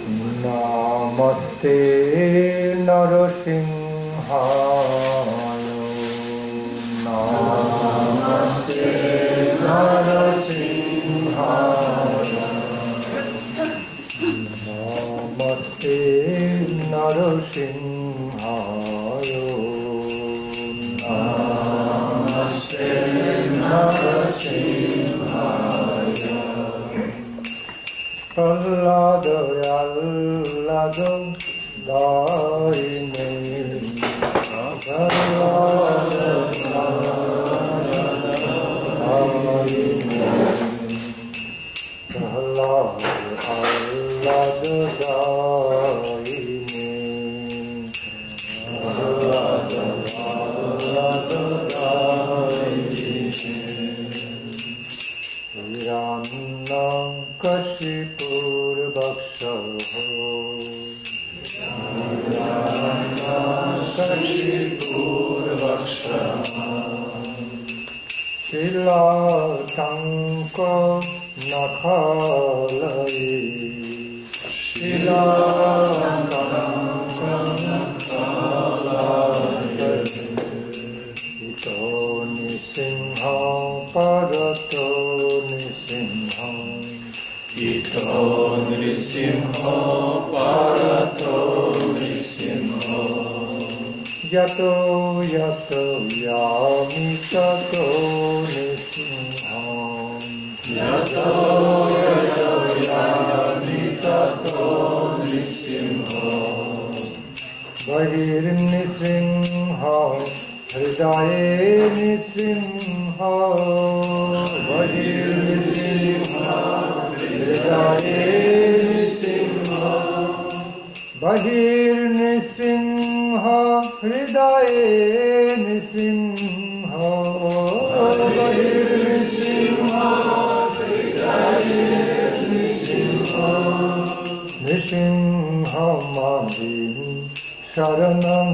Namaste Narasimhaya. Namaste Narasimhaya. Namaste Narasimhaya. Namaste Narasimhaya. Allado Allado Daine Allado Daine Allado Allado Daine Allado Allado Daine Hiranna Kashipur Bhakshaho Hiranna Kashipur Bhakshaho Shilatanka Nakhalai Shilatanka Nakhalai Ito Nisimha Parato Nisimha Ito Nrisimha Parato Nrisimha Yato Yato Yami Tato Nrisimha Yato Yato Yami Tato Nrisimha Bahir Nrisimha Hridaye Nrisimha Bahir Nrisimha Hridaye Nrisimha Bahir Nrisimha Hridaye Nrisimha Bahir Nrisimha Hridaye Nrisimha Nrisimha Madhim Sharanam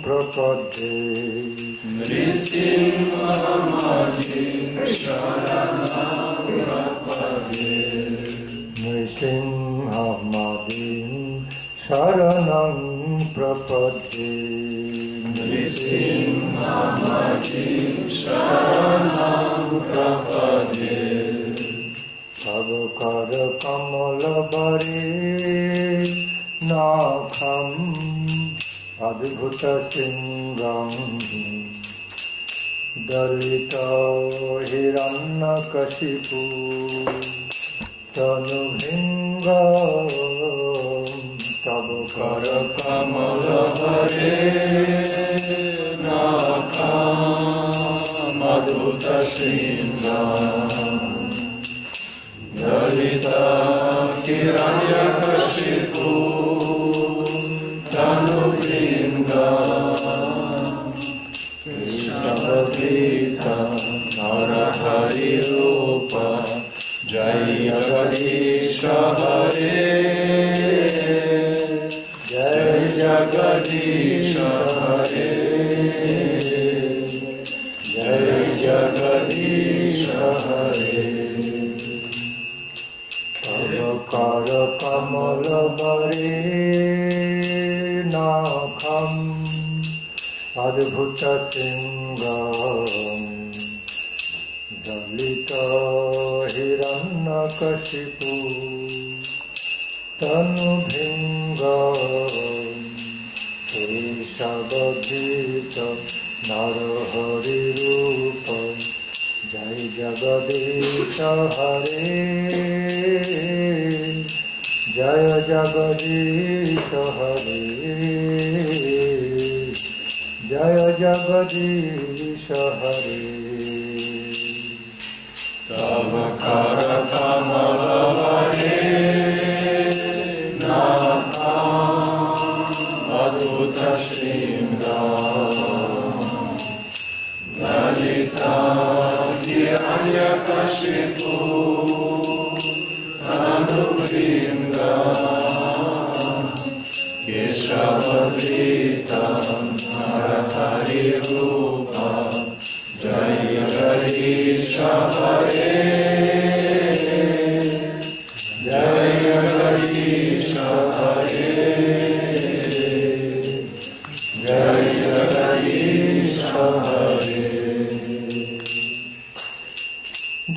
Prapadhe Nrisimha Madhim Sharanam Prapadhe Nrisimha Madhim Sharanam Prapadhe Nrisimha Madhim Sharanam Prapadhe Tavakara Kamalabari Nakham Adbhuta Singam Dalita Hiranna Kashipu Tanubhingam Tavakara Kamalabari Nakham Adbhuta Singam Dalita Hiranya Kashipu Tanubhingam Krishnavadita Narayana Rupa Jai Jagadisha Hare Jai Jagadisha Hare Jai Jagadisha Hare Tavakara Kamalabari Nakham Adbhuta Singam Dalita Hiranna Kashipu Tanubhingam Keshavadhita Narayana Rupa Jai Jagadisha Hare Jaya Jagadisha Hare Jaya Jagadisha Hare Tavakara Kamalabari Nakham Adbhuta Sringam Dalita Hiranya Kashipu Tanubhingam Keshavadrita Narayana Rupa Jai Jagadisha Hare Jai Jagadisha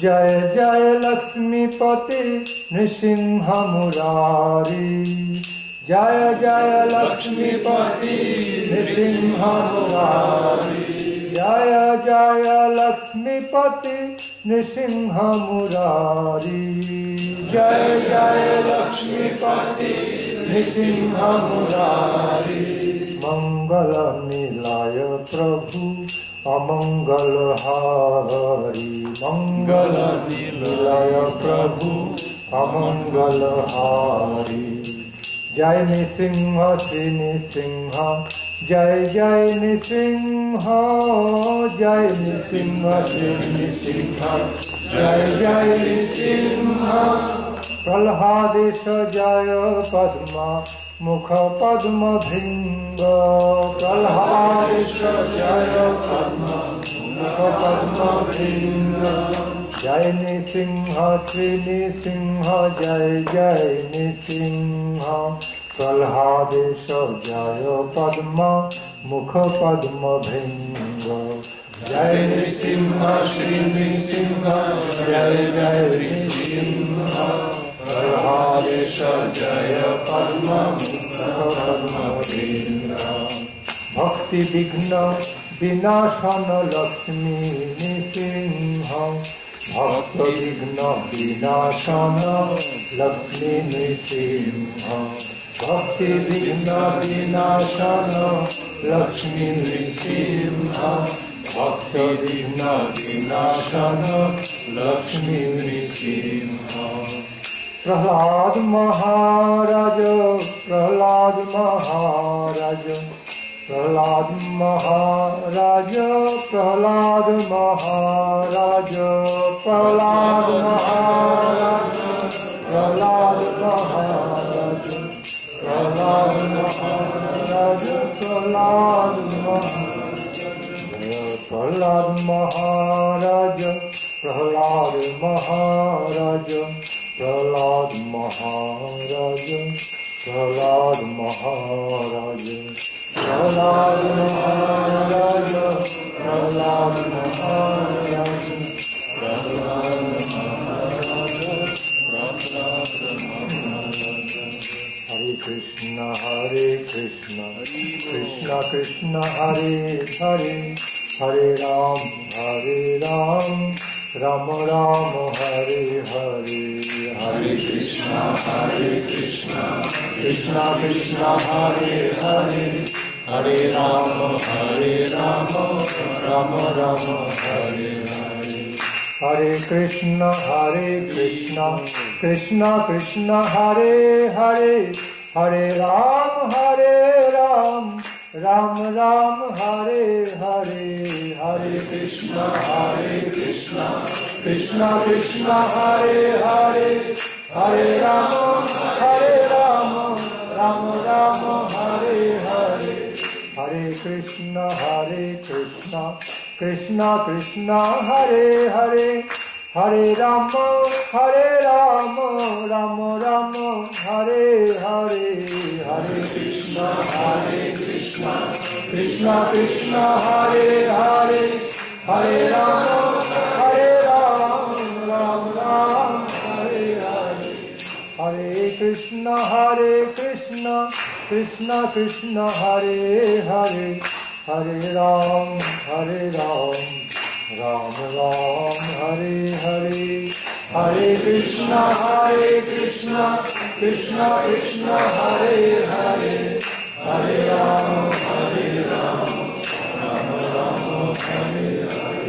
जय जय लक्ष्मीपति नृसिंह मुरारी, जय जय लक्ष्मीपति नृसिंह मुरारी, जय जय लक्ष्मीपति नृसिंह मुरारी, जय जय लक्ष्मीपति नृसिंह मुरारी। मंगल निलय प्रभु अमंगल हारी, मंगल निलय प्रभु अमंगल हारी। जय नृसिंह श्री नृसिंह, जय जय नृसिंह, जय नृसिंह श्री नृसिंह, जय जय नृसिंह। प्रह्लादेश जय पद्मा मुख पद्म भृंग, प्रह्लादेश जय पद्मा मुख पद्म भृंग। जय नृसिंह श्री नृसिंह, जय जय नृसिंह। प्रह्लादेश जय पद्मा मुख पद्म भृंग। जय नृसिंह श्री नृसिंह, जय जय नृसिंह। प्रह्लादेश जय पद्म मुख पद्म भृंग। भक्ति विघ्न विनाशन लक्ष्मी नृसिंह, भक्त विघ्न विनाशन लक्ष्मी नृसिंह। भक्ति विघ्न विनाशन लक्ष्मी नृसिंह, भक्त विघ्न विनाशन लक्ष्मी नृसिंह। प्रह्लाद महाराज, प्रह्लाद महाराज, प्रह्लाद महाराज, प्रह्लाद महाराज, प्रह्लाद महाराज, प्रह्लाद महाराज, प्रह्लाद महाराज, प्रह्लाद महाराज, प्रह्लाद महाराज, प्रह्लाद महाराज, प्रह्लाद महाराज, प्रह्लाद महाराज, प्रह्लाद महाराज, प्रह्लाद महाराज, प्रह्लाद महाराज, प्रह्लाद महाराज। हरे कृष्ण कृष्ण कृष्ण हरे हरे, हरे राम राम राम हरे हरे। हरे कृष्ण कृष्ण कृष्ण हरे हरे, हरे राम राम राम हरे हरे। हरे कृष्ण कृष्ण कृष्ण हरे हरे, हरे राम राम राम हरे हरे। हरे कृष्ण कृष्ण कृष्ण हरे हरे, हरे राम राम राम हरे हरे। हरे कृष्ण कृष्ण कृष्ण हरे हरे, हरे राम राम राम हरे हरे। हरे कृष्ण कृष्ण कृष्ण हरे हरे, हरे राम राम राम हरे हरे। हरे कृष्ण कृष्ण कृष्ण हरे हरे, हरे राम राम राम हरे हरे। हरे कृष्ण कृष्ण कृष्ण हरे हरे, हरे राम राम राम हरे हरे। कृष्ण कृष्ण कृष्ण कृष्ण हरे हरे, हरे राम राम राम हरे हरे।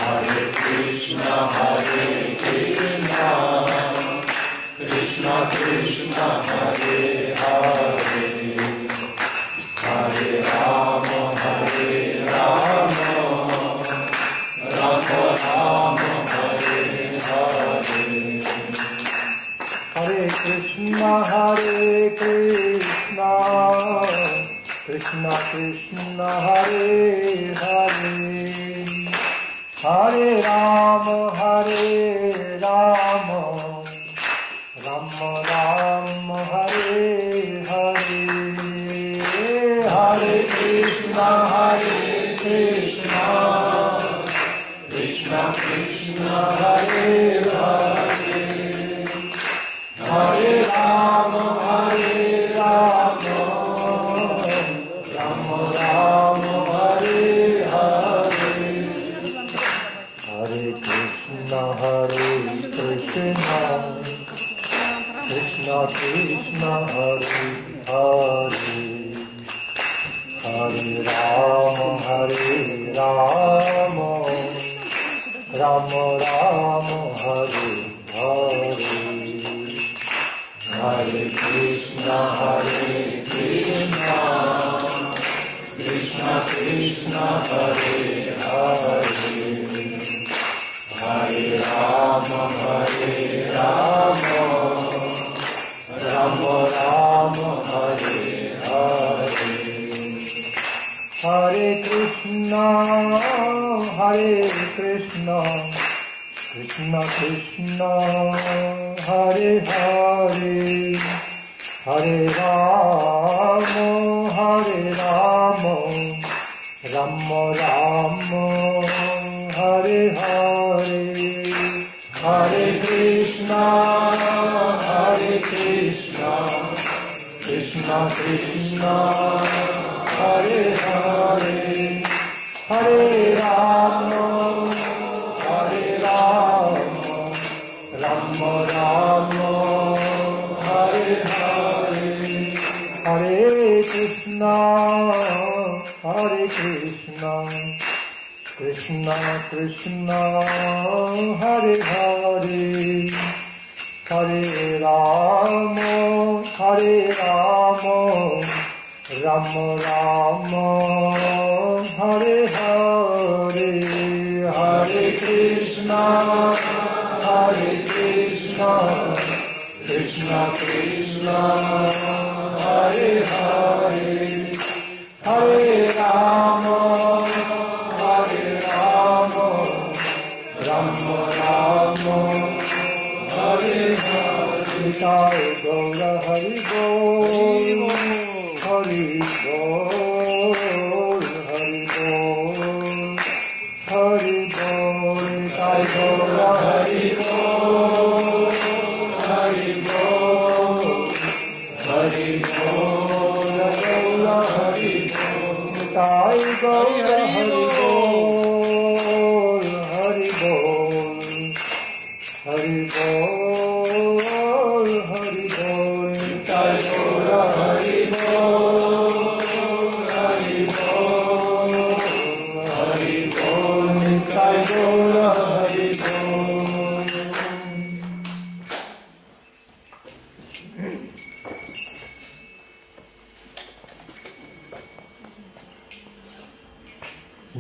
हरे कृष्ण कृष्ण कृष्ण हरे हरे, हरे राम राम राम हरे हरे। हरे Krishna Krishna Krishna Hare Hare, Hare Rama, Hare Rama, Rama Rama, Hare Hare, Hare Krishna, Krishna Krishna, Hare Hare, Hare Rama, Rama Rama, Hare Hare, Hare Krishna, Krishna Krishna, Hare Hare, Hare Rama, Rama Rama, Hare Hare, Hare Krishna, Krishna Krishna, Hare Hare, Hare Rama, Rama Rama, Hare Hare, Hare Krishna, Krishna Krishna, Hare Hare, Hare Rama, Rama Rama, Hare Hare, Hare Krishna, Krishna Krishna, Hare Hare, Hare Rama, Rama Rama, Hare Hare, Hare Krishna, Krishna Krishna, Hare Hare, Hare Rama, Rama Rama, Hare Hare, Hare Krishna, Krishna Krishna, Hare Hare, Hare Rama, Rama Rama, Hare Hare, Jai Goura Hari Bol, Hari Bol, Hari Bol, Hari Bol, Jai Goura Hari Bol, Hari Bol, Hari Bol, Goura Hari Bol, Jai Goura Hari Bol, Hari Bol, Hari Bol, Hari Bol, Jai Goura Hari Bol, Hari Bol, Hari Bol, Jai Goura Hari Bol.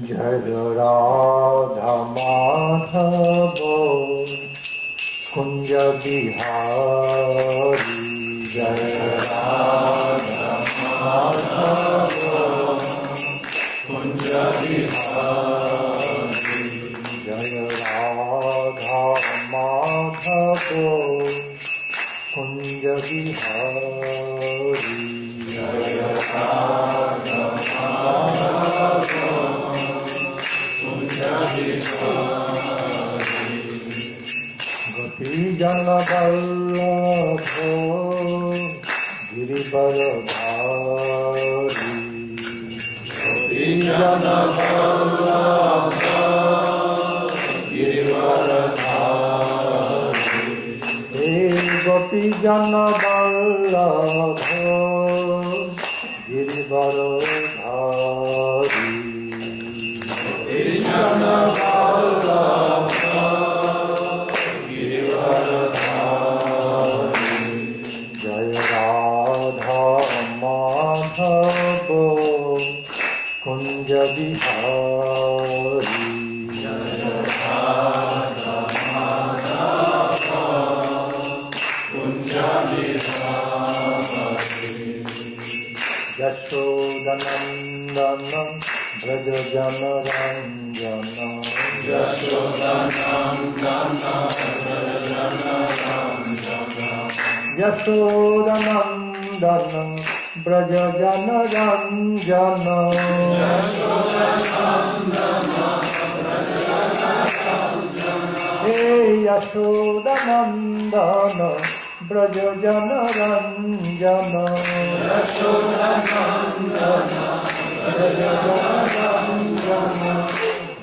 Jai Radha Madhava Kunja Bihari, Jai Radha Madhava Kunja Bihari, Jai Radha Madhava Kunja Bihari, Jai Radha Madhava Kunja Bihari, Gopi Jana Vallabho Girivaradhari, Gopi Jana Vallabho Girivaradhari, Gopi Jana Vallabho Girivaradhari, Gopi Jana Vallabho Girivaradhari, Jaya Radha Madhava Kunja Bihari, Jaya Radha Madhava Kunja Bihari, Yashodanandana Braja Jana Ranjana Yashodanandanam Brajajanaranjana Hey Yashodanandana Brajajanaranjana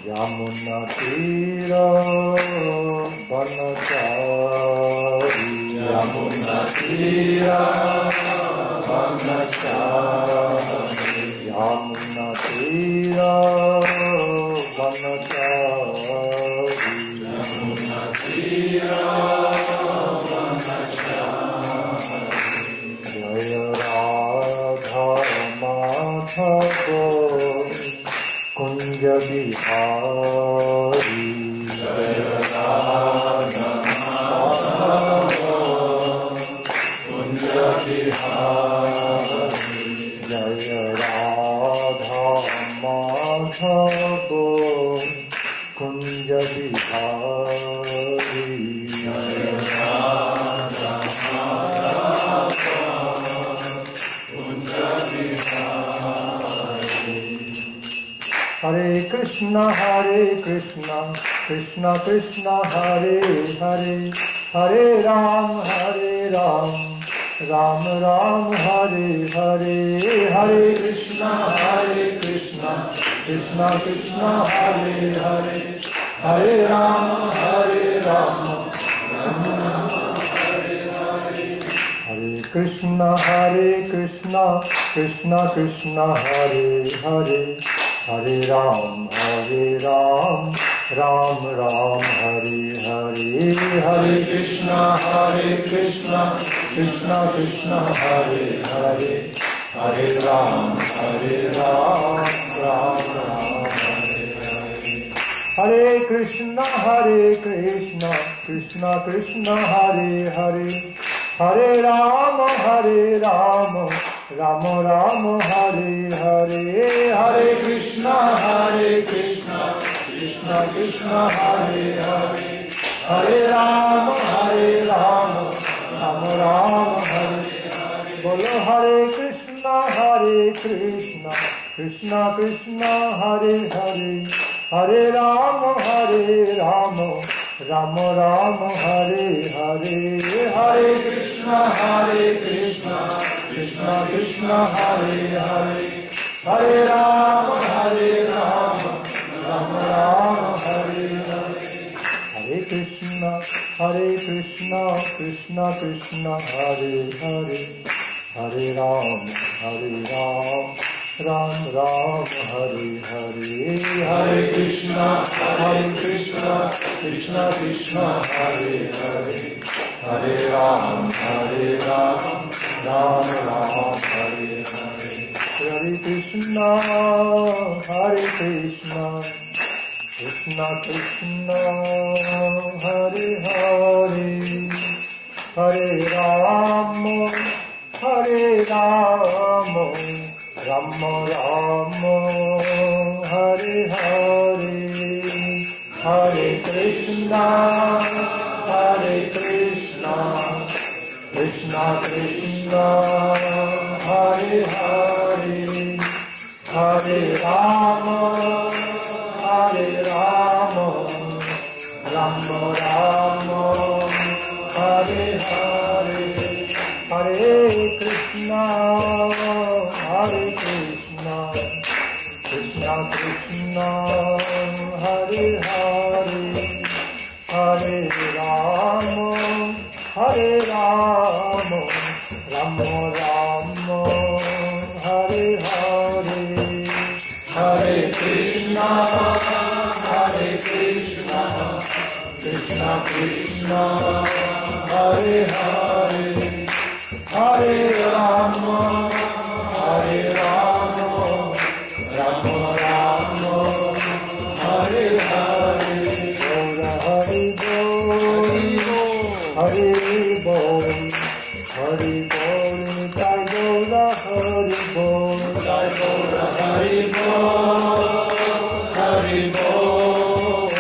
Yamuna Tira Vanachari Yamuna Tira Vanachari Yamuna Tira Vanachari Yamuna Tira Vanachari Jaya Radha Madhava Kunja Bihari Jaya Radha Madhava Kunja Bihari Jaya Radha Madhava Kunja Bihari Jaya Radha Madhava Kunja Bihari Hare Krishna, Krishna Krishna, Hare Hare, Hare Ram, Ram Ram, Hare Hare, Hare Krishna, Krishna Krishna, Hare Hare, Hare Ram, Ram Hare Hare, Hare Krishna, Krishna Krishna, Hare Hare, Hare Ram, Ram Ram, Hare Hare, Hare Krishna, Krishna Krishna, Hare Hare, Hare Ram, Ram Ram, Hare Hare, Hare Krishna, Krishna Krishna, Hare Hare, Hare Ram, Ram Ram, Hare Hare, Hare Krishna, Krishna Krishna, Hare Hare, Hare Ram, Ram Ram, Hare Hare, Bolo Hare Krishna, Krishna Krishna, Hare Hare, Hare Ram, Ram Ram, Hare Hare, Hare Krishna, Krishna Krishna, Hare Hare, Hare Ram, Ram Ram, Hare Hare, Hare Krishna, Krishna Krishna, Hare Hare, Hare Ram, Ram Ram, Hare Hare, Hare Krishna, Krishna Krishna, Hare Hare, Hare Ram, Ram Ram, Hare Hare, Hare Krishna, Krishna Krishna, Hare Hare, Hare Ram, Ram Ram, Hare Hare, Hare Krishna, Krishna Krishna, Hare Hare, Hare Ram, Ram Ram, Hare Hare, Hare Krishna, Krishna Krishna, Hare Hare, Hare Ram, Ram Ram, Hare Hare, Hare Krishna, Krishna Krishna, Hare Hare, Hare Ram, Ram Ram, Hare Hare, Hare Bol, Hare Bol, Jai Goura, Hare Bol, Jai Goura, Hare Bol, Hare Bol,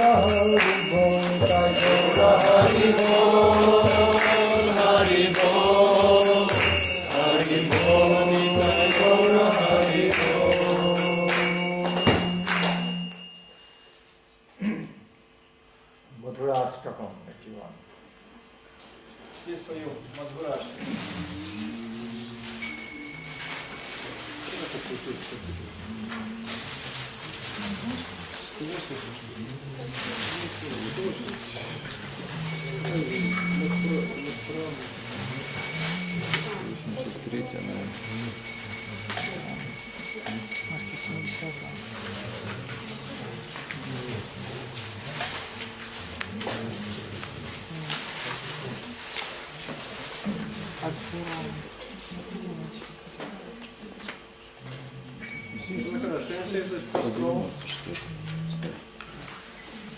Gaura Hari Bol, Jai Gaura Hari Bol, Hari Bol, Hari Bol, Jai Gaura Hari Bol. Madhurastaka, everyone. Все споем Madhurastaka.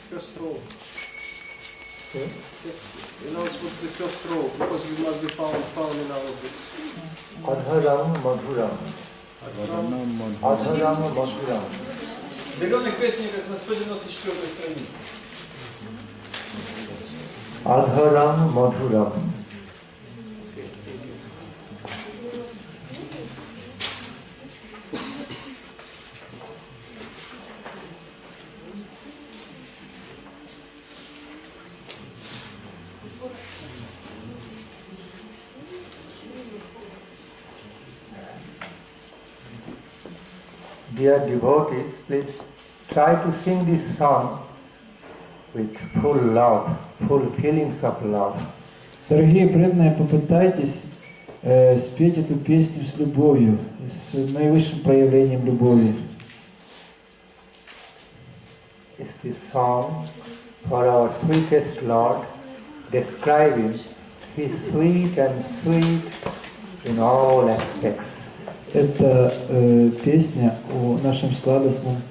First row. Yes, you know it's what's the first row because we must be found in our books. Adharam Madhuram. Adharam Madhuram. В зеленых песниках на 194 странице. Adharam Madhuram. Dear devotees, please try to sing this song with full love, full feelings of love. Дорогие преданные, попытайтесь спеть эту песню с любовью, с наивысшим проявлением любови. It's this song for our sweetest Lord, describing His sweet and sweet in all aspects. Это песня о нашем сладостном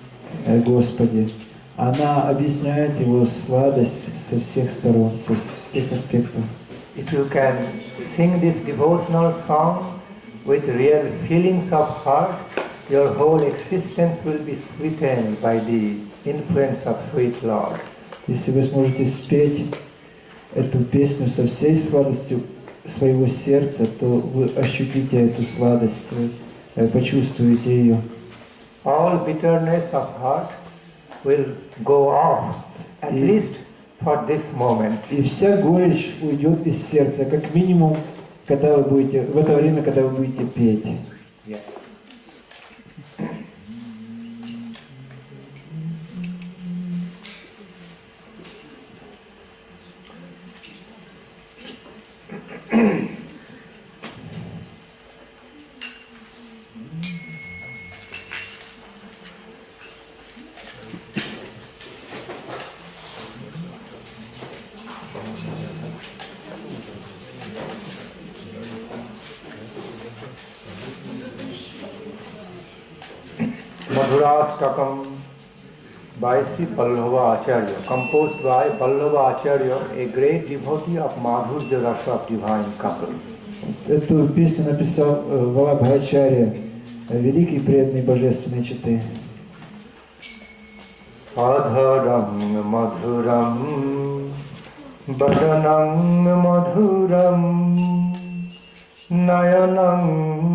Господе. Она объясняет Его сладость со всех сторон, со всех аспектов. If you can sing this devotional song with real feelings of heart, your whole existence will be sweetened by the influence of sweet Lord. Если вы сможете спеть эту песню со всей сладостью своего сердца, то вы ощутите эту сладость, вы почувствуете ее. All bitterness of heart will go off, at least for this moment. И вся горечь уйдет из сердца, как минимум, когда вы будете, в это время, когда вы будете петь. Yes. Madhurastaka by Sri Pallava Acharya, composed by Pallava Acharya, a great devotee of Madhurya Rasa of divine couple. Эту песню написал Валабхачарья, великий преданный божественной читы. Adharam madhuram, badanam madhuram, nayanam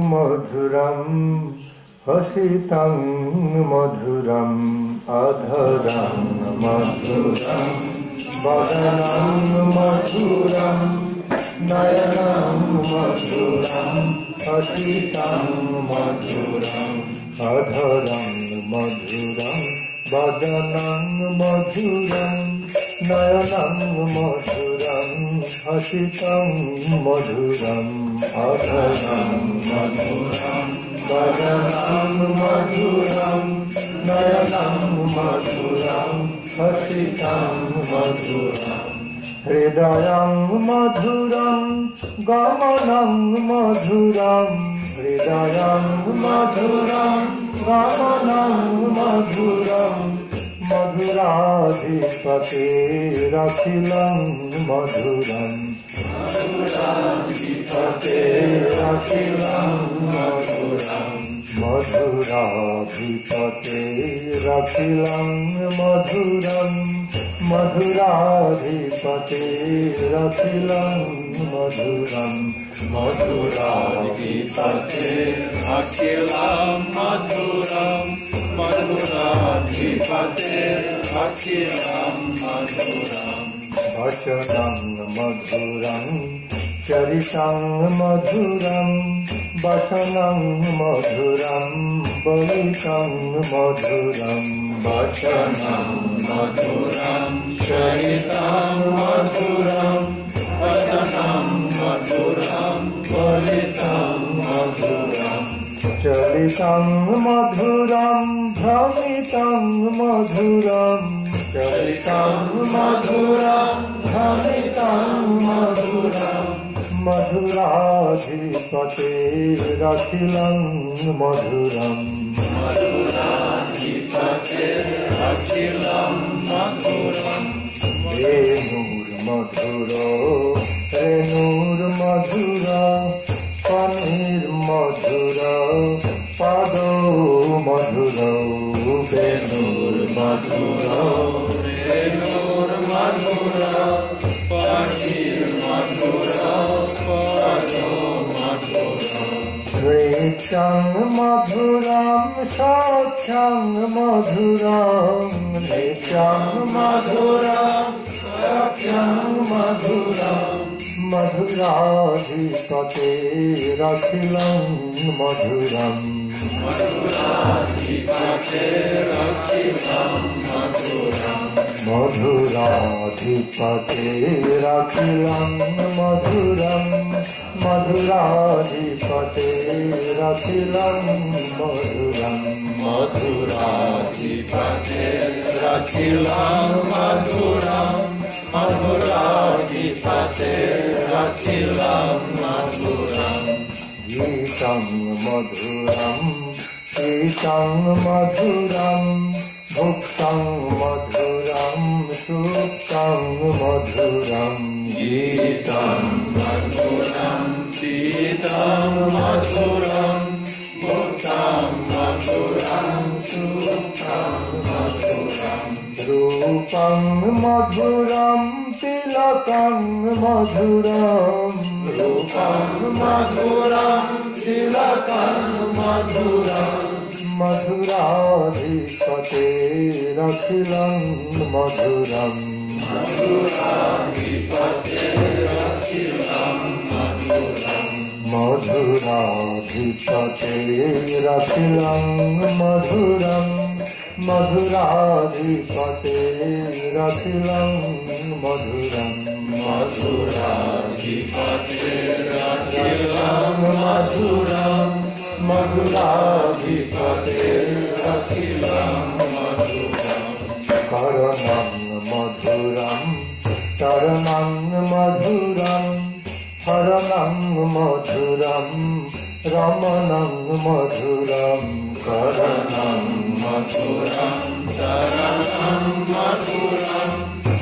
madhuram, hasitam madhuram. Adharam madhuram, badanam madhuram, nayanam madhuram, hasitam madhuram. Adharam madhuram, badanam madhuram, nayanam madhuram, hasitam madhuram. Adharam madhuram, badanam madhuram, nayanam madhuram, hasitam madhuram. Hridayam madhuram, gamanam madhuram, hridayam madhuram, gamanam madhuram, madhuradhipate rakhilam madhuram, madhuradhipate rakhilam madhuram, madhuradhipate rakhilam madhuram, Madhuradhipate Rakilam Madhuram Madhuradhipate Akilam Madhuram Madhuradhipate Akilam Madhuram Vachanam Madhuram Charitam Madhuram Vachanam Madhuram Balitam Madhuram Vachanam Madhuram Charitam Madhuram Vachanam Madhuram Balitam Madhuram Charitam Madhuram Bhramitam Madhuram Charitam Madhuram Bhramitam Madhuram Madhuradhipate Rakilam Madhuram Madhuradhipate Rakilam Madhuram Renur Madhuro Renur Madhura Panir Madhura Pado Madhura Renur Madhura Renur Madhura Panir Madhura Pado Madhura Rechang Madhuram Satyang Madhuram Rechang Madhuram Satyang Madhuram Madhuradhipate Rakilam Madhuram Madhuradhipate Rakilam Madhuram Madhuradhipate Rakilam Madhuram Madhuradhipate Rakilam Madhuram Madhuradhipate Rakilam Madhuram Madhuradhipate Rakilam Madhuram Gitam Madhuram Gitam Madhuram Bhuktam Madhuram Suktam Madhuram Gitam Madhuram Gitam Madhuram Bhuktam Madhuram Suktam Madhuram Rupam Madhuram Tilakam Madhuram Rupam Madhuram Tilakam Madhuram Madhuradhipate Rakilam Madhuram Madhuradhipate Rakilam Madhuram Madhuradhipate Rakilam Madhuram Madhuradhipate Rakilam Madhuram Madhuradhipate Rakilam Madhuram Madhuradhipate Rakilam Madhuram Karanam Madhuram Taranam Madhuram Haranam Madhuram Ramanam Madhuram Karanam Madhuram Taranam Madhuram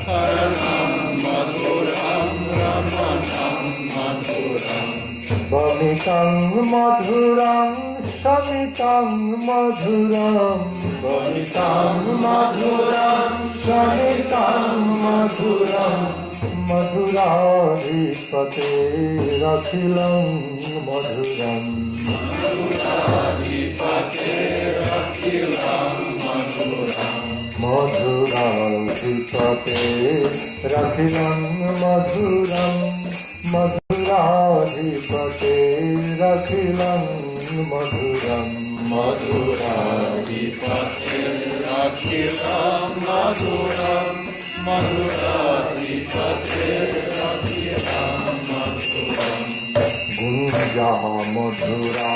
Haranam Madhuram Ramanam Madhuram Bamitam Madhuram Shamitam Madhuram Bamitam Madhuram Shamitam Madhuram Madhuradhipate Rakilam Madhuram Madhuradhipate Rakilam Madhuram Madhuradhipate Rakilam Madhuram Madhuradhipate Rakilam Madhuram Madhuradhipate Rakilam Madhuram Madhuradhipate Rakilam Madhuram Gunja Madhura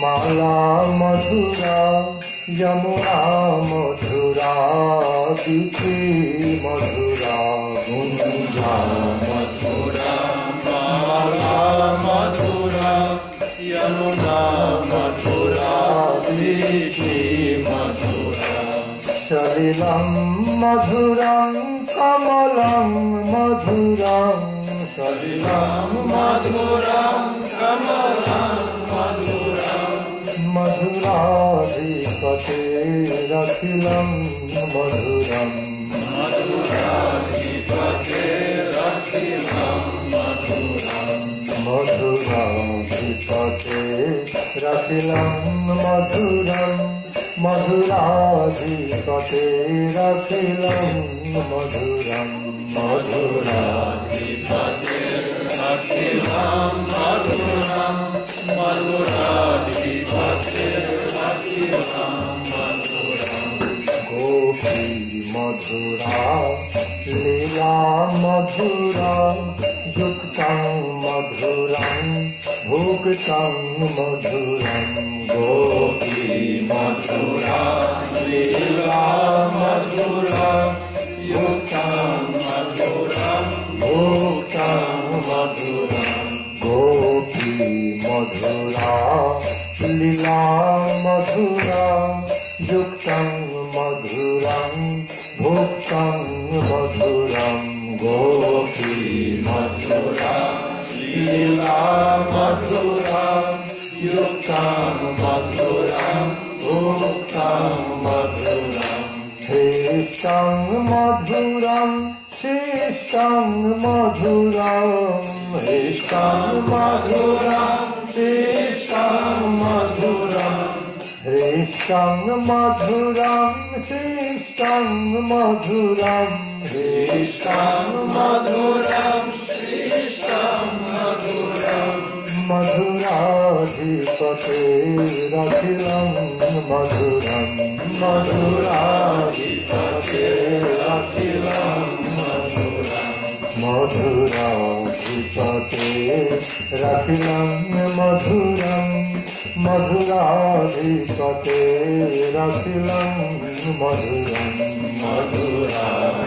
Mala Madhura Yamuna Madhura Diti Madhura Gunja Madhura Mala Madhura Yamuna Madhura Diti Madhura Salilam Madhuram Kamalam Madhuram Salilam Madhuram Kamalam Madhuram Madhuradhipate Rakilam Madhuram मधुराधिपते रखिलं मधुरम् मधुराधिपते रखिलं मधुरम् मधुराधिपते रखिलं मधुरम् मधुराधिपते रखिलं मधुरम् मधुराधिपते रखिलं मधुरम् गोपी मधुरा लीला मधुरा युक्तं मधुरं भुक्तं मधुरं गोपी मधुरा लीला मधुरा युक्तं मधुरं भुक्तं मधुरम् गोपी मधुरा लीला मधुरा युक्तं मधुरं भुक्तं मधुरं गोपी मधुरा लीला मधुरा युक्तं मधुरं भुक्तं मधुरम् श्रेष्ठं मधुरं श्रेष्ठं मधुरं श्रेष्ठं मधुरं श्रेष्ठं मधुरम् श्रेष्ठं मधुरं श्रेष्ठं मधुरं श्रेष्ठं मधुरं श्रेष्ठं मधुरम् मधुराधिपते रखिलं मधुरं मधुराधिपते रखिलं मधुरम् मधुराधिपते रखिलं मधुरं मधुराधिपते रखिलं मधुरं मधुराधिपते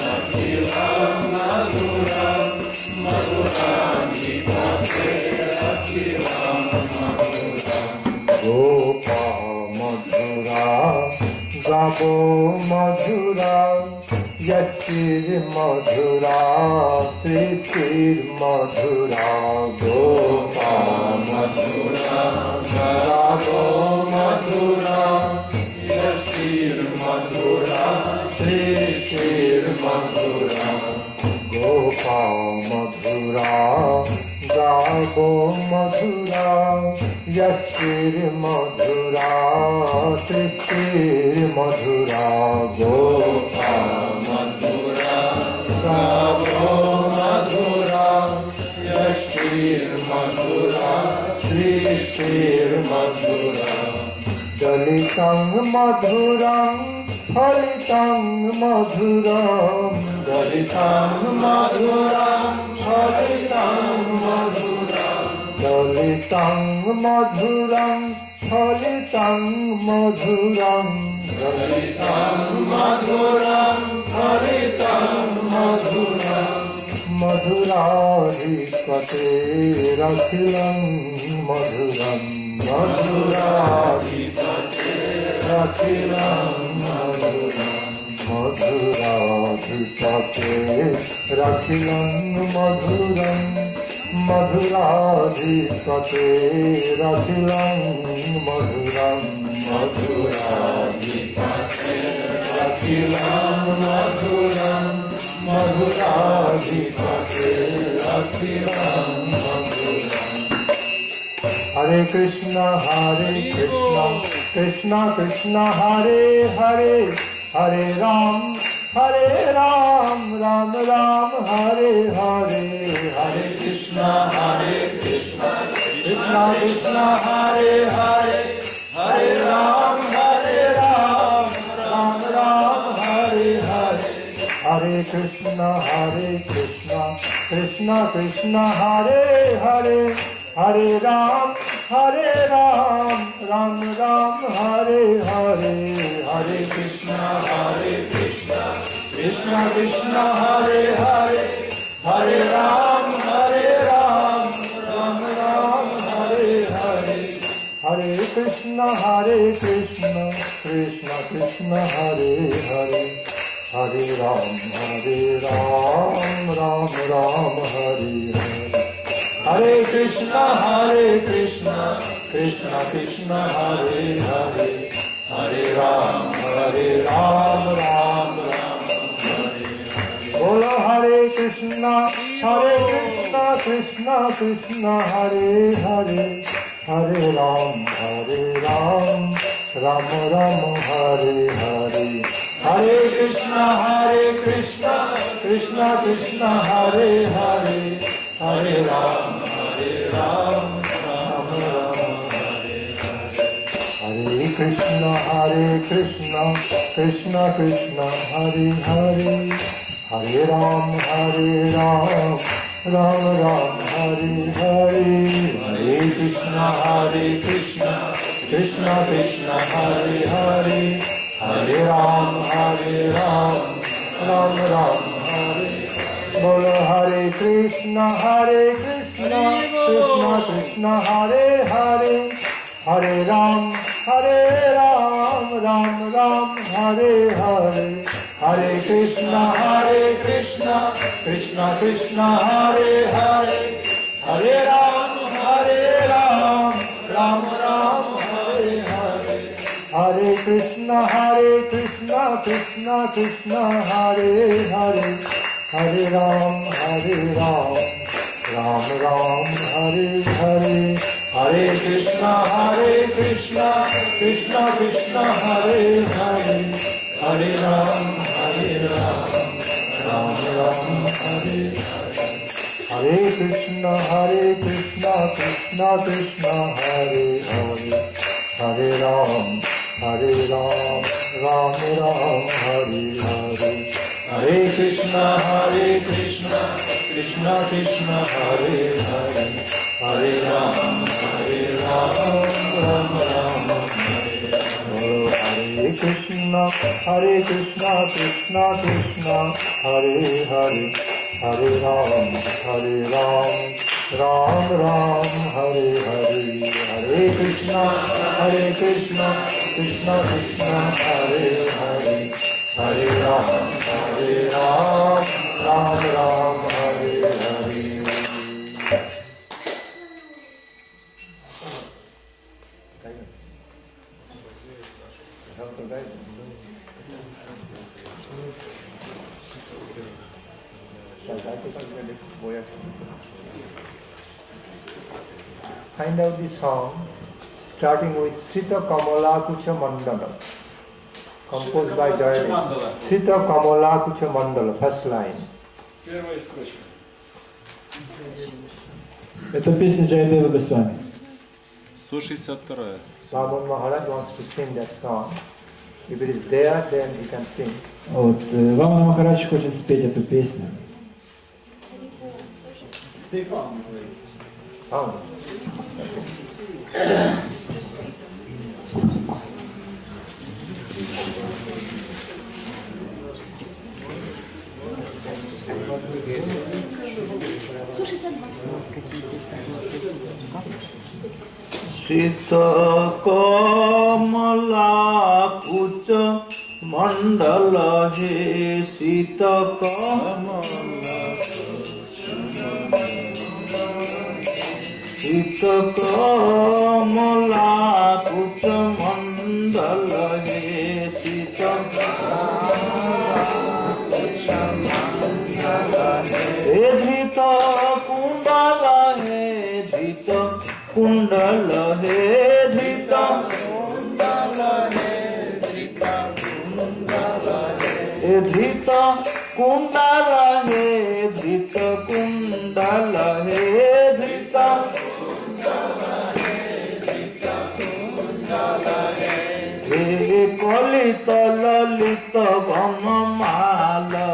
रखिलं मधुरम् मधुराधिपते रखिलं मधुरम् गोपा मधुरा गावो मधुरा यश्चिर्मधुरा श्रीर्मधुरा गोपा मधुरा गावो मधुरा यश्चिर्मधुरा श्रीर्मधुरा गोपा मधुरा गावो मधुरा यश्चिर्मधुरा श्रीर्मधुरा गोपा मधुरा गावो मधुरा यश्चिर्मधुरा श्रीर्मधुरा दलितं मधुरं फलितं मधुरं दलितं मधुरं फलितं मधुरम् दलितं मधुरं फलितं मधुरं दलितं मधुरं फलितं मधुरम् मधुराधिपते रखिलं मधुरं मधुराधिपते रखिलं मधुरम् मधुराधिपते रखिलं मधुरं मधुराधिपते रखिलं मधुरं मधुराधिपते रखिलं मधुरम् मधुराधिपते रखिलं मधुरम् हरे Krishna Krishna Krishna Hare Hare Hare Ram Ram Ram Hare Hare Hare Krishna Krishna Krishna Hare Hare Hare Ram Ram Ram Hare Hare Hare Krishna Krishna Krishna Hare Hare Hare Ram Ram Ram Hare Hare Hare Krishna Krishna Krishna Hare Hare Hare Ram Ram Ram Hare Hare Hare Krishna Krishna Krishna Hare Hare Hare Ram Ram Ram Hare Hare Hare Krishna Krishna Krishna Hare Hare Hare Ram Ram Krishna Krishna Krishna Hare Hare Hare Ram Ram Ram Hare Hare Hare Krishna Krishna Krishna Hare Hare Hare Ram Ram Ram Hare Hare Hare Krishna Krishna Krishna Hare Hare Hare Ram Ram Ram Hare Hare Hare Krishna Krishna Krishna Hare Hare Hare Ram Ram Ram Hare Bolo Hare Krishna Krishna Krishna Hare Hare Hare Ram Ram Ram Hare Hare Hare Krishna Krishna Krishna Hare Hare Hare Ram Ram Ram Hare Hare Hare Krishna Krishna Krishna Hare Hare Hare Ram Ram Ram Hare Hare Hare Krishna Krishna Krishna Hare Hare Hare Ram Ram Ram Hare Hare Hare Krishna Krishna Krishna Hare Hare Hare Ram Ram Ram Hare Hare Hare Krishna Krishna Krishna Hare Hare Hare Ram Ram Ram Hare Hare Krishna Krishna Krishna Hare Hare Hare Ram Ram Ram Hare Hare Hare Krishna Krishna Krishna Hare Hare Hare Ram Ram Ram Hare Hare Find out the song starting with Srita Kamala Kucha Mandala, composed by Jayadeva. Srita Kamala Kucha Mandala, first line. Первая строчка. Это песня Джайадева Госвами. 162. Nandan Maharaj wants to sing that song. If it is there, then he can sing. Вот, Вамана Махарадж хочет спеть эту песню. Found. Sita Kamala Kucha Mandala He Sita Kamala Sita Kamala Kucha Mandala He Sita Kamala Kucha Mandala He Dhita Kundala He Dhita Kundala He Dhita Kundala He Dhita Kundala He Dhita Kundala He Dhita Kundala He Dhita Kundala He Dhita Kundala He Kalita Lalita Vanamala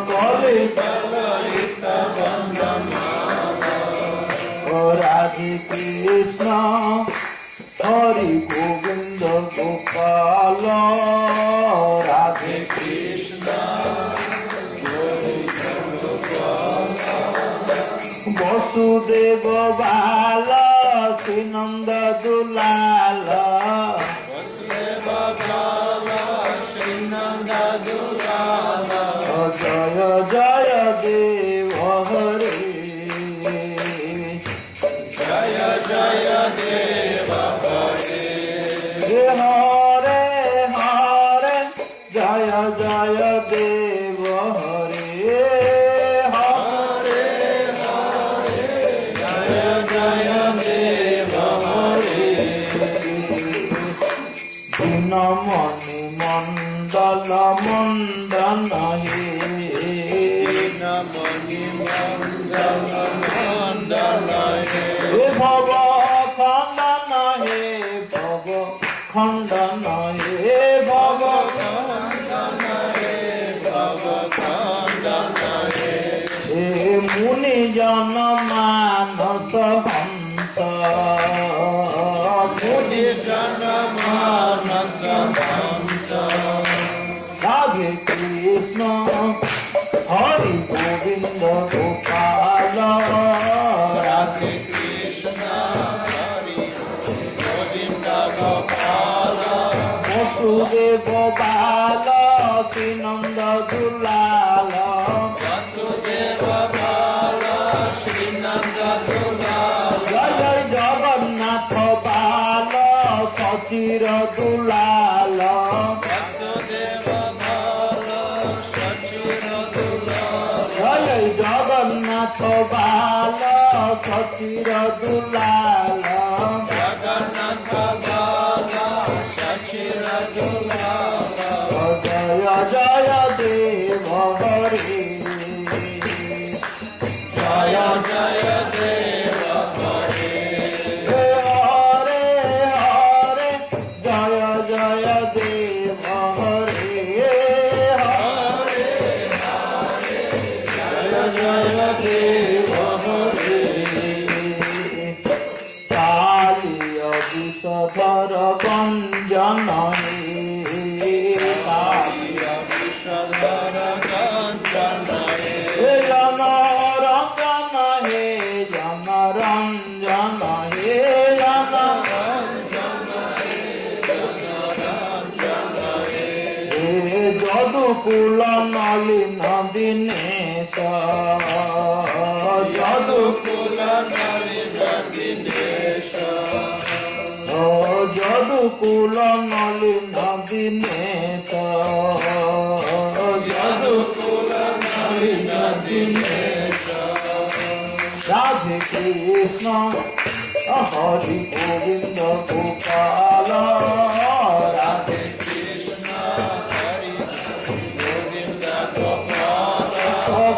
Kalita Lalita Vanamala Radhe Krishna Hari Govinda Gopala Radhe Krishna Hari Govinda Gopala Vasudeva Bala Srinanda Dulala Vasudeva Bala Srinanda Dulala Jaya Jaya Deva Hari Jaya Jaya Deva Hari Hare Hare Jaya Jaya Deva Hari mandana he Mani mandana he Bhava khandana he Bhava khandana he Bhava khandana he Bhava khandana he Muni jana manasa hanta Muni jana manasa hanta Radhe Krishna Hari Govinda Gopala Radhe Krishna Hari Govinda Gopala Vasudeva Bala Srinanda Dulala Vasudeva Bala Srinanda Dulala Jai Jagannath Bala Sachira Dulala Vasudeva Bala Sachira Dulala Jai Jagannath Bala Sachira Dulala Jagannath Bala Sachira Dulala Jaya Jaya Deva Hari Jaya Jaya Deva Hari Hare Hare Jaya Jaya Deva Hari Hare Hare Jaya Jaya Deva Hari Kaliya Visadhara Ganjana Kaliya Visadhara Ganjana Jana Ranjana he Jana Ranjana he Jana Ranjana he Jana Ranjana he Jadu Kula Nalina Dinesha Jadu Kula Nalina Dinesha Jadu Kula Nalina Dinesha Jadu Kula Nalina Dinesha Radhe Krishna Hari Govinda Gopala Radhe Krishna Hari Govinda Gopala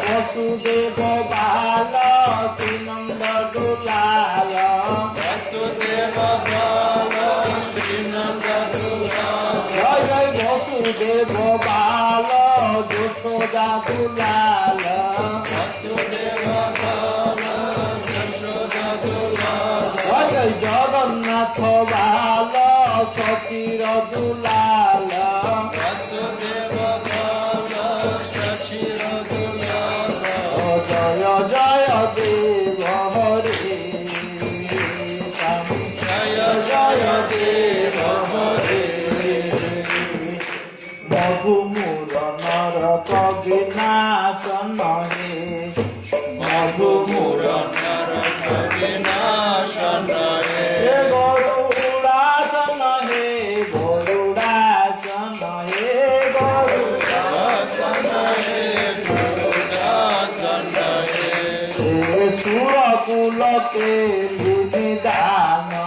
Vasudeva Bala Srinanda Dulala Vasudeva Bala Srinanda Dulala Jai Vasudeva Bala Yashoda Dulala Vasudeva Bala Yashoda Dulala Jai Jagannath Bala Sachira Dulala Vasudeva Bala Sachira Dulala Jaya Jaya Deva Hari Jaya Jaya Deva Hari Madhumura Naraka Vinashana he Madhumura Naraka Vinashana he Gorudasana he Gorudasana he Gorudasana he Gorudasana he Sura Kula ke Lidana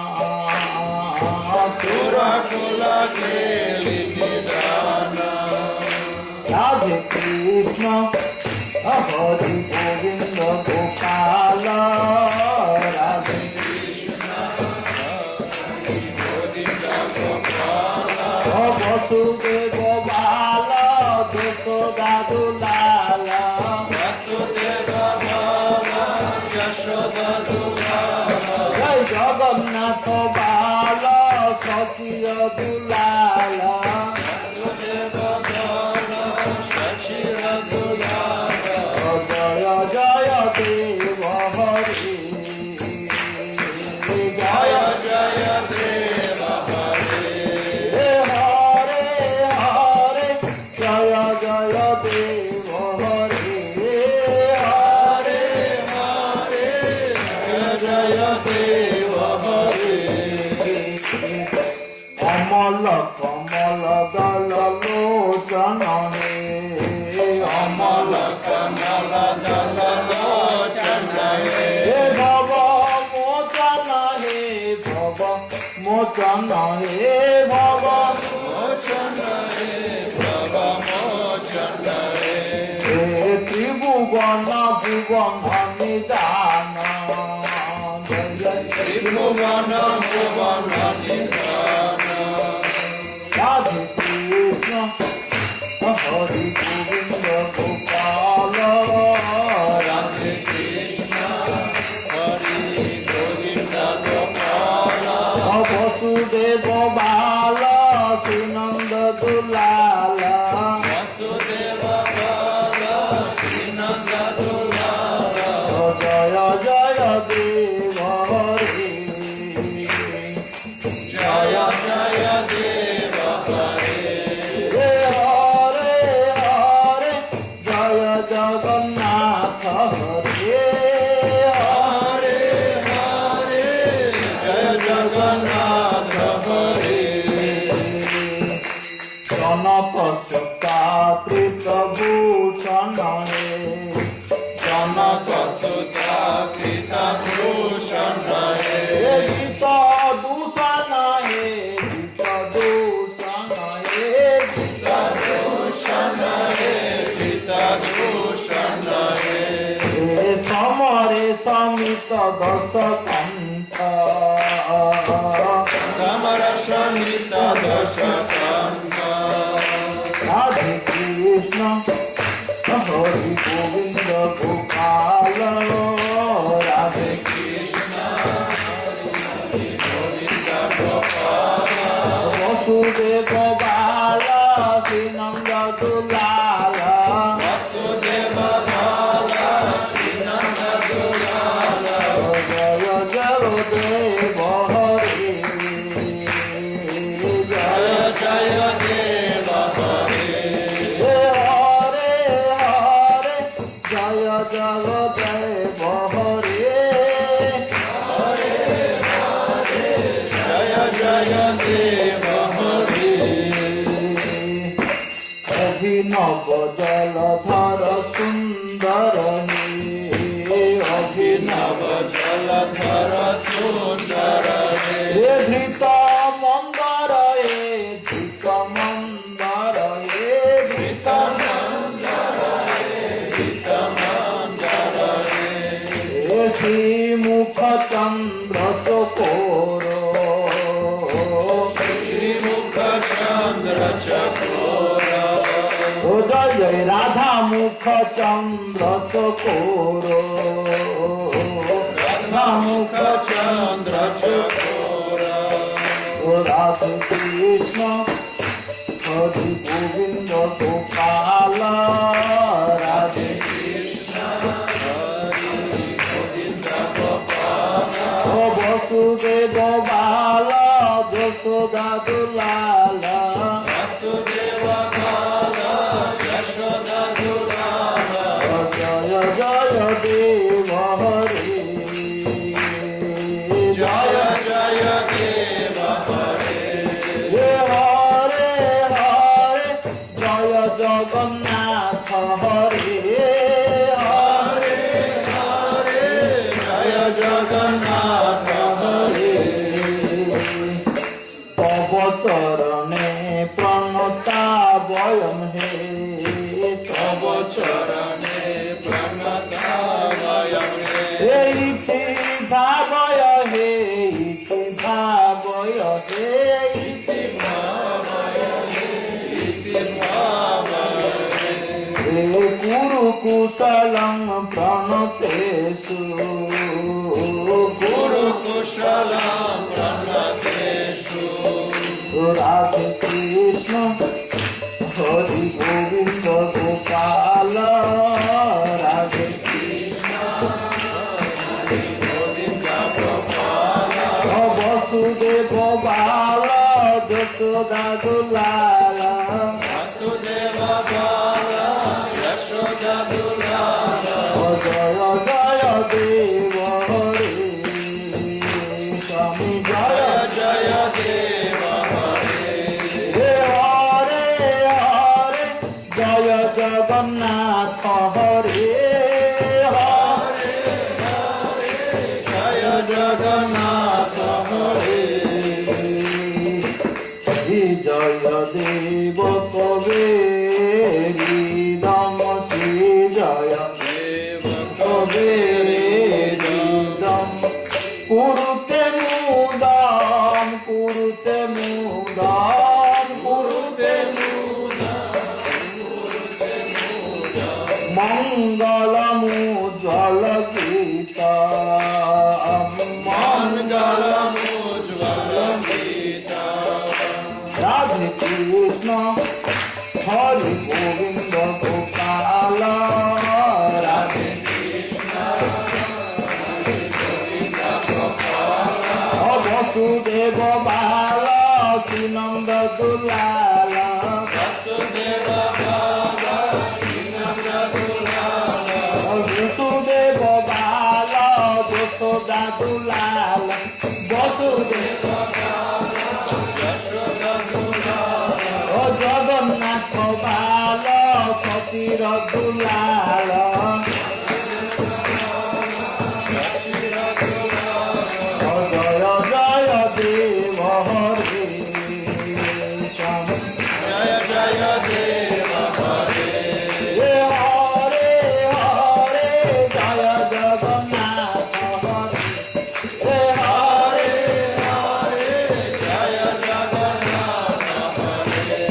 Sura Kula ke Lidana Radhe Krishna Hari Govinda Gopala Radhe Krishna Hari Govinda Gopala Vasudeva Bala Yashoda Dulala Vasudeva Bala Yashoda Dulala Jai Jagannath Bala Sachira Dulala Vasudeva Bala Sachira Dulala Jaya Jaya Deva Hari Jaya Jaya Deva Hari Hare Hare Jaya Jaya Deva Hari Hare Hare Jaya Deva Hari Amala Kamala Dala Lochana he Amala Kamala Dala Lochana he Bhava Mochana he Bhava Mochana he Bhava Mochana he Bhava त्रिभुवन भुवन निदान त्रिभुवन भुवन निदान राधे कृष्ण हरि गोविंद गोपाल राधे कृष्ण हरि गोविंद गोपाल वसुदेव बाल श्रीनंद दुलाल वसुदेव बाल श्रीनंद दुलाल जय जय देव हरि जय जय देव हरे हरे हरे जय जगन्नाथ हरे हरे हरे जय जगन्नाथ हरे जनक कृतभूषण हे जनक सुता कृत भूषण हे गीत दूषण हे गीत दूषण हे गीत भूषण हे कृत भूषण हे समरे समित दश कंठ समर समित दश कंठ राधे कृष्ण हरि गोविंद गोपाल राधे कृष्ण हरि गोविंद गोपाल वसुदेव बाल श्रीनंद दुलाल वसुदेव बाल श्रीनंद दुलाल जय जय देव हरि जय जय देव हरे हरे हरे जय जय देव हरे जय जय देव हरे अभिनव जलधर सुंदर हे नव जलधर सुंदर हे धृत मंदर हे धृत मंदर हे धृत श्रीमुख चंद्र चकोर श्रीमुख चंद्र चकोर जय जय राधा मुख चंद्र चकोर राधा मुख चंद्र चकोर राधे कृष्ण हरि गोविंद गोपाल राधे कृष्ण हरि गोविंद गोपाल वसुदेव बाल यशोदा दुलाल वसुदेव बाल यशोदा दुलाल जय जय देव हरि जय जय देव हरे हरे हरे जय जगन्नाथ हरे हरे हरे जय जगन्नाथ हरे तव चरणे प्रणता वयम हे तव चरणे प्रणता वयं हे इति भावय हे इति भावय हे इति भावय इति भावय हे गुरु कुशलं प्रणतेषु गुरु कुशलं प्रणतेषु राधे कृष्ण हरि गोविंद गोपाल राधे कृष्ण हरि गोविंद गोपाल वसुदेव बाल यशोदा दुलाल वसुदेव बाल यशोदा दुलाल जय जय देव हरि स्वामी जय जय देव हरे हरे हरे जय जगन्नाथ हरे हरे जय जगन्नाथ हरे जय देव कवेरी मंगलमुज्ज्वल गीता मंगलमुज्ज्वल गीता राधे कृष्ण हरि गोविंद गोपाल राधे कृष्ण वसुदेव बाल नंद दुलाल वसुदेव बाल नंद दुलाल वसुदेव बाल यशोदा दुलाल वसुदेव बाल यशोदा दुलाल जगन्नाथ बाल सतीर दुलाल जय जय देव हरे जय जय देव हरे हरे हरे जय जगन्नाथ हरे हरे हरे जय जगन्नाथ हरे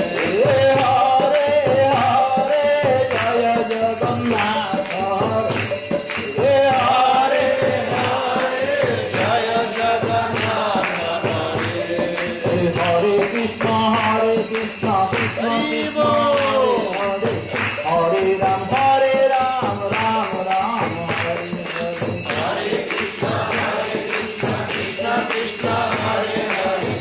हरे हरे जय जगन्नाथ हरे हरे हरे जय जगन्नाथ हरे हरे कृष्ण कृष्ण कृष्ण हरे हरे राम राम राम हरे हरे कृष्ण कृष्ण कृष्ण हरे हरे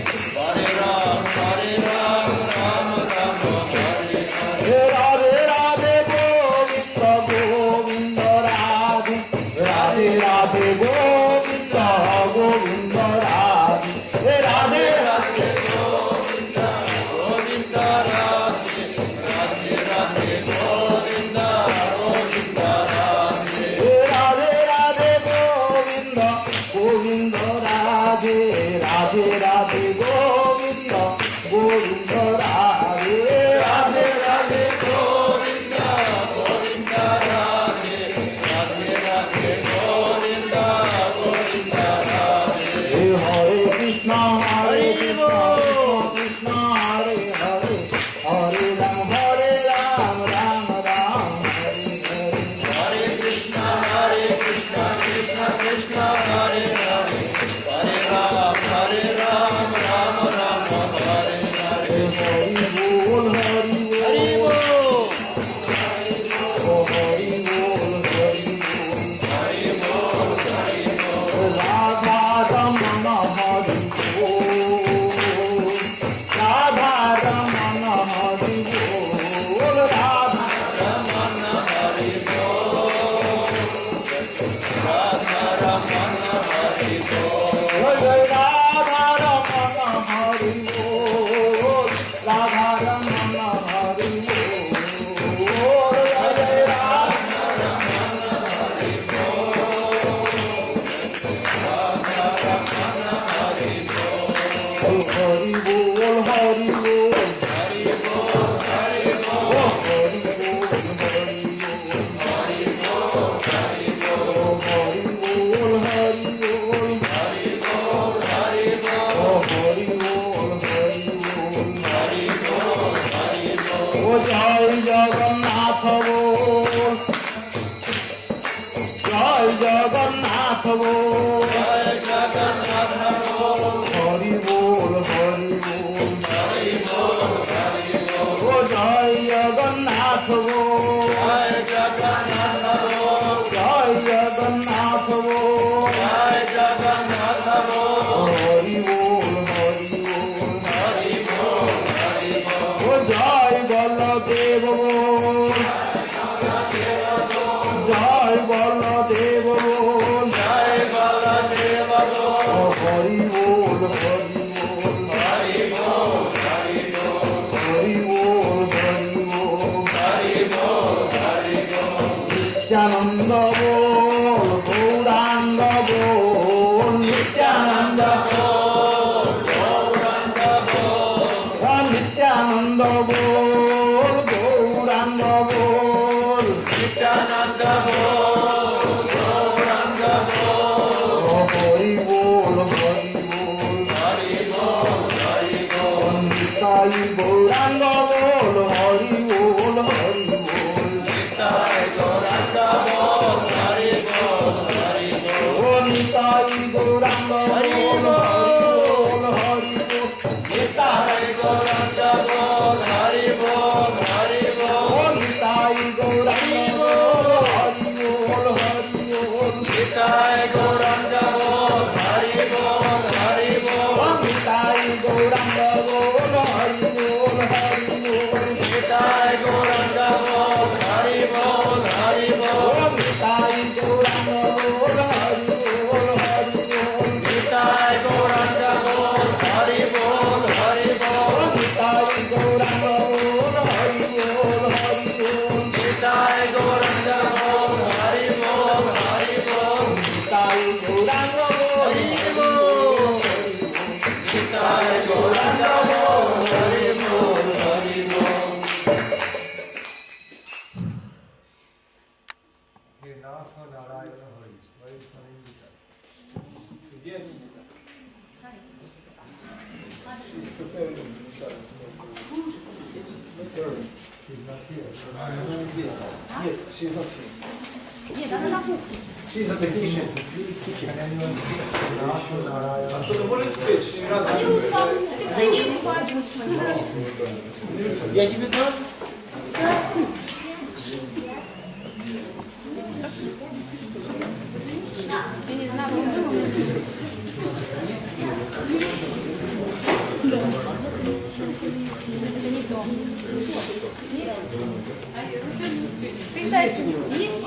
हरे राम राम राम हरे हरे राधे राधे गोविंद गोविंद राधे राधे राधे गोविंद गोविंद राधे राधे राधे गोविंद गोविंद राधे राधे राधे गोविंद गोविंद राधे राधे राधे गोविंद गोविंद राधे राधे राधे गोविंद गोविंद राधे राधे राधे गोविंद गोविंद राधे राधे राधे गोविंद गोविंद राधे हरे कृष्ण कृष्ण हरे हरे हरे राम राम राम हरे हरे हरे कृष्ण कृष्ण कृष्ण हरे हरे हरे राम राम राम हरे हरे हरि बोल हरि बोल हरि बोल हरि बोल हरि बोल राधा रमण हरि बोल राधा रमण हरि बोल राधा रमण हरि बोल राधा रमण हरि बोल राधा रमण हरि बोल राधा रमण हरि बोल जय राधा रमण हरि बोल राधा रमण हरि बोल हरि बोल हरि बोल हरि बोल हरि बोल हरि बोल हरि बोल हरि बोल हरि बोल हरि बोल हरि बोल हरि बोल हरि बोल हरि बोल हरि बोल हरि बोल जय जगन्नाथ बोल जय जगन्नाथ बोल जय जगन्नाथ बोल हरि बोल हरि बोल हरि बोल हरि बोल जय जगन्नाथ बोल जय जगन्नाथ बोल जय जगन्नाथ बोल जय जगन्नाथ बोल हरि बोल हरि बोल हरि बोल हरि बोल जय बलदेव बोल जय बलदेव बोल जय बलदेव बोल हरि बोल हरि बोल हरि बोल हरि बोल हरि बोल हरि बोल हरि बोल हरि बोल नित्यानंद बोल गौरांग बोल नित्यानंद बोल गौरांग बोल नित्यानंद बोल गौरांग बोल नित्यानंद बोल गौरांग बोल हरि बोल हरि बोल हरि बोल हरि बोल निताई गौरांग बोल हरि बोल हरि बोल Nitai Gaurang Yes, she's not here. Нет, она на кухне. She's at the kitchen. А кто-то может спеть? She's not Они лучше на кухне. Ты к ней не пойдешь. Я не видно? Я не знаю, он был. Это не то. Нет? Передайте. Есть?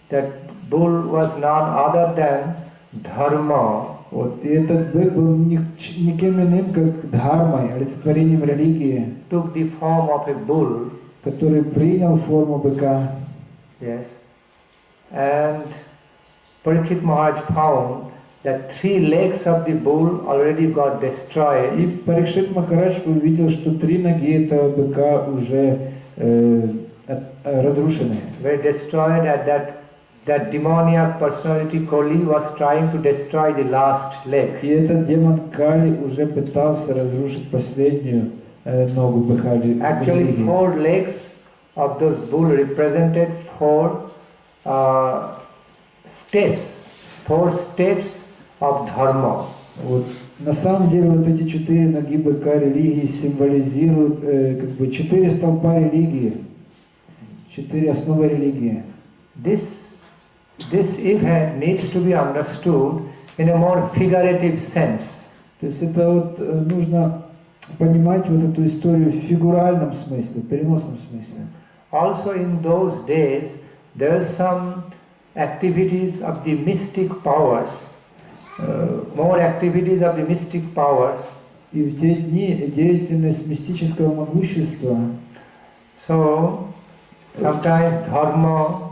That bull was none other than dharma. Вот, и этот бык был никем иным, как дхармой, олицетворением религии, Took the form of a bull. который принял форму быка. Yes. And Parikshit Maharaj found that 3 legs of the bull already got destroyed. И Парикшит Махарадж увидел, что 3 ноги этого быка уже разрушены. Were destroyed at that demoniac personality Kali was trying to destroy the last leg. И этот демон Кали уже пытался разрушить последнюю ногу быка. Actually, 4 legs of those bull represented 4 steps of dharma. Вот. На самом деле вот эти 4 ноги быка религии символизируют как бы 4 столпа религии, 4 основы религии. This event needs to be understood in a more figurative sense. То есть это вот нужно понимать вот эту историю в фигуральном смысле, в переносном смысле. Also in those days there were some activities of the mystic powers, more activities of the mystic powers. И в те дни деятельность мистического могущества. So sometimes dharma,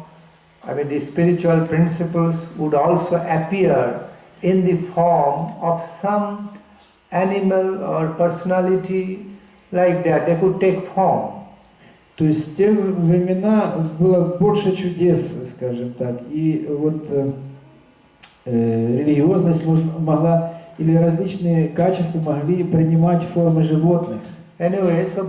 the spiritual principles would also appear in the form of some animal or personality like that. They could take form. То есть в те времена было больше чудес, скажем так, и вот религиозность могла, или различные качества могли принимать формы животных. Anyway, so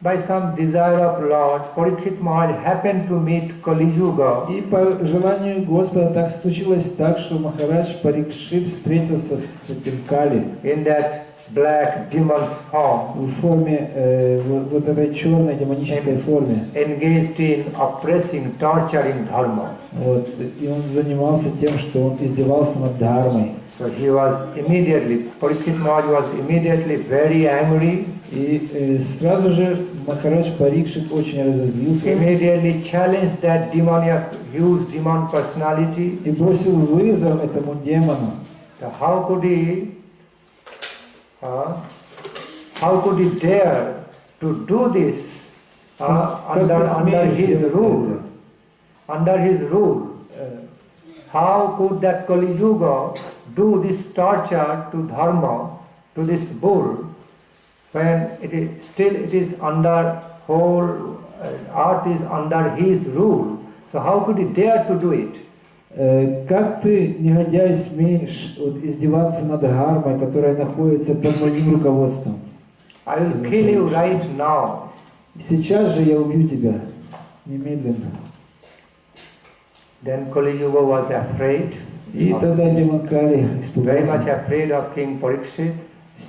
by some desire of Lord, Parikshit Maharaj happened to meet Kaliyuga. И по желанию Господа так случилось так, что Махарадж Парикшит встретился с этим Кали. In that black demon's form, в форме, вот этой черной демонической форме. engaged in oppressing, torturing dharma. Вот, и он занимался тем, что он издевался над дхармой. So he was immediately, Parikshit Maharaj was immediately very angry, И сразу же Махарадж Парикшит очень разозлился immediately challenged that demoniac, huge demon personality. и бросил вызов этому демону. So how could he dare to do this under his rule? Under his rule, how could that Kaliyuga do this torture to dharma, to this bull, when it is under whole earth is under his rule? So how could he dare to do it? Как ты, негодяй, смеешь вот, издеваться над дхармой, которая находится под моим руководством? I will kill you right now. Сейчас же я убью тебя, немедленно. Then Kaliyuga was afraid, И тогда демон Кали very much испугался, afraid of King Parikshit,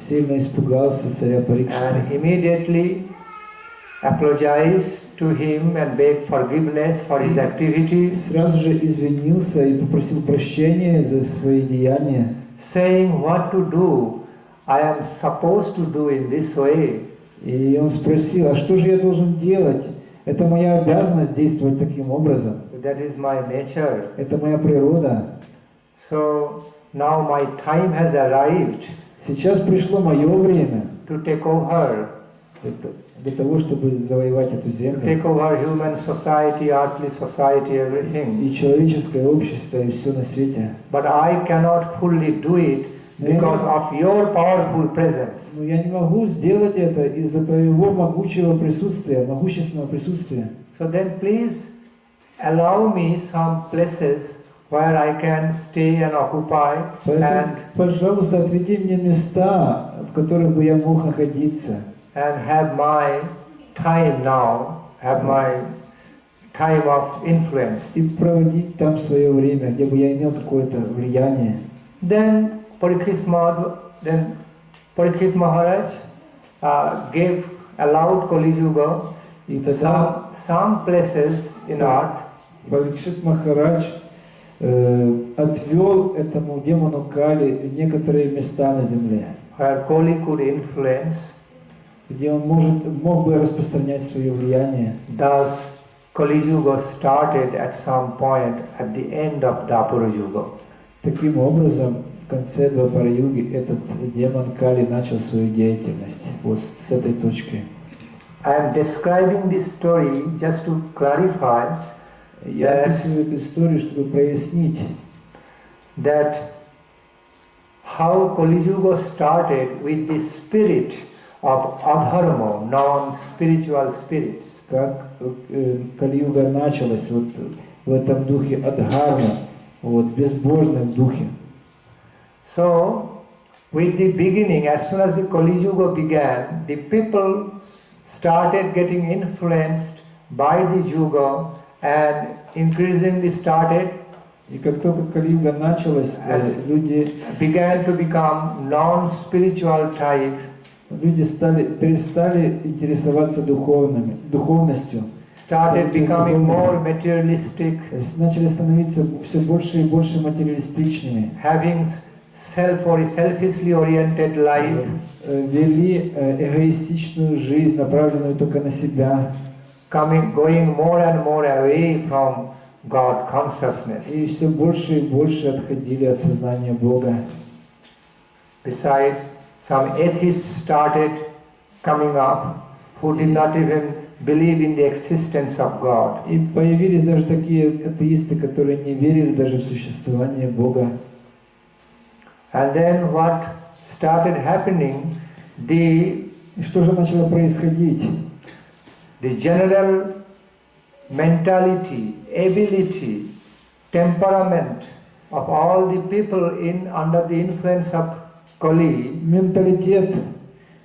сильно испугался царя Парикшита. and immediately apologized to him and begged forgiveness for his activities, Сразу же извинился и попросил прощения за свои деяния, saying what to do, I am supposed to do in this way. и он спросил, а что же я должен делать? Это моя обязанность действовать таким образом. That is my nature. Это моя природа. So now my time has arrived Сейчас пришло мое время to take over, для того, чтобы завоевать эту to землю. take over human society, earthly society, everything. И человеческое общество, и все на свете. But I cannot fully do it because of your powerful presence. Но я не могу сделать это из-за твоего могучего присутствия, могущественного присутствия. So then please allow me some places where I can stay and occupy Поэтому, пожалуйста, отведи мне места, в которых бы я мог находиться. and have my time now, have my time of influence. И проводить там свое время, где бы я имел какое-то влияние. Then Parikshit Maharaj allowed Kaliyuga И тогда some places in earth Парикшит Махарадж отвел этому демону Кали некоторые места на земле, where Kali could influence. где он мог бы распространять свое влияние. Thus, Kaliyuga started at some point at the end of Dapura Yuga. Таким образом, в конце Двапара-юги этот демон Кали начал свою деятельность вот с этой точки. I am describing this story just to clarify Я описываю эту историю, чтобы прояснить, that how Kaliyuga started with the spirit of adharma, non-spiritual spirits. как Калиюга началась вот в этом духе адхарма, вот безбожном духе. So, with the beginning, as soon as the Kaliyuga began, the people started getting influenced by the yuga and increasingly started И как только Калиюга началась, люди began to become non-spiritual type. перестали интересоваться духовностью, Started becoming more materialistic, начали становиться все больше и больше материалистичными, having selfishly oriented life, вели эгоистичную жизнь, направленную только на себя, going more and more away from God consciousness. и все больше и больше отходили от сознания Бога. Besides, some atheists started coming up who did not even believe in the existence of God. И появились даже такие атеисты, которые не верили даже в существование Бога. And then what started happening, И что же начало происходить? the general mentality, ability, temperament of all the people under the influence of Kali Менталитет,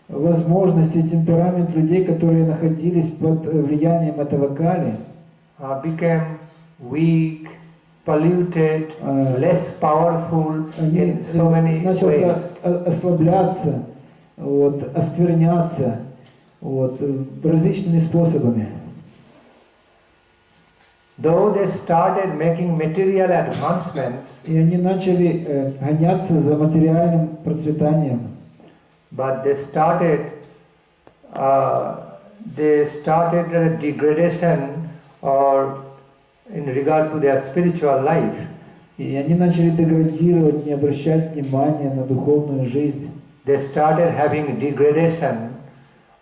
возможности, темперамент людей, которые находились под влиянием этого Кали, became weak, polluted, less powerful in so many ways. начался ослабляться, вот, оскверняться вот, различными способами. Though they started making material advancements, И они начали гоняться за материальным процветанием. but they started a degradation or in regard to their spiritual life. И они начали деградировать, не обращать внимания на духовную жизнь. They started having degradation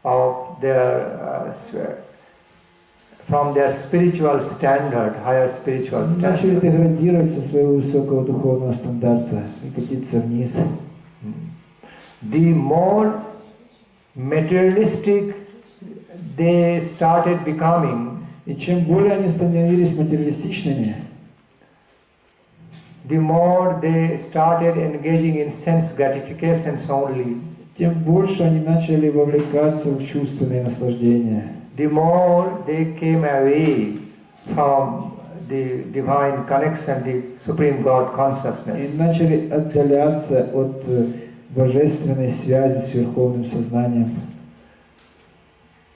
of their from their spiritual standard, higher spiritual Они начали standard. деградировать со своего высокого духовного стандарта и катиться вниз. The more materialistic they started becoming, И чем более они становились материалистичными, the more they started engaging in sense gratifications only, тем больше они начали вовлекаться в чувственные наслаждения. the more they came away from the divine connection, the Supreme God И consciousness. начали отдаляться от божественной связи с Верховным Сознанием.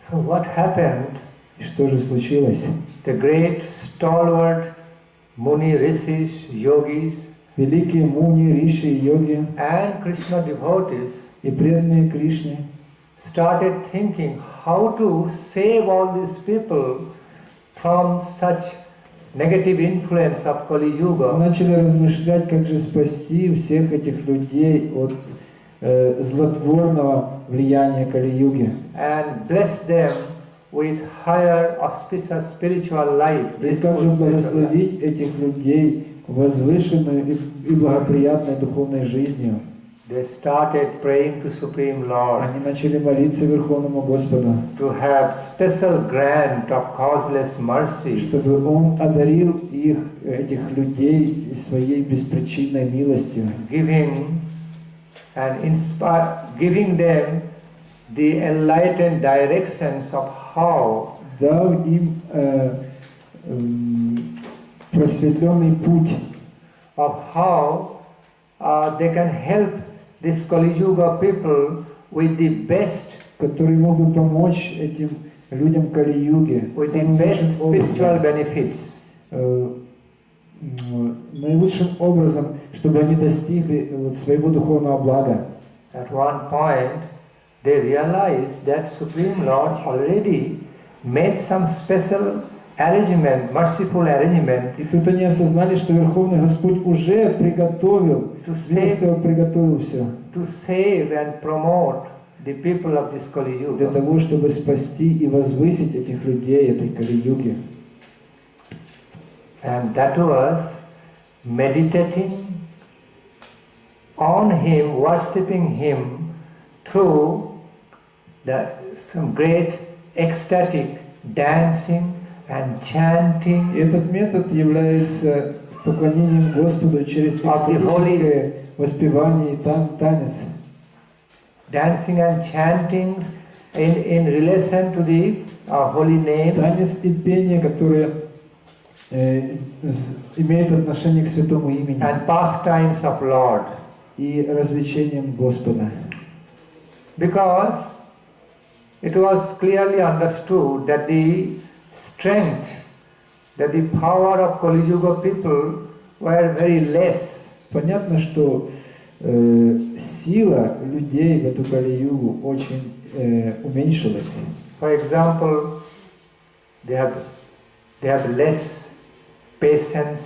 So what happened? И что же случилось? The great stalwart Muni, Rishis, Yogis Великие муни, риши и йоги and Krishna devotees и преданные Кришне started thinking how to save all these people from such negative influence of Kaliyuga. начали размышлять, как же спасти всех этих людей от злотворного влияния Кали-юги. And bless them with higher auspicious spiritual life. И как же благословить этих людей возвышенной и благоприятной духовной жизнью. They started praying to Supreme Lord Они начали молиться Верховному Господу, to have special grant of causeless mercy, чтобы Он одарил их, этих людей, своей беспричинной милостью, giving them the enlightened directions of how дав им просветленный путь, they can help this Kaliyuga people with the best, который мог бы помочь этим людям Кали-юги with the самым best лучшим spiritual образом, benefits. наилучшим образом, чтобы они достигли вот своего духовного блага. At one point, they realized that Supreme Lord already made some special arrangement, merciful arrangement И тут они осознали, что Верховный Господь уже приготовил, приготовил все to save and promote the people of this для Kaliyuga. того, чтобы спасти и возвысить этих людей этой Кали-юги. And that was meditating on Him, worshipping Him through some great ecstatic dancing and chanting И этот метод является поклонением Господу через экстатическое воспевание и танец. dancing and chanting in relation to the holy names Танец и пение, которые имеют отношение к святому имени and pastimes of Lord. и развлечением Господа. Because it was clearly understood that the strength, that the power of Kaliyuga people were very less. Понятно, что сила людей в эту Кали-югу очень уменьшилась. For example, they have less patience,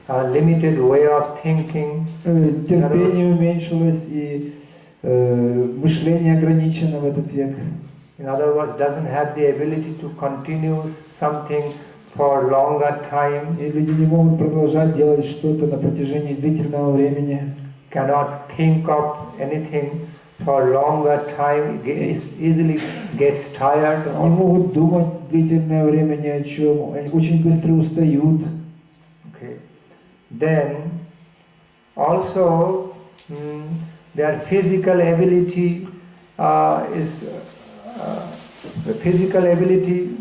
a limited way of thinking. Терпение уменьшилось и мышление ограничено в этот век. In other words, doesn't have the ability to continue something for longer time, И люди не могут продолжать делать что-то на протяжении длительного времени. cannot think of anything for longer time, easily gets tired. Не могут думать длительное время ни о чем. Они очень быстро устают. Okay. Then also their physical ability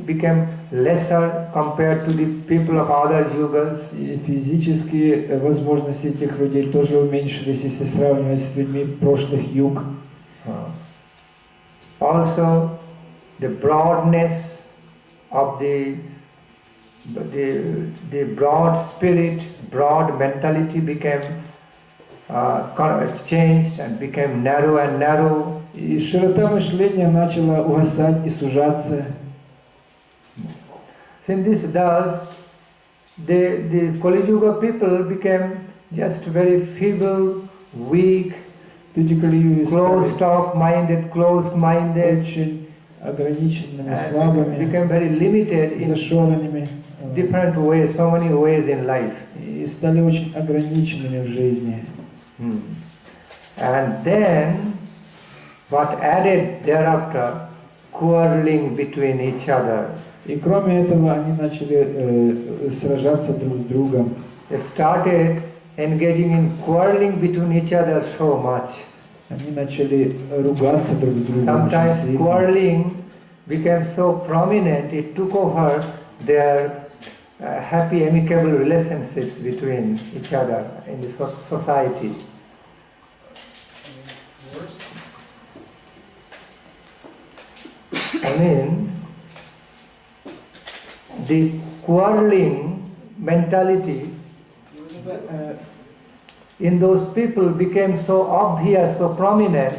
became lesser compared to the people of other yugas. И физические возможности этих людей тоже уменьшились, если сравнивать с людьми прошлых юг. Also, the broadness of the broad spirit, broad mentality became changed and became narrow and narrow. И широта мышления начала угасать и сужаться. Since this does, the Kaliyuga people became just very feeble, weak, Люди Калиюги closed-minded, очень ограниченными, слабыми, became very limited in зашоренными, different ways, so many ways in life. и стали очень ограниченными в жизни. And then, what added thereafter, quarreling between each other. И кроме этого они начали сражаться друг с другом. They started engaging in quarreling between each other so much. Они начали ругаться друг с другом. Sometimes quarreling became so prominent, it took over their happy, amicable relationships between each other in the society. I mean, the quarreling mentality in those people became so obvious, so prominent.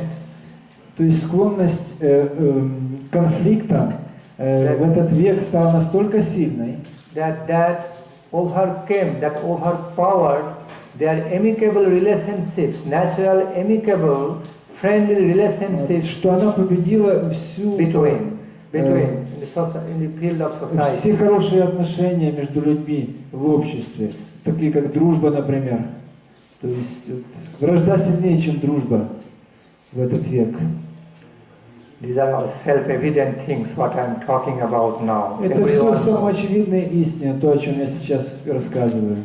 То есть склонность к конфликтам в этот век стала настолько сильной, that overpowered their amicable relationships, natural, amicable, friendly relationships, что она победила всю between in the field of society. все хорошие отношения между людьми в обществе, такие как дружба, например. То есть вражда сильнее, чем дружба в этот век. These are all self-evident things what I am talking about now. Это все самоочевидные истины, то, о чем я сейчас рассказываю.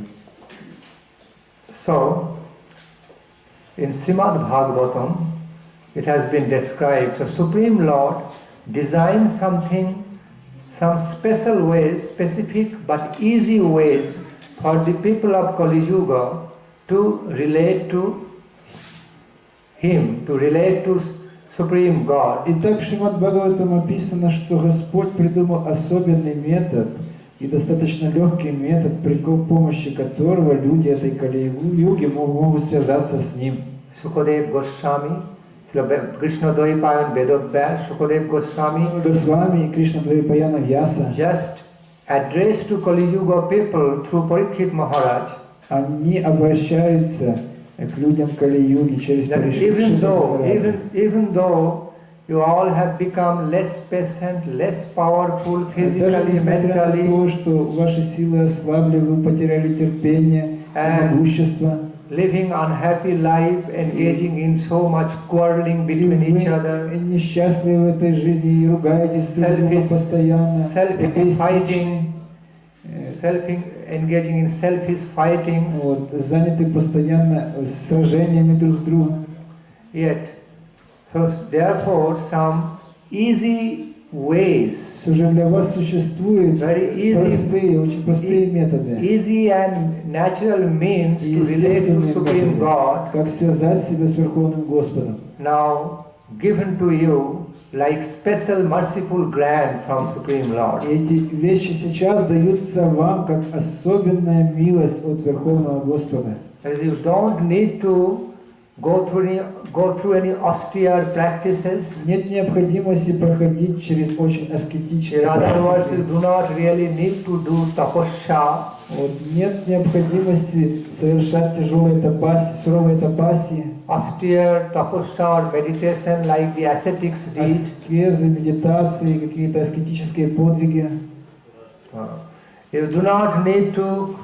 So, in Srimad Bhagavatam, it has been described, the Supreme Lord designed something, some special ways, specific but easy ways for the people of Kaliyuga to relate to Him, to relate to Supreme God. Итак, в Шримад Бхагаватам описано, что Господь придумал особенный метод и достаточно легкий метод, при помощи которого люди этой Калиюги могут связаться с Ним. Sukadeva Goswami, Krishna Dvaipayan Vedabhyas, Sukadeva Goswami, Госвами и Кришна Двайпаяна Вьяса just addressed to Kaliyuga people through Parikshit Maharaj. Они обращаются к людям Калиюги через That Парикшита even though you all have become less patient, less powerful physically, несмотря на mentally, то, что ваши силы ослабли, вы потеряли терпение, могущество, living unhappy life, engaging in so much quarreling between each other, вы несчастливы в этой жизни и ругаетесь друг друга постоянно, engaging in selfish fighting, вот, заняты постоянно сражениями друг с другом. Yet, so therefore, some easy ways, Все же для вас существуют очень простые методы, easy and natural means to relate to Supreme God, как связать себя с Верховным Господом. now given to you like special merciful grant from Supreme Lord. И эти вещи сейчас даются вам как особенная милость от Верховного Господа. You don't need to go through any austere practices. Нет необходимости проходить через очень аскетичные In other words, you практики. do not really need to do tapasya. Вот, нет необходимости совершать тяжелые тапаси, суровые тапаси, Austere tapasya or meditation like the ascetics did. аскезы, медитации, какие-то аскетические подвиги. You do not need to,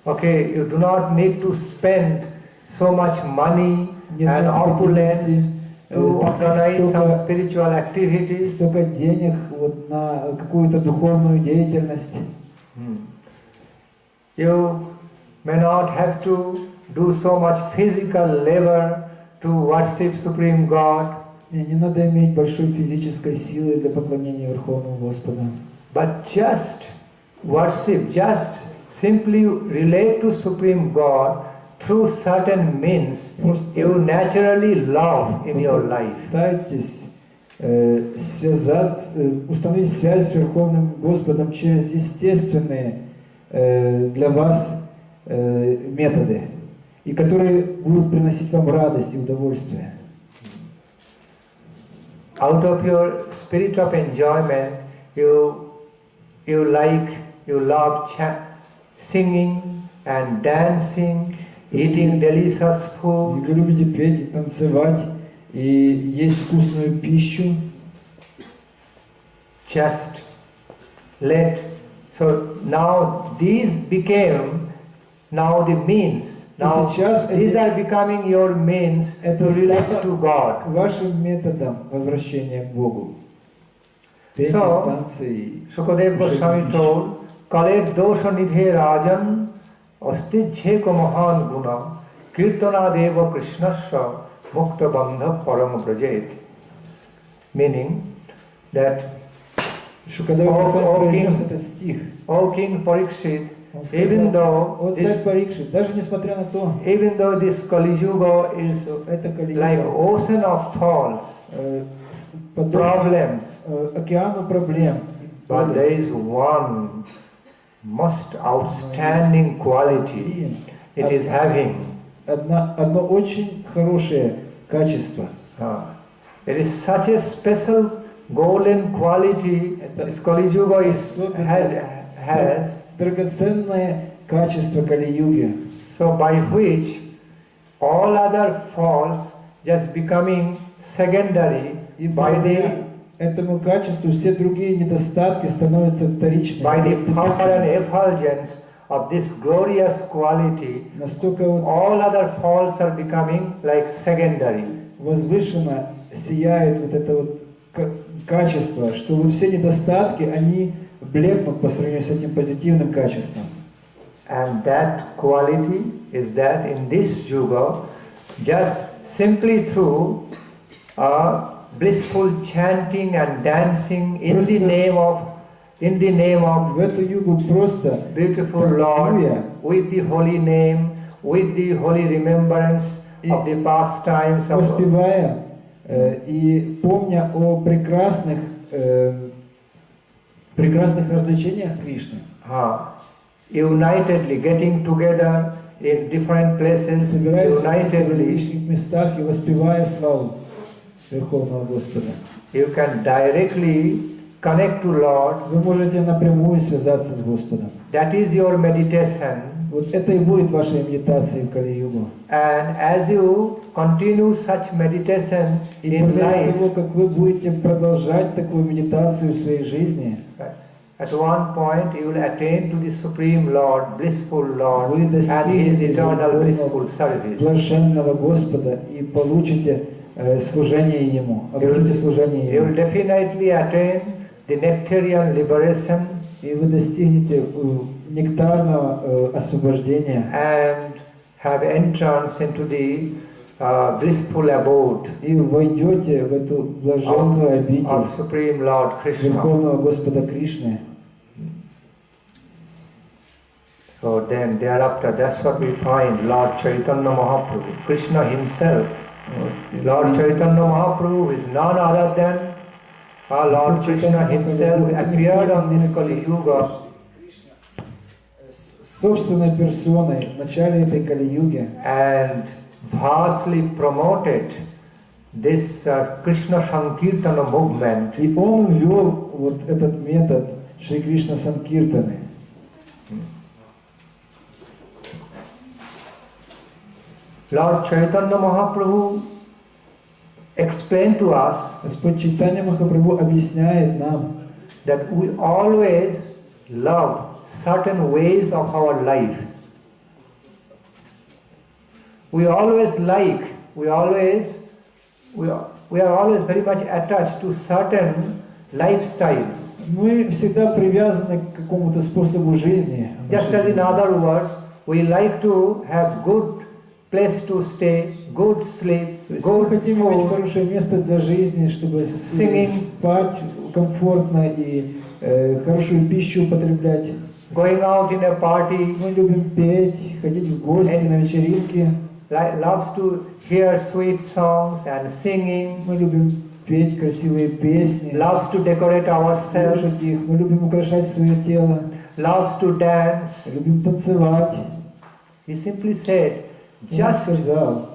you do not need to spend so much money and opulence to organize some spiritual activities. Столько денег вот на какую-то духовную деятельность. You may not have to do so much physical labor to worship Supreme God. И не надо иметь большой физической силы для поклонения Верховному Господу. But just worship, just simply relate to Supreme God through certain means you naturally love in your life. Пытайтесь установить связь с Верховным Господом через естественные для вас методы, и которые будут приносить вам радость и удовольствие. Out of your spirit of enjoyment, you love singing and dancing, eating delicious food. Вы любите петь и танцевать и есть вкусную пищу. Just let. So now these became now the means. Now these are becoming your means to relate to God. Вашим методом возвращения к Богу. So, Shukadev Goswami told, Kale dosha nidhe rajan astijhe ko mahan guna kirtana deva krishnasya mukta bandha param prajet. Meaning that O King Parikshit, even though this Kaliyuga is like ocean of thoughts, problems, but there is one most outstanding quality it is having. Одно очень хорошее качество. It is such a special golden quality this Kaliyuga has. Драгоценное качество Кали-юги. So by which all other faults just becoming secondary by the этому качеству все другие недостатки становятся вторичными. By the power and effulgence of this glorious quality, all other faults are becoming like secondary. Возвышенно сияет вот это вот качество, что вот все недостатки, они блекнут по сравнению с этим позитивным качеством. And that quality is that in this yuga, just simply through blissful chanting and dancing in the name of в эту югу просто beautiful Lord, with the holy name, with the holy remembrance of the past times, воспевая и помня о прекрасных развлечениях Кришны. Unitedly getting together in different places, unitedly, в местах и воспевая славу Верховного Господа. You can directly connect to Lord. Вы можете напрямую связаться с Господом. That is your meditation. Вот это и будет вашей медитацией в Кали-югу. And as you continue such meditation in life, как вы будете продолжать такую медитацию в своей жизни, at one point you will attain to the Supreme Lord, blissful Lord, and His eternal blissful service. Блаженного Господа и получите служение Ему, обретете служение Ему. You will definitely attain the nectarian liberation, и вы достигнете нектарного освобождения, and have entrance into the blissful abode и войдете в эту блаженную обитель of Supreme Lord Krishna. Верховного Господа Кришны. So then thereafter, that's what we find Lord Chaitanya Mahaprabhu, Krishna himself. Lord Chaitanya Mahaprabhu is none other than Lord Krishna himself appeared on this Kaliyuga. Собственной персоной в начале этой Кали-юги. And vastly promoted this Krishna Sankirtana movement. И он ввел вот этот метод Шри Кришна Санкиртаны. Lord Chaitanya Mahaprabhu explained to us Господь Чайтанья Махапрабху объясняет нам, that we always love certain ways of our life. We are always very much attached to certain lifestyles. Мы всегда привязаны к какому-то способу жизни. Just as in other words, we like to have good place to stay, good sleep, good хотим иметь food, хорошее место для жизни, чтобы спать комфортно и хорошую пищу употреблять. going out in a party, Мы любим петь, ходить в гости, на вечеринки. loves to hear sweet songs and singing, Мы любим петь красивые песни, loves to decorate ourselves, слушать их. Мы любим украшать свое тело, loves to dance. любим танцевать. He simply said, Он just сказал,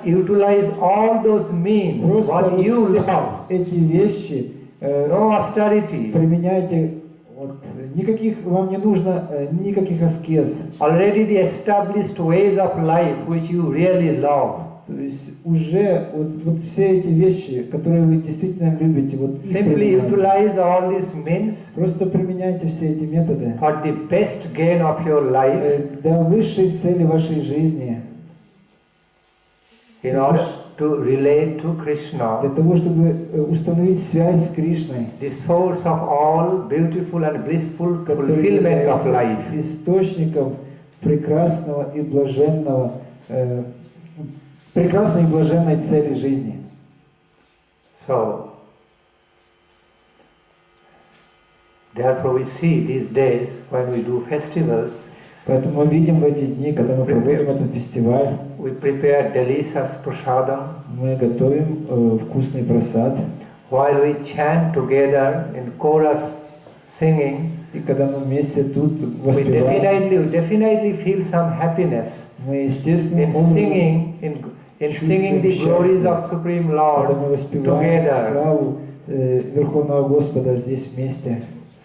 utilize all those means, просто what you вот все love. эти вещи No austerity. применяйте. Вот, никаких, вам не нужно никаких аскез. Already the established ways of life which you really love. То есть уже вот все эти вещи, которые вы действительно любите, вот их Simply применяйте. utilize all these means Просто применяйте все эти методы for the best gain of your life для высшей цели вашей жизни, in order to relate to для Krishna, того, чтобы установить связь с Кришной, the source of all beautiful and blissful который fulfillment of life. является источником прекрасного и блаженного, прекрасной и блаженной цели жизни. So, therefore we see these days when we do festivals, Поэтому мы видим в эти дни, когда мы проводим этот фестиваль, we prepare delicious prasadam, мы готовим вкусный просад. while we chant together in chorus singing, И когда мы вместе тут we воспеваем, definitely feel some happiness мы естественным in образом, singing, in singing the glories of Supreme когда мы Lord воспеваем together. славу Верховного Господа здесь вместе,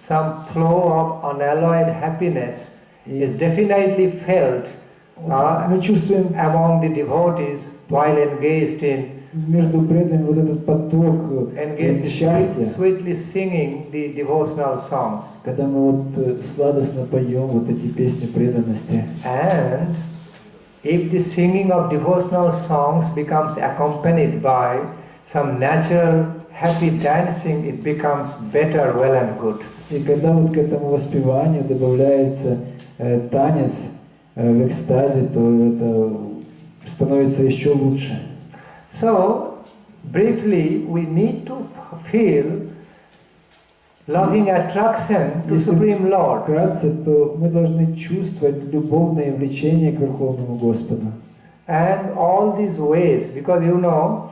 Some flow of unalloyed happiness is definitely felt мы чувствуем among the devotees while engaged in между преданными вот этот поток счастья, sweetly singing the devotional songs. когда мы вот сладостно поем вот эти песни преданности. And if the singing of devotional songs becomes accompanied by some natural happy dancing, it becomes better, well and good. И когда вот к этому воспеванию добавляется танец в экстазе, то это становится еще лучше. So, briefly, we need to feel loving attraction to Supreme Lord. Вкратце, то мы должны чувствовать любовное влечение к Верховному Господу. And all these ways, because you know,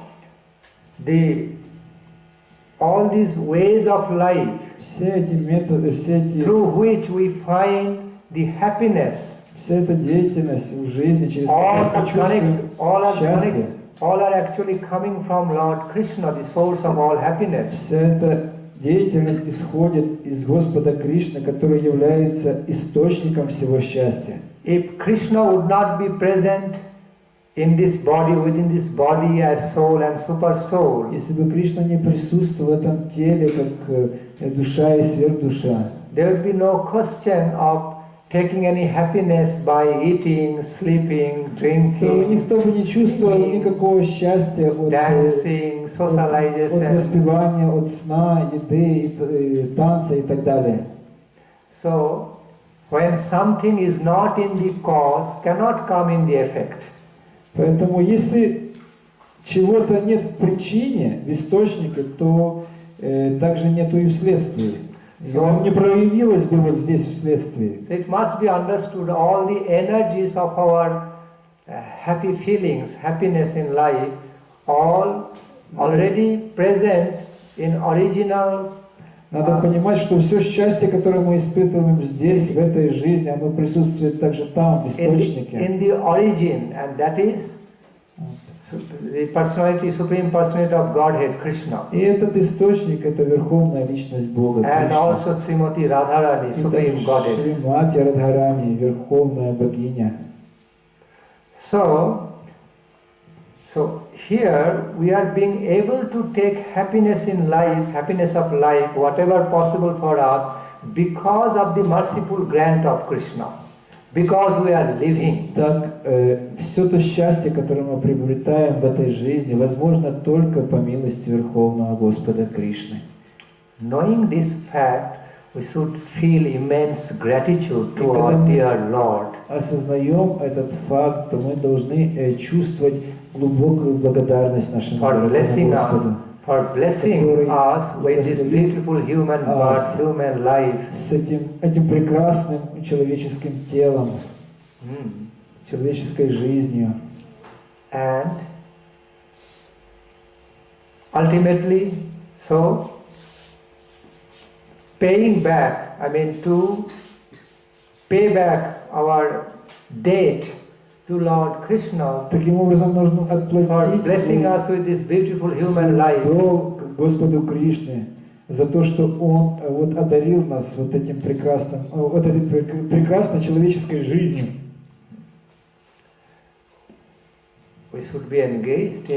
all these ways of life Все эти методы, все эти, through which we find the happiness, вся эта деятельность в жизни, через all которую мы are чувствуем счастье, all are actually coming from Lord Krishna, the source of all happiness. вся эта деятельность исходит из Господа Кришны, который является источником всего счастья. If Krishna would not be present in this body, within this body as soul and super soul, Если бы Кришна не присутствовал в этом теле, как душа и сверхдуша, there would be no question of taking any happiness by eating, sleeping, то drinking, никто бы не чувствовал никакого счастья от dancing, от socialization. воспевания, от сна, еды, танца и так далее. So, when something is not in the cause, cannot come in the effect. Поэтому если чего-то нет в причине, в источнике, то также нету и в следствии. И оно не проявилось бы вот здесь в следствии. So it must be understood all the energies of our happy feelings, happiness in life, all already present in original. Надо понимать, что все счастье, которое мы испытываем здесь, в этой жизни, оно присутствует также там, в источнике. In the origin, and that is the personality, supreme personality of Godhead, Krishna. И этот источник, это Верховная Личность Бога, And Кришна. also Srimati Radharani, И Supreme также Goddess. Шримати Радхарани, Верховная Богиня. So here we are being able to take happiness in life, happiness of life, whatever possible for us, because of the merciful grant of Krishna, because we are living. Так, все то счастье, которое мы приобретаем в этой жизни, возможно только по милости Верховного Господа Кришны. Knowing this fact, we should feel immense gratitude to our dear Lord. Осознаем этот факт, то мы должны чувствовать глубокую благодарность нашему For дорогому blessing us, Господу, for blessing us with this beautiful human birth, human life. С этим прекрасным человеческим телом, человеческой жизнью. And ultimately, so paying back, to pay back our debt to Lord Krishna Таким образом нужно for отплатить blessing us with this beautiful human life. долг Господу Кришне за то, что Он вот одарил нас вот этой прекрасной человеческой жизнью. We should be engaged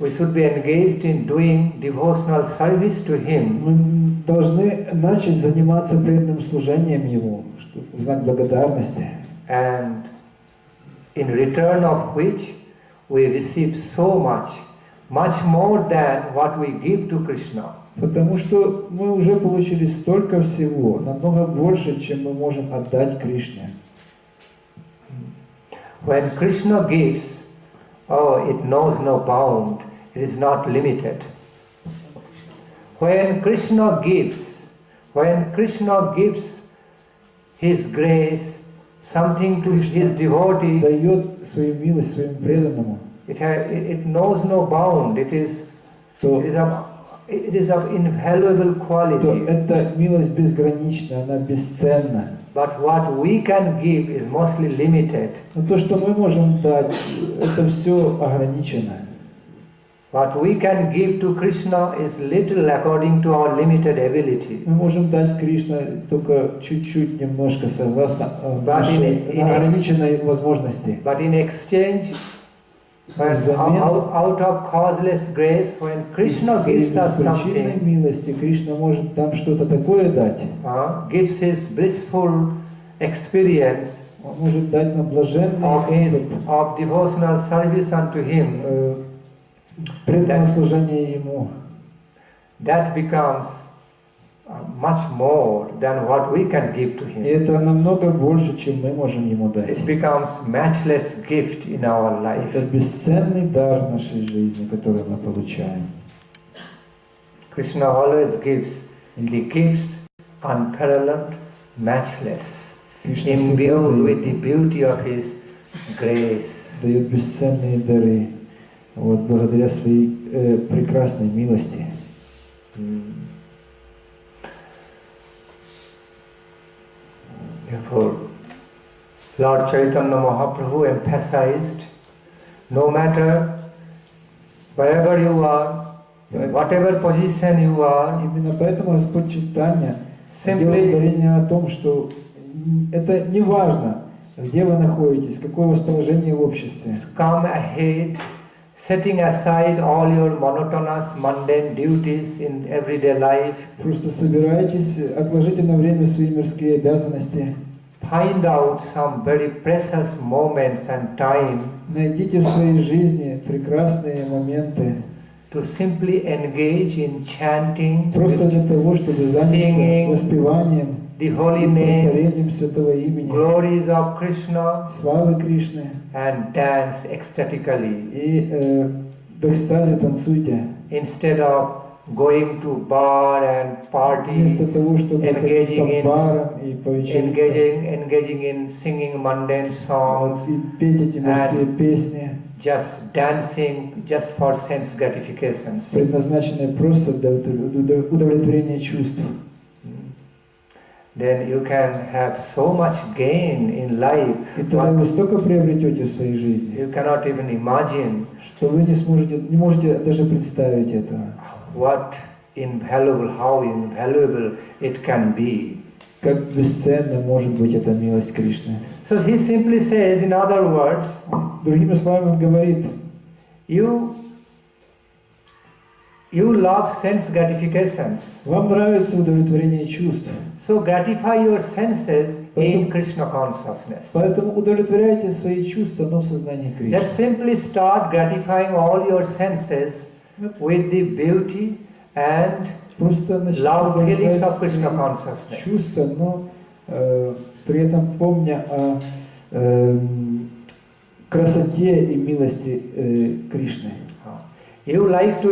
we should be engaged in doing devotional service to Him. Мы должны начать заниматься преданным служением Ему, в знак благодарности. And in return of which we receive so much more than what we give to Krishna. Потому что мы уже получили столько всего, намного больше, чем мы можем отдать Кришне. When Krishna gives, it knows no bound, it is not limited. When Krishna gives His grace, something to His devotee, Дает свою милость своему преданному. it knows no bound, it is of invaluable То quality. эта милость безгранична, она бесценна. But what we can give is mostly limited. Но то, что мы можем дать, это все ограничено. What we can give to Krishna is little according to our limited ability. Мы можем дать Кришне только чуть-чуть, немножко, согласно нашей in ограниченной возможности. But in exchange, out of causeless grace, when Krishna gives us причинной something, милости Кришна может нам что-то такое дать. Gives His blissful experience Он может дать нам блаженный опыт of devotional service unto Him. Преданное служение Ему. That becomes much more than what we can give to И Him. это намного больше, чем мы можем Ему дать. It becomes matchless gift in our life. Это бесценный дар нашей жизни, который мы получаем. Krishna always gives, and He gives unparalleled, matchless, imbued with the beauty of His grace. Дает бесценные дары, вот благодаря своей прекрасной милости. Therefore, Lord Chaitanya Mahaprabhu emphasized, no matter wherever you are, in whatever position you are, Именно поэтому Господь Чайтанья Simply- делает ударение о том, что это не важно, где вы находитесь, какое у вас положение в обществе. come ahead, setting aside all your monotonous, mundane duties in everyday life, Просто собирайтесь, отложите на время свои мирские обязанности, find out some very precious moments and time найдите в своей жизни прекрасные моменты, to simply engage in chanting просто для того, чтобы заняться Singing воспеванием, the holy повторением names, Святого имени, glories of Krishna, славы Кришны, and dance ecstatically и в экстазе танцуйте. instead of going to bar and party, Вместо того, чтобы ходить engaging по барам и по вечеринкам, engaging in singing mundane songs, и петь эти мирские песни, just dancing just for sense gratifications. предназначенные просто для удовлетворения чувств. Then you can have so much gain in life, И тогда вы столько приобретете в своей жизни, you cannot even imagine что вы не можете даже представить этого. how invaluable it can be. Как бесценна может быть эта милость Кришны. So he simply says, in other words, Другими словами, он говорит, you love sense gratifications. вам нравится удовлетворение чувств, So gratify your senses in Krishna consciousness. поэтому удовлетворяйте свои чувства, но в сознании Кришны. Just simply start gratifying all your senses with the beauty and Просто love feelings of удовлетворять Krishna свои consciousness. чувства, но при этом помня о красоте и милости Кришны. You like to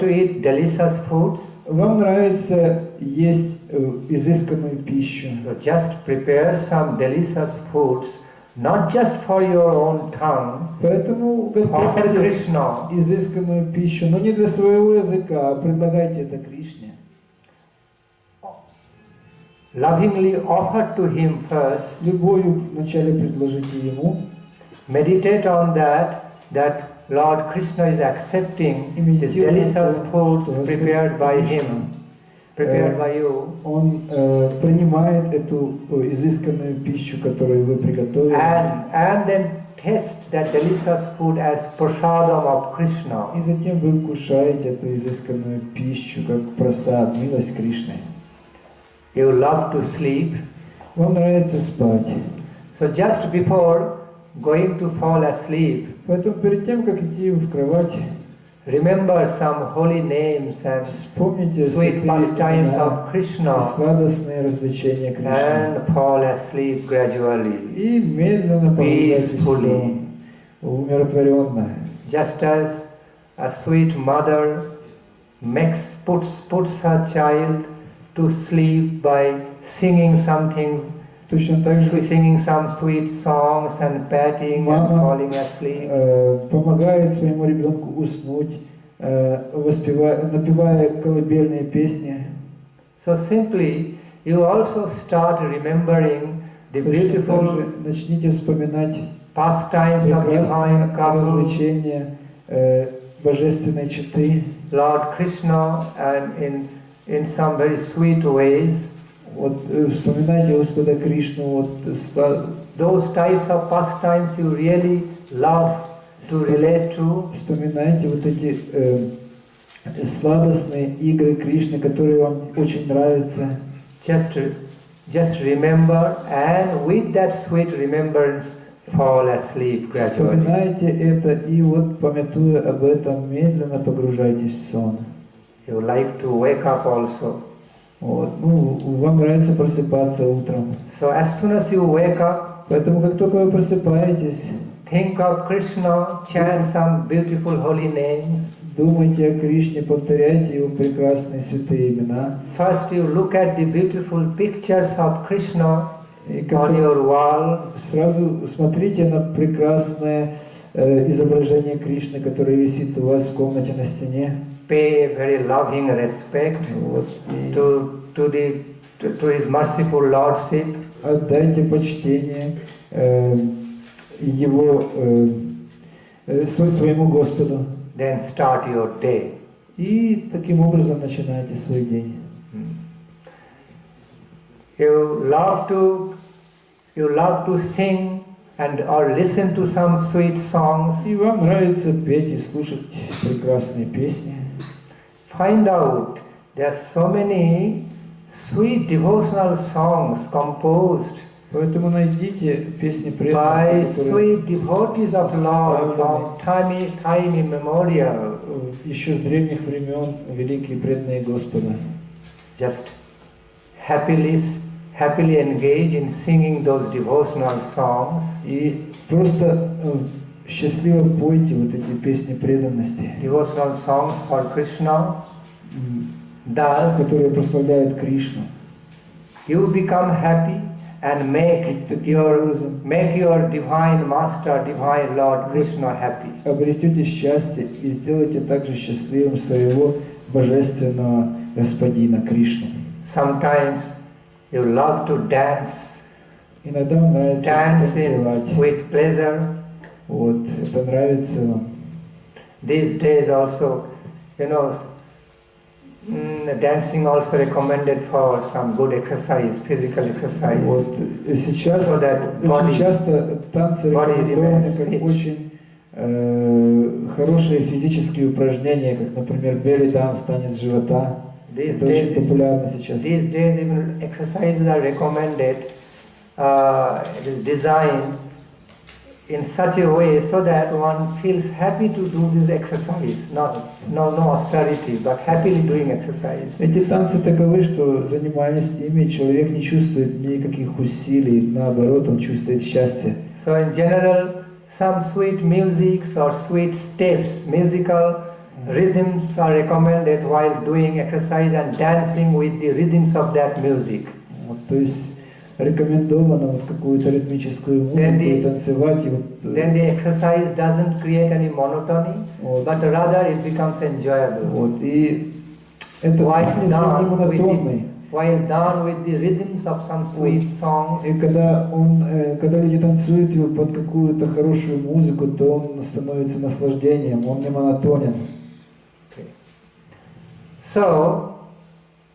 eat delicious foods. Вам нравится есть изысканную пищу. So just prepare some delicious foods, not just for your own tongue, Поэтому offer готовьте Krishna. изысканную пищу, но не для своего языка, а предлагайте это Кришне. Lovingly offer to him first. С любовью вначале предложите ему. Meditate on that Lord Krishna is accepting these delicious foods prepared by him, prepared by you. Он принимает эту изысканную пищу, которую вы приготовили. And then taste that delicious food as prasadam of Krishna. И затем вы вкушаете эту изысканную пищу, как просад, милость Кришны. You love to sleep. Вам нравится спать. So just before going to fall asleep, Поэтому перед тем, как идти в кровать, remember some holy names and вспомните sweet pastimes of и Krishna сладостные развлечения Кришны. and fall asleep gradually, И медленно погружайтесь в сон, peacefully. умиротворенно. Just as a sweet mother puts her child to sleep by singing something, Точно так же singing some sweet songs and patting and Mama, falling asleep. помогает своему ребенку уснуть, напевая колыбельные песни. So simply, you also start remembering the Точно так же beautiful начните вспоминать pastimes of divine прекрасные couple, развлечения божественной четы. Lord Krishna, and in some very sweet ways. Вот вспоминайте Господа Кришну, вот Those types of pastimes you really love to relate to. вспоминайте вот эти сладостные игры Кришны, которые вам очень нравятся. Just remember, and with that sweet remembrance, fall asleep gradually. Вспоминайте это и вот, памятуя об этом, медленно погружайтесь в сон. You like to wake up also. Вот. Ну, вам нравится просыпаться утром. So as soon as you wake up, Поэтому, как только вы просыпаетесь, think of Krishna, chant some beautiful holy names. думайте о Кришне, повторяйте его прекрасные святые имена. First you look at the beautiful pictures of Krishna И on your wall. сразу смотрите на прекрасное изображение Кришны, которое висит у вас в комнате на стене. Pay very loving respect Вот. to his merciful lordship. Отдайте почтение своему Господу. Then start your day. И таким образом начинайте свой день. You love to sing or listen to some sweet songs. И вам нравится петь и слушать прекрасные песни. Find out there are so many sweet devotional songs composed Поэтому найдите песни by преданности, которые sweet devotees of Lord from time immemorial. еще с древних времен великие преданные Господа. Just happily engage in singing those devotional songs. И просто счастливо пойте вот эти песни преданности, Devotional songs for Krishna. Thus, которые прославляют Кришну. you become happy and make your divine master, divine Lord Krishna happy. Обретете счастье и сделайте также счастливым своего божественного Господина Кришну. Sometimes you love to dance, Иногда вам нравится танцевать. with pleasure. Вот, это нравится вам. These days also, dancing also recommended for some good exercise, physical exercise. Вот, сейчас So that очень часто танцы рекомендованы как очень хорошие физические упражнения, как, например, belly dance, танец живота. Это очень популярно сейчас. These days even exercises are recommended, it is designed in such a way so that one feels happy to do this exercise, no austerity, but happily doing exercise. Эти танцы таковы, что занимаясь ими, человек не чувствует никаких усилий, наоборот, он чувствует счастье. So in general, some sweet music or sweet steps, musical rhythms are recommended while doing exercise and dancing with the rhythms of that music. Вот, то есть рекомендовано вот какую-то ритмическую музыку танцевать. Then the exercise doesn't create any monotony, but rather it becomes enjoyable. Вот, и это не монотонный. While done with the rhythms of some sweet songs, и когда люди танцуют под какую-то хорошую музыку, то он становится наслаждением, он не монотонен. Okay. So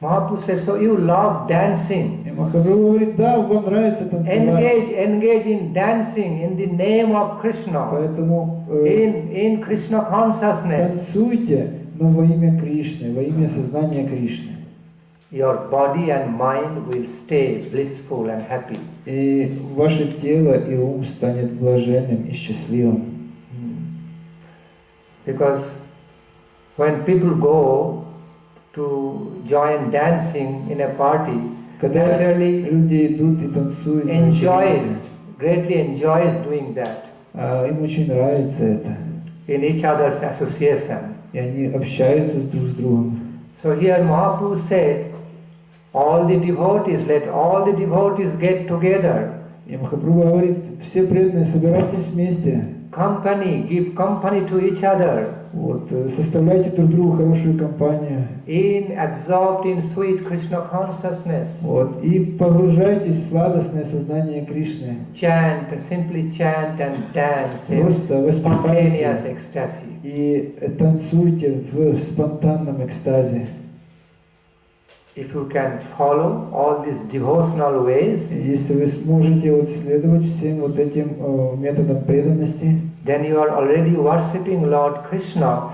Mahaprabhu said, so you love dancing. И Махапрабху говорит, да, вам нравится танцевать. Engage in dancing in the name of Krishna. Поэтому in Krishna consciousness. Танцуйте, но во имя Кришны, во имя сознания Кришны. Your body and mind will stay blissful and happy. И ваше тело и ум станет блаженным и счастливым. Because when people go to join dancing in a party, naturally люди идут и танцуют, greatly enjoys doing that. Им очень нравится это. In each other's association. И они общаются друг с другом. So here Mahaprabhu said, all the devotees, let all the devotees get together. И Махапрабху говорит, все преданные, собирайтесь вместе. Company, give company to each other. Вот, составляйте друг другу хорошую компанию. Absorbed in sweet Krishna consciousness. Вот, и погружайтесь в сладостное сознание Кришны. Chant, simply chant and dance in spontaneous ecstasy. И танцуйте в спонтанном экстазе. If you can follow all these devotional ways, если вы сможете вот следовать всем вот этим методам преданности, then you are already worshipping Lord Krishna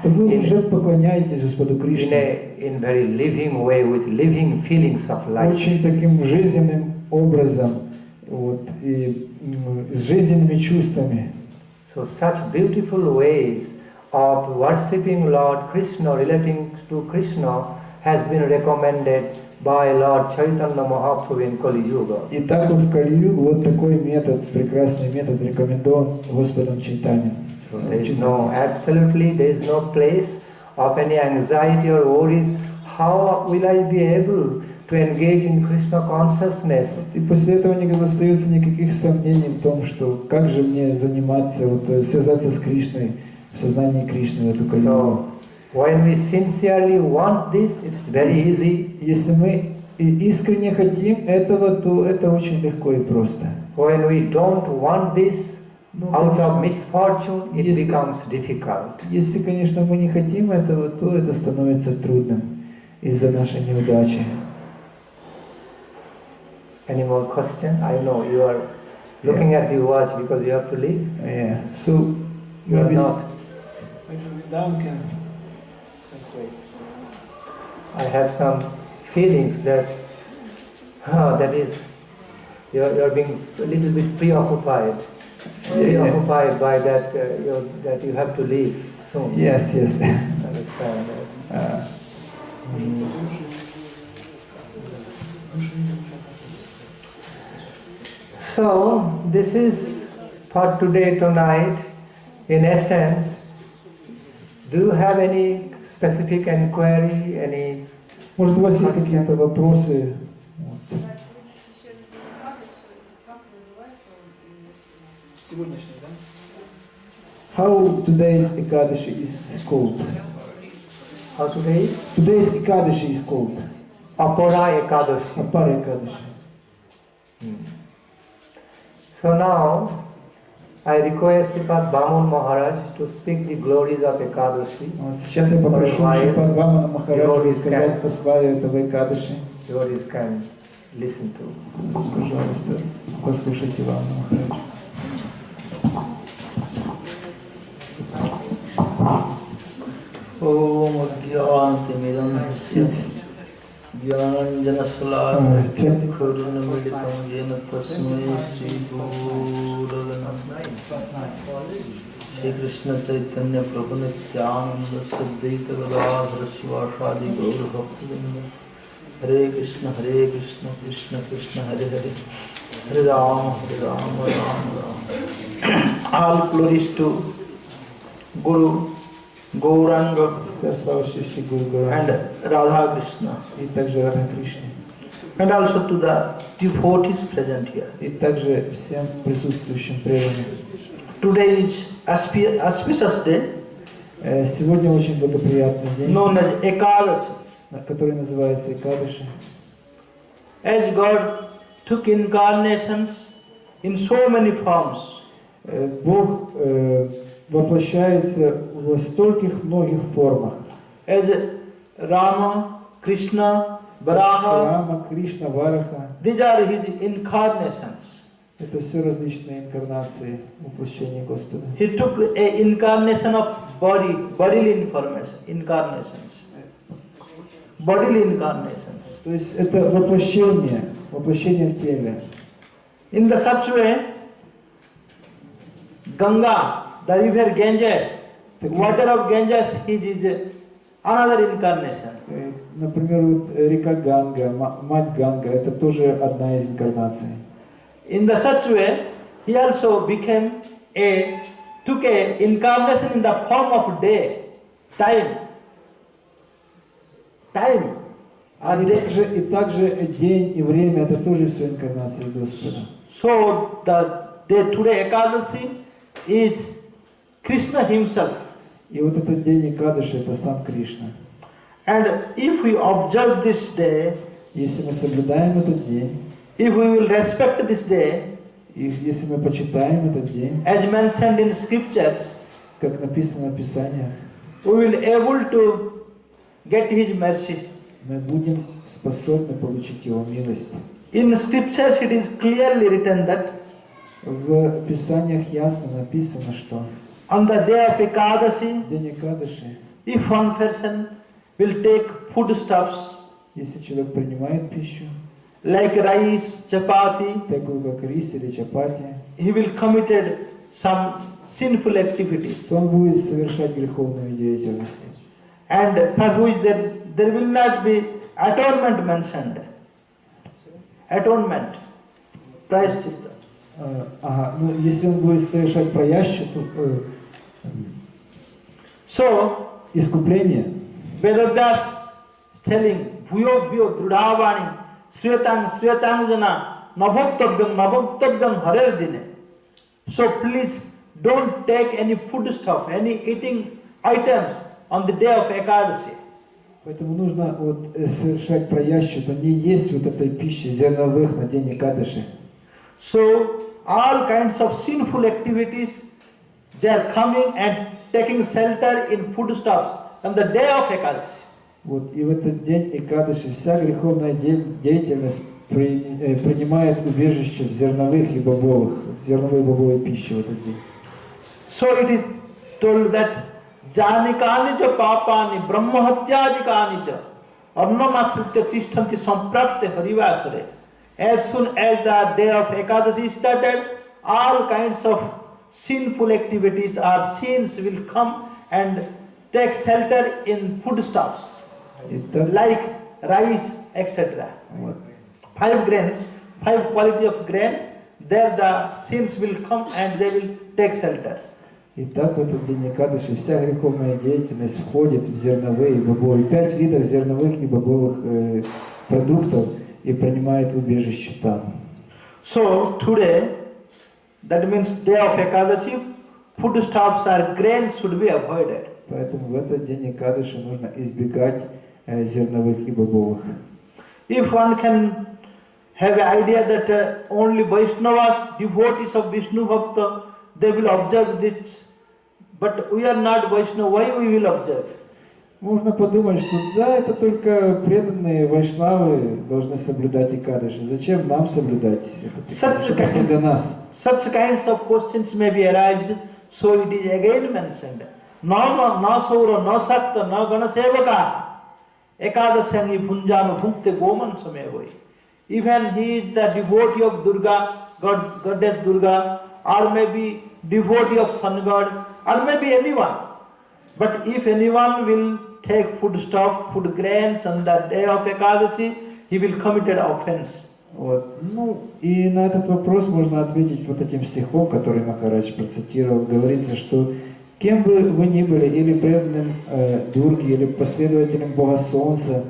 in very living way with living feelings of life. Очень таким жизненным образом, вот, и с жизненными чувствами. So such beautiful ways of worshipping Lord Krishna, relating to Krishna, has been recommended by Lord Chaitanya Mahaprabhu in Kaliyuga. И так вот в Калиюгу вот такой метод, прекрасный метод рекомендован Господом Чайтаньей. So there is no place of any anxiety or worries. How will I be able to engage in Krishna consciousness? И после этого не остается никаких сомнений в том, что как же мне заниматься, вот, связаться с Кришной, в сознании Кришны в эту Калиюгу. When we sincerely want this, it's very easy. Если мы искренне хотим этого, то это очень легко и просто. When we don't want this, out of misfortune, it becomes difficult. Если, конечно, мы не хотим этого, то это становится трудным из-за нашей неудачи. Any more question? I know you are looking at the watch because you have to leave. Yeah. So you are not. I have some feelings that you are being a little bit preoccupied by that that you have to leave soon. Yes. Understand that. So this is for today, tonight. In essence, do you have any specific inquiry, any? Может, у вас есть какие-то вопросы? Сегодняшний, да? How today's Ekadashi is called? How today? Today's Ekadashi is called. Apara Ekadashi. Apara Ekadashi. So now, I request Srimad Bhaman Maharaj to speak the glories of Ekadashi. Сейчас я попрошу Сримад Бхамана Махараджа сказать о славе этого Экадаши. Glories can listen to. Пожалуйста, послушайте Бхамана Махараджа. Om Gyantimidam Jnananjanasalakya Kurunamidikam Jena Tasmai Sri Goura Shri Krishna Chaitanya Prabhu Nityananda Sadvaita Gadadhara Shivasadi Gaura Bhakti Hare Krishna Krishna Krishna Hare Hare Hare Rama Rama Rama All glories to Guru Gauranga Вся слава Шиши Гуру Гауранга. and Radha Krishna, И также Радха Кришне. and also to the devotees present here. И также всем присутствующим преданным. Today is auspicious day, Сегодня очень благоприятный день, known as Ekadasi. который называется Экадаши. As God took incarnations in so many forms, Бог воплощается в стольких многих формах. as Rama, Krishna, Varaha, Рама, Кришна, Вараха. these are His incarnations. Это все различные инкарнации воплощения Господа. He took a incarnation of bodily incarnations. Bodily incarnations. То есть это воплощение в теле. In the such way, Ganga, the river Ganges, water of Ganges is another incarnation. Например, вот река Ганга, мать Ганга, это тоже одна из инкарнаций. In the such way, he also took a incarnation in the form of day, time. И также день и время, это тоже все инкарнации Господа. So the day today Ekadasi is Krishna himself. И вот этот день Экадаши, это сам Кришна. And if we observe this day, Если мы соблюдаем этот день, if we will respect this day, и если мы почитаем этот день, as mentioned in scriptures, как написано в Писаниях, we will able to get his mercy. мы будем способны получить Его милость. In scriptures it is clearly written that В Писаниях ясно написано, что on the day of Ekadasi, в день Экадаши, if one person will take foodstuffs если человек принимает пищу, like rice, chapati, такую как рис или чапати, he will committed some sinful activity. то он будет совершать греховную деятельность. And for which there will not be atonement mentioned. Atonement. Prayaschitta. Ну, если он будет совершать праящиту, So, искупление, Vedavyas telling, Bhuyo Bhuyo Drudhavani, Svetang Nabhoktavyam Harer Dine. So please don't take any food stuff, any eating items on the day of Ekadasi. поэтому нужно вот совершать праящиту, не есть вот этой пищи зерновых на день Экадаши. So all kinds of sinful activities, they are coming and taking shelter in foodstuffs on the day of Ekadasi. Вот, и в этот день Экадаши вся греховная деятельность принимает убежище в зерновых и бобовых, в зерновой и бобовой пище в этот день. So it is told that Janikani cha papani brahmahatyadikani cha arnamasritya tishtanti samprapte harivasare. As soon as the day of Ekadasi started, all kinds of sinful activities or sins will come and take shelter in foodstuffs like rice, etc. Вот. 5 grains, 5 quality of grains, there the sins will come and they will take shelter. И так в этот день Экадаши вся греховная деятельность входит в зерновые и бобовые, 5 видов зерновых и бобовых продуктов и принимает убежище там. So today, that means day of Ekadasi, foodstuffs or grains should be avoided. Поэтому в этот день Экадаши нужно избегать зерновых и бобовых. If one can have an idea that only Vaishnavas, devotees of Vishnu Bhakta, they will observe this, but we are not Vaishnava, why we will observe? Можно подумать, что да, это только преданные вайшнавы должны соблюдать Экадаши. Зачем нам соблюдать? Это не для нас. Such kinds of questions may be arised, so it is again mentioned. Na saura, na sakta, na gana sevaka. Ekadasangi bhunjanu bhukte goman samevoi. Even he is the devotee of Durga, goddess Durga, or maybe devotee of sun god, or maybe anyone. But if anyone will take food stuff, food grains on the day of Ekadasi, he will commit an offense. Вот. Ну, и на этот вопрос можно ответить вот этим стихом, который Махарадж процитировал. Говорится, что кем бы вы ни были, или преданным Дурге, или последователем Бога Солнца,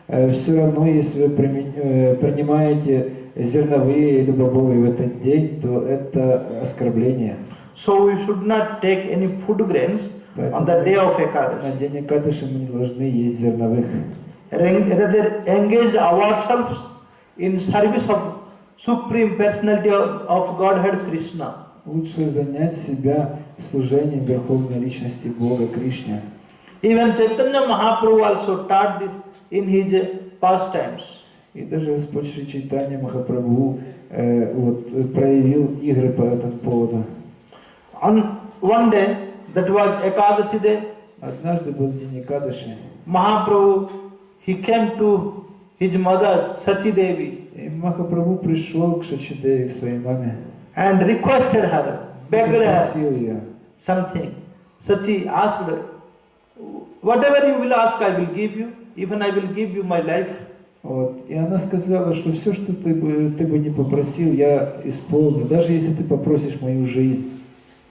все равно, если вы принимаете зерновые или бобовые в этот день, то это оскорбление. So we should not take any food grains on the day of На Ekadashi. день Экадаши мы не должны есть зерновых. Rather engage ourselves in service of Supreme Personality of Godhead Krishna. Лучше занять себя служением Верховной Личности Бога Кришне. Even Chaitanya Mahaprabhu also taught this in his pastimes. И даже Господь Шри Чайтанья Махапрабху проявил игры по этому поводу. On one day, that was Ekadashi day, Однажды был день Экадаши, Mahaprabhu, he came to his mother Sachi Devi и Махапрабху пришел к Шачидеве, к своей маме, and requested her, begged her попросил ее. something. Sachi asked her, whatever you will ask, I will give you, even I will give you my life. Вот. И она сказала, что все, что ты бы не попросил, я исполню, даже если ты попросишь мою жизнь.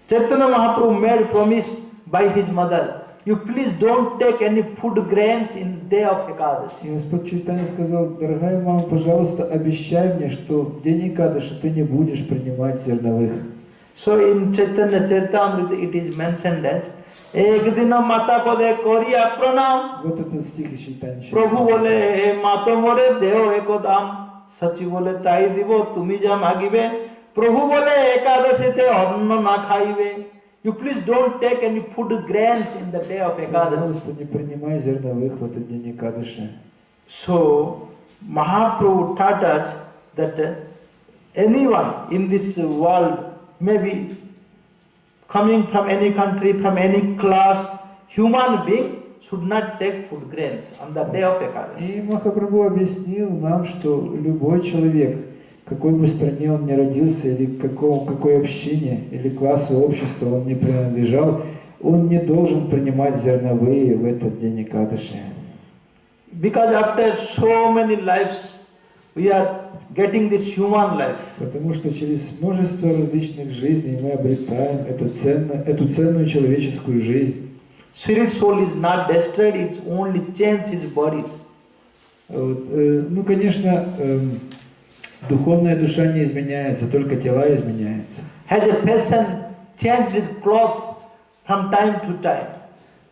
Chaitanya Mahaprabhu made promise by his mother, you please don't take any food grains in day of Ekadashi. И Господь Чайтанья сказал: дорогая мама, пожалуйста, обещай мне, что в день Экадаши ты не будешь принимать зерновых. So in Chaitanya Charitamrita it is mentioned as एक दिन माता पदे Korea प्रणाम Вот этот стих из Чайтанья प्रभु Чаритамрити. बोले हे मातो मोरे देव एको दाम सची बोले ताई दिवो तुमी जा मागिबे प्रभु बोले एकादशी ते अन्न ना खाइबे you please don't take any food grains in the day of Ekadashi. Пожалуйста, не принимай зерновых в этот день Экадаши. So Mahaprabhu taught us that anyone in this world, maybe coming from any country, from any class, human being should not take food grains on the day of Ekadashi. И Махапрабху объяснил нам, что любой человек, в какой бы стране он ни родился, или к какой общине, или классу общества он не принадлежал, он не должен принимать зерновые в этот день Экадаши. Because after so many lives, we are getting this human life. Потому что через множество различных жизней мы обретаем эту ценную человеческую жизнь. Spirit soul is not destroyed, it only changes its body. Вот, ну, конечно, духовная душа не изменяется, только тела изменяются. Has a person changed his clothes from time to time?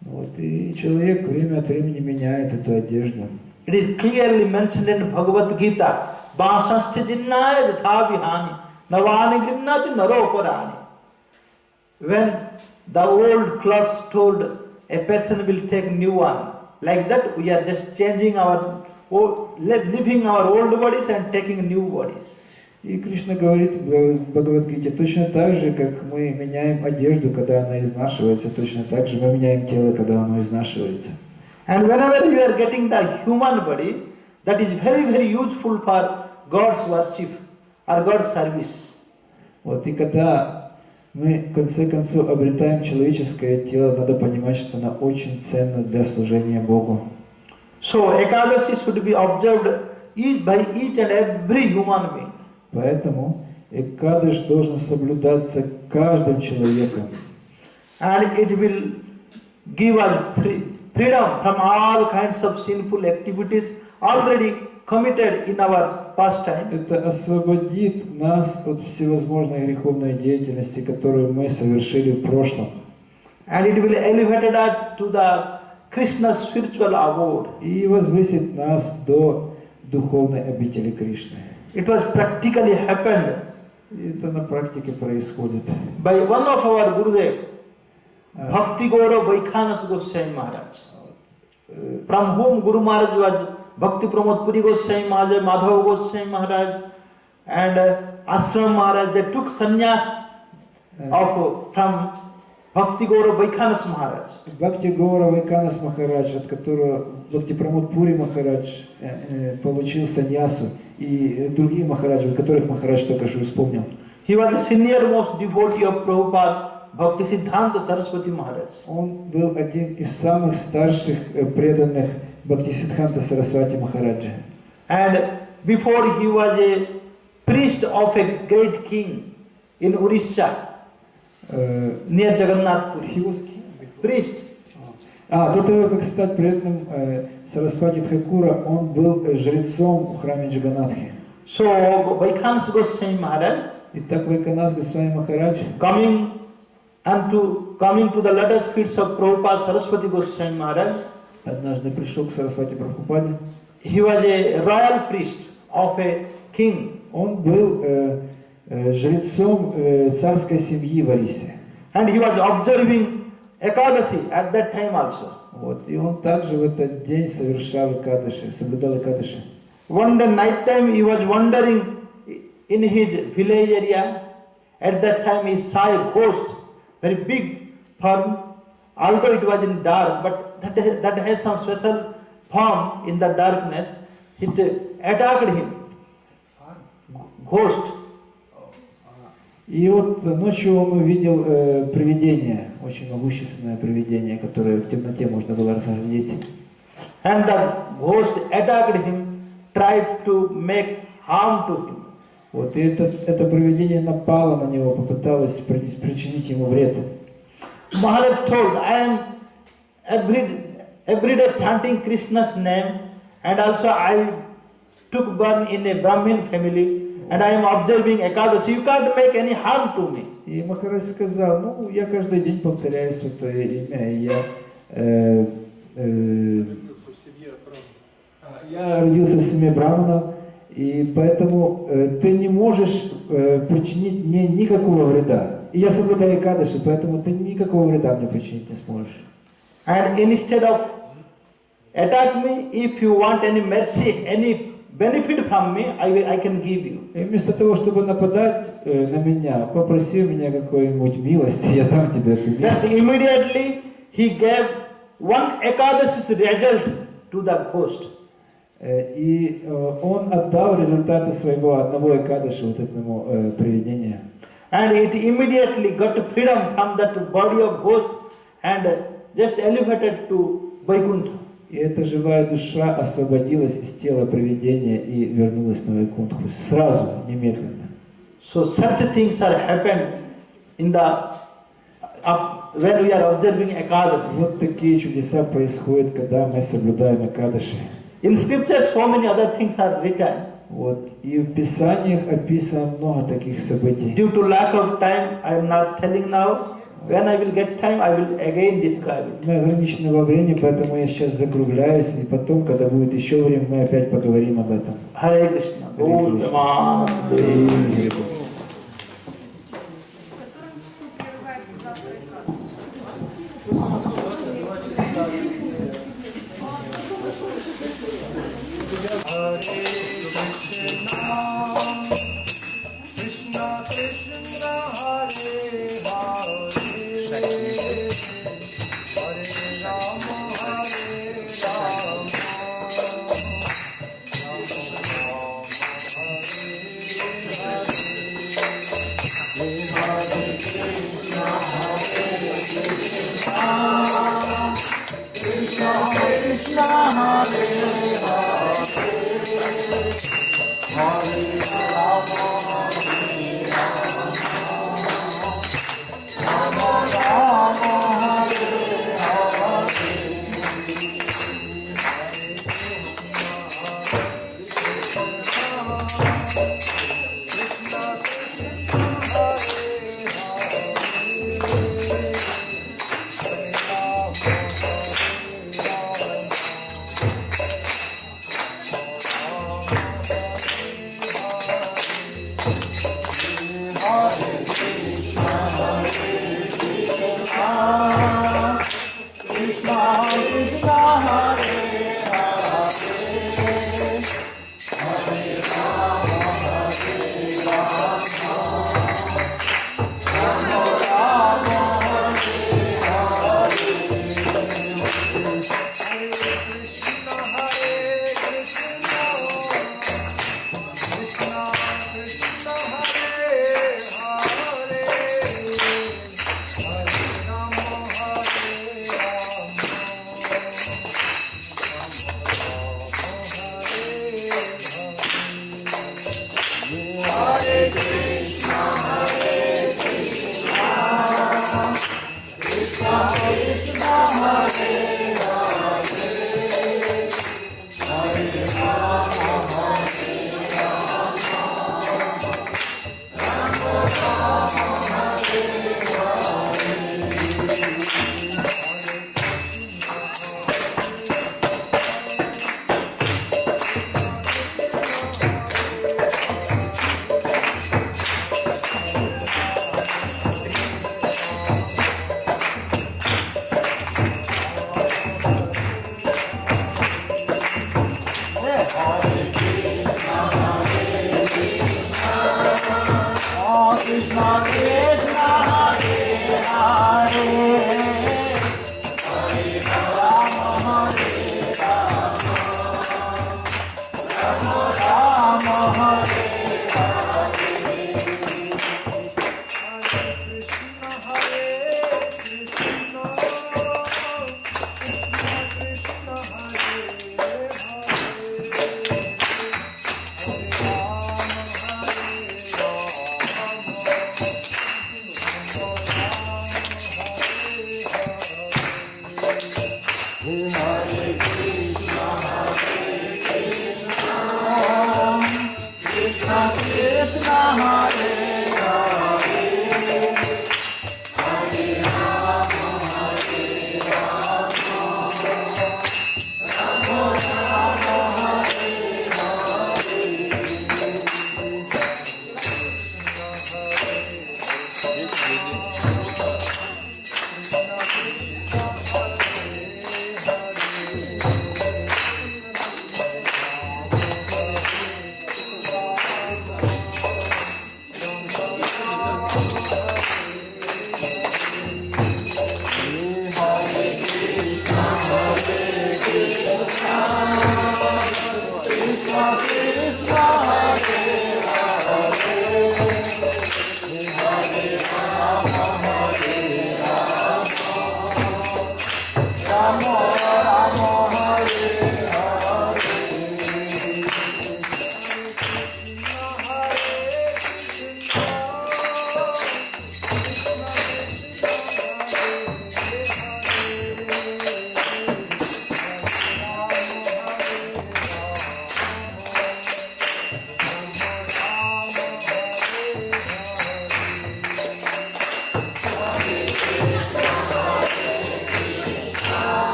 Вот, и человек время от времени меняет эту одежду. It is clearly mentioned in Bhagavad Gita, Vasanscha jinnaya yatha vihani, navani grinnati naro parani. When the old clothes told a person will take new one, like that we are just changing our leaving our old bodies and taking new bodies. И Кришна говорит в Бхагавад-гите, точно так же, как мы меняем одежду, когда она изнашивается, точно так же мы меняем тело, когда оно изнашивается. And whenever you are getting the human body, that is very, very useful for God's worship or God's service. Вот, и когда мы в конце концов обретаем человеческое тело, надо понимать, что оно очень ценно для служения Богу. So Ekadashi should be observed by each and every human being. Поэтому Экадаш должен соблюдаться каждым человеком. And it will give us freedom from all kinds of sinful activities already committed in our pastime. Это освободит нас от всевозможной греховной деятельности, которую мы совершили в прошлом. And it will elevate us to the Krishna's spiritual abode. И возвысит нас до духовной обители Кришны. It was practically happened И это на практике происходит. by one of our Gurudev, Bhakti Goura Goswami Maharaj, from whom Guru Maharaj was Bhakti Pramod Puri Goswami Maharaj, Madhav Goswami Maharaj, and Ashram Maharaj. They took sannyas from Bhakti Goura Maharaj. Бхакти Гоура Вайканас Махарадж, от которого Бхакти Прамод Пури Махарадж получил саньясу, и другие махараджи, которых Махарадж только что вспомнил. He was the senior most devotee of Prabhupada, Bhakti Siddhanta Saraswati Maharaj. Он был один из самых старших преданных Бхакти Сиддханта Сарасвати Махараджа. And before he was a priest of a great king in Odessa, near Jagannath Puri. He was king. Priest. До того, как стать преданным Сарасвати Тхакура, он был жрецом в храме Джаганатхи. So Vaikhansa Goswami Maharaj, Итак, Вайканас Госвами Махарадж, coming to the lotus feet of Prabhupada Saraswati Goswami Maharaj, однажды пришел к Сарасвати Прабхупаде. he was a royal priest of a king. Он был жрецом царской семьи в Орисе. And he was observing Ekadasi at that time also. Вот, и он также в этот день совершал Экадаши, соблюдал Экадаши. One day night time he was wandering in his village area. At that time he saw a ghost, very big form, although it was in dark, but that has some special form in the darkness. It attacked him. Ghost. И вот ночью он увидел привидение, очень могущественное привидение, которое в темноте можно было разглядеть. And the ghost attacked him, tried to make harm to him. Вот, и это привидение напало на него, попыталось причинить ему вред. Maharaj told, I am every day chanting Krishna's name, and also I took birth in a Brahmin family, and I am observing Ekadasi. You can't make any harm to me. И Махарадж сказал, ну, я каждый день повторяю святое имя, и я родился в семье Брамана, и поэтому ты не можешь причинить мне никакого вреда. И я соблюдаю Экадаши, поэтому ты никакого вреда мне причинить не сможешь. And instead of attack me, if you want any mercy, any benefit from me, I can give you. И вместо того, чтобы нападать на меня, попроси меня какой-нибудь милости, я дам тебе эту That милость. immediately he gave one Ekadasi's result to the ghost. И он отдал результаты своего одного Экадаши вот этому привидению. And it immediately got freedom from that body of ghost and just elevated to Vaikuntha. И эта живая душа освободилась из тела привидения и вернулась на Вайкунтху. Сразу, немедленно. So such things are happened in the when we are observing Ekadasi. Вот такие чудеса происходят, когда мы соблюдаем Экадаши. In scripture so many other things are written. Вот. И в Писаниях описано много таких событий. Due to lack of time, I am not telling now. When I will get time, I will again describe it. Мы ограничены во времени, поэтому я сейчас закругляюсь, и потом, когда будет еще время, мы опять поговорим об этом. Hare Krishna.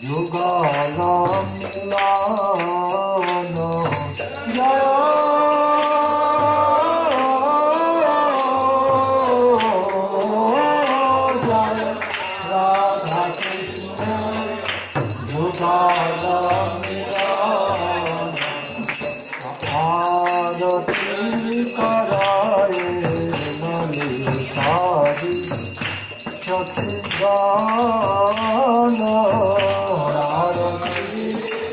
Yugalam Milano Jaya Jaya Radha Krishna Yugalam Milano Arati Karaye Nalitadi Satsudana Arati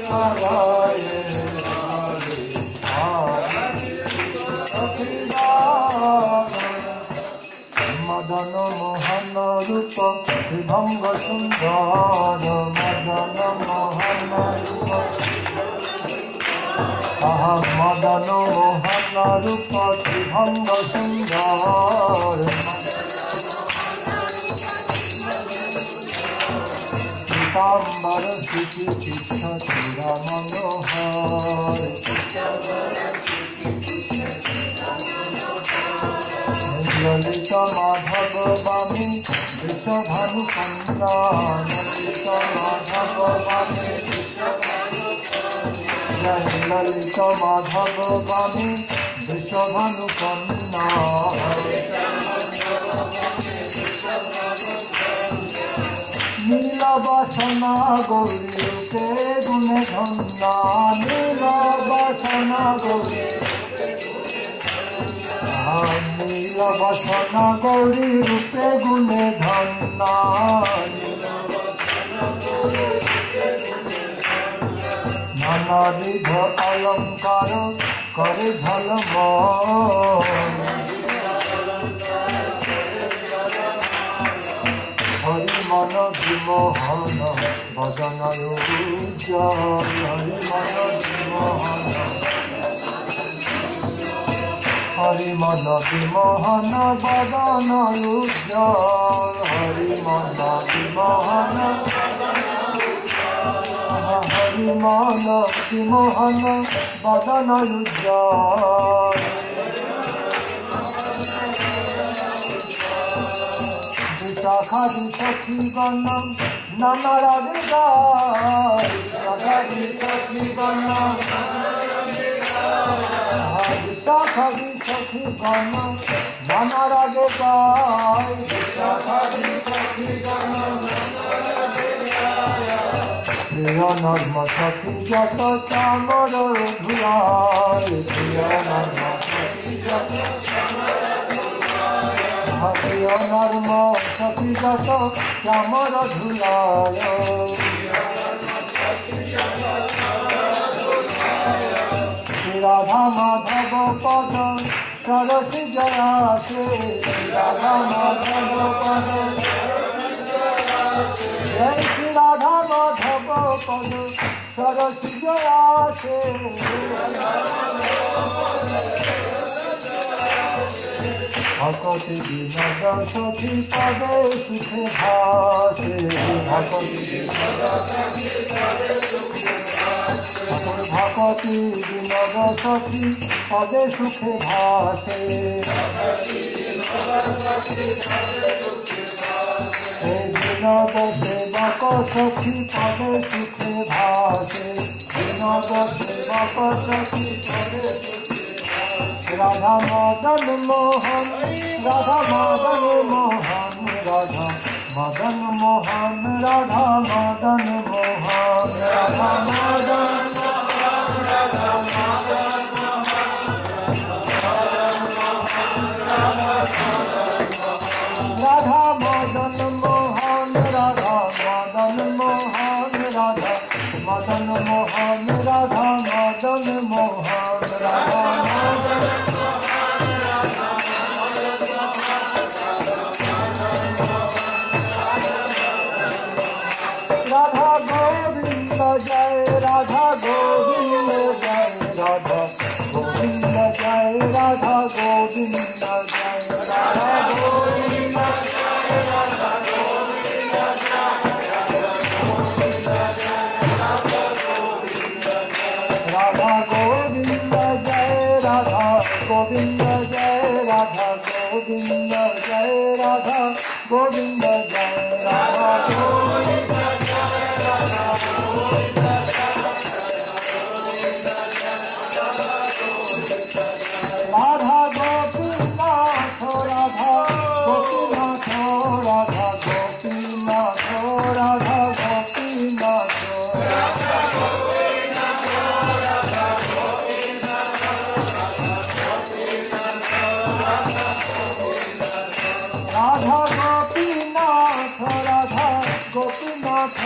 Karaye Nalitadi Satsudana Madana Mohana Rupa Vibhanga Sundara Madana Mohana Rupa Madano Mohana Rupa Vibhanga Sundara Pitambara Siti Chitta Chira Manohar Lalita Madhava Bami Vishabhanu Kanda Lalita Madhava Bami Lalita Madhava Bami Vishabhanu Kanda Nila Vasana Gauri Rupe Gune Dhanna Nila Vasana Gauri Nila Vasana Gauri Rupe Gune Dhanna Nana Vidha Alankara Kare Dhalama Hari Mana Vimohana Bhajana Yuja Hari Mana Vimohana Hari Mana Vimohana Bhajana Yuja Hari Mana Vimohana Hari Mana Vimohana Bhajana Yuja Sakadi Sakhi Ganam Nanaragada Sakadi Sakhi Ganam Sakadi Sakhi Ganam Nanaragada Sakadi Sakhi Ganam Priya Narma Sakhi Jata Chamara Dhulai Priya Narma Sakhi Jata Priya Narma Sakhi Jata Chamara Dhulaya Radha Madhava Pada Sarasi Jaya Se Radha Madhava Pada Jai Radha Madhava Pada Sarasi Jaya Se Bhakti Vinada Sakhi Pade Sukhe Bhase Bhakti Vinada Sakhi Pade Sukhe Bhase Bhakti Vinada Sakhi Pade Sukhe Bhase Vinada Sevaka Sakhi Pade Sukhe Bhase Vinada Sevaka Sakhi Pade Sukhe Radha Madan Mohan Radha Madan Mohan Radha Madan Mohan Radha Madan Mohan Radha Madan Mohan Radha Madan Radha Madan Mohan Radha Madan Mohan Radha Madan Mohan Radha Madan Mohan Radha Jai Radha Govinda Jai Radha Govinda Jai Radha Govinda Jai Radha Govinda Jai Radha Govinda Jai Radha Govinda Jai Radha Govinda Jai Radha Govinda Jai Radha Govinda Jai Radha Govinda Jai Radha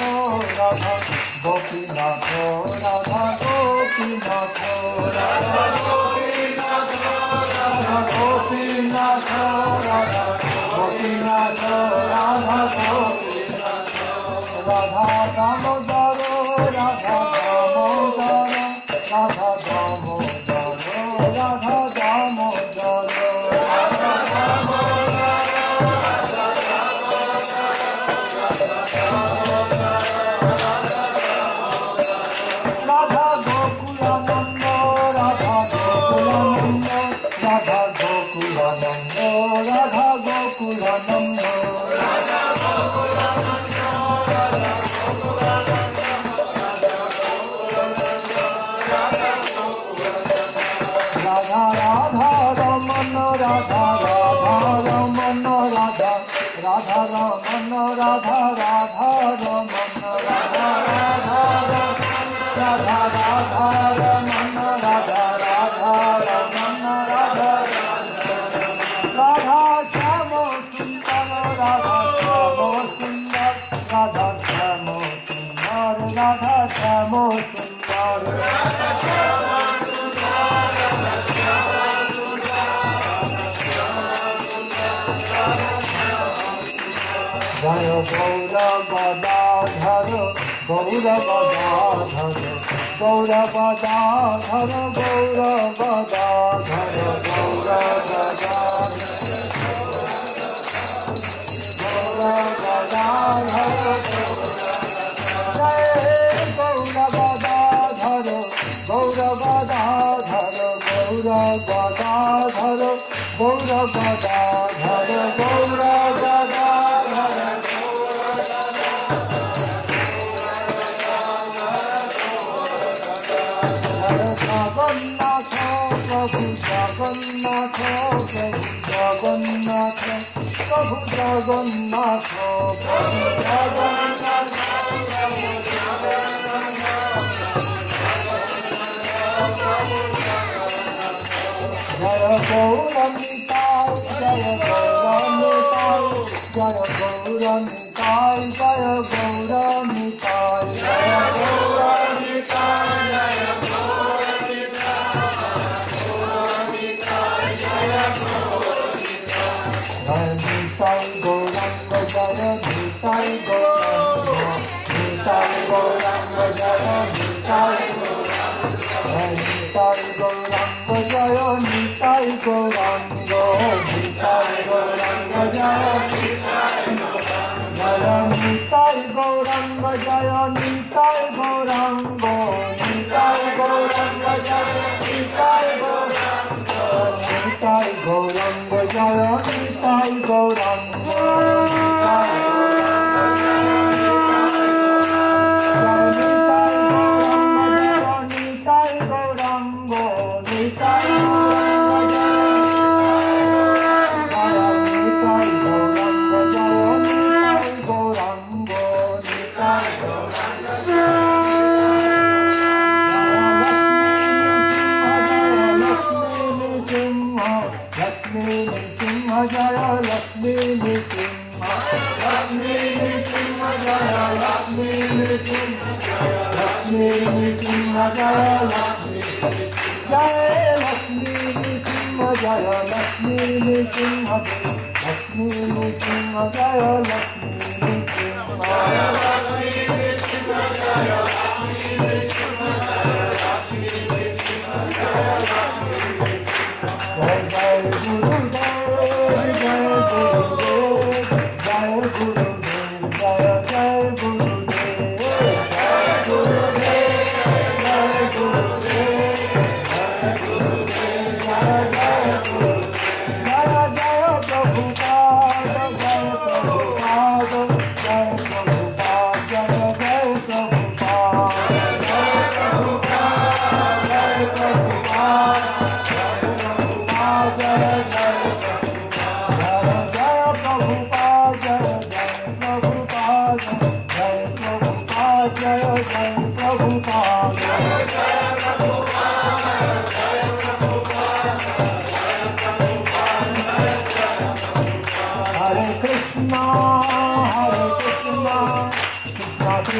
Radha Gopinath Radha Gopinath Radha Gopinath Radha Gopinath Radha Gopinath Radha Gopinath Radha Damodar Radha Damodar Radha Damodar Radha Damodar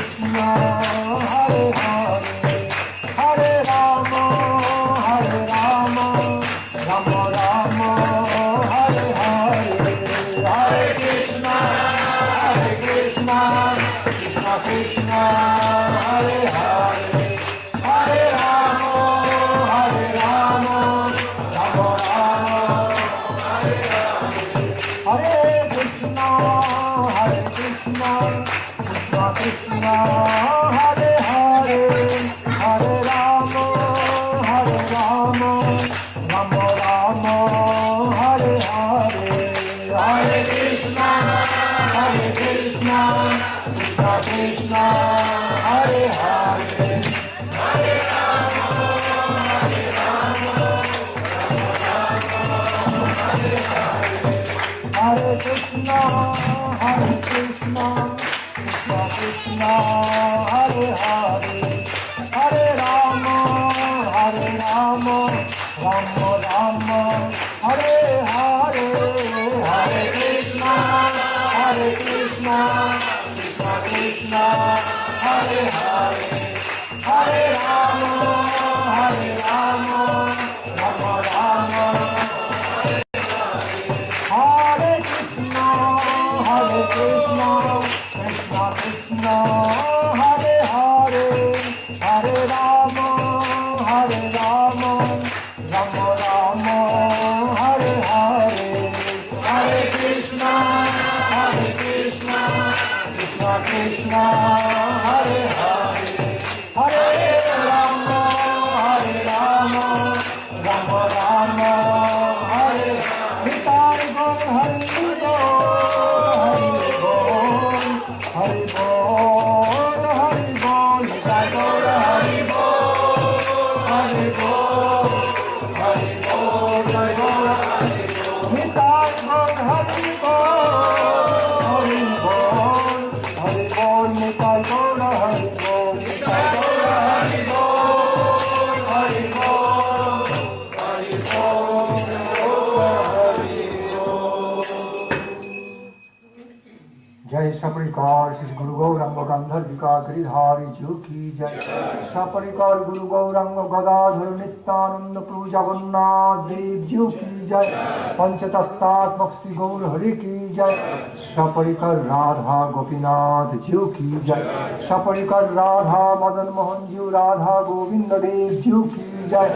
Krishna, Hare Hare, Hare Rama, Hare Rama, Rama Rama, Hare Hare, Hare Krishna, Krishna Krishna, Hare Hare, Hare Rama, Hare Rama, Rama Rama, Hare Hare, Hare Krishna, Krishna Krishna, Hare Hare, Hare Rama, Hare Rama, Rama Rama, Hare Hare, Hare Krishna, Krishna Krishna, Hare Hare, Hare Rama, Hare Rama, Hare Krishna, Krishna Krishna, Hare Hare, Hare Rama, Hare Rama, Rama Rama, Hare Hare, Hare Krishna, Krishna Krishna, Hare Hare, Hare Rama, Hare Rama, Rama Rama, Hare Krishna, Krishna Krishna, Hare Hare, Hare Rama, Hare Rama, Rama Rama, Hare Hare, Hare Krishna, Krishna Krishna, Hare Hare, Hare Rama, Hare Rama, Rama Rama, Hare Nitai Gaur Hari Bol, Hari Bol, Hari Bol, Nitai Gaur Hari Bol, Hari Bol, Hari Bol, Jai Gaur Hari Bol, Nitai Gaur Hari Bol, Hari Bol, Hari Bol, Nitai Gaur Hari Bol, Nitai Gaur Hari Bol, Hari Bol, Hari Bol, Hari Bol. जय सपरिकार श्री गुरु गौरंग गंधर्विका गिरिधारी जी की जय। सपरिकार गुरु गौरंग गदाधर नित्यानंद प्रभु जगन्नाथ देव जी की जय। पंचतत्वात्मक श्री गौर हरि की जय। सपरिकर राधा गोपीनाथ जी की जय। सपरिकर राधा मदन मोहन जी राधा गोविंद देव जी की जय।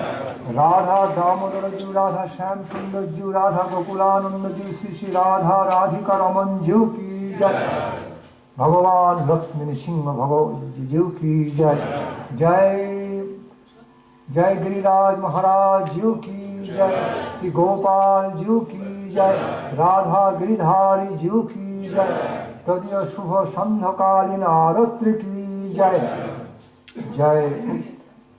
राधा दामोदर जी राधा श्याम सुंदर जी राधा गोकुलानंद जी श्री श्री राधा राधिका रमन जी की जय। भगवान लक्ष्मी सिंह भगवत जी की जय। जय जय गिरिराज महाराज जी की जय। श्री गोपाल जी की जय। राधा गिरिधारी जी की जय। तदीय शुभ संध्याकालीन आरती की जय। जय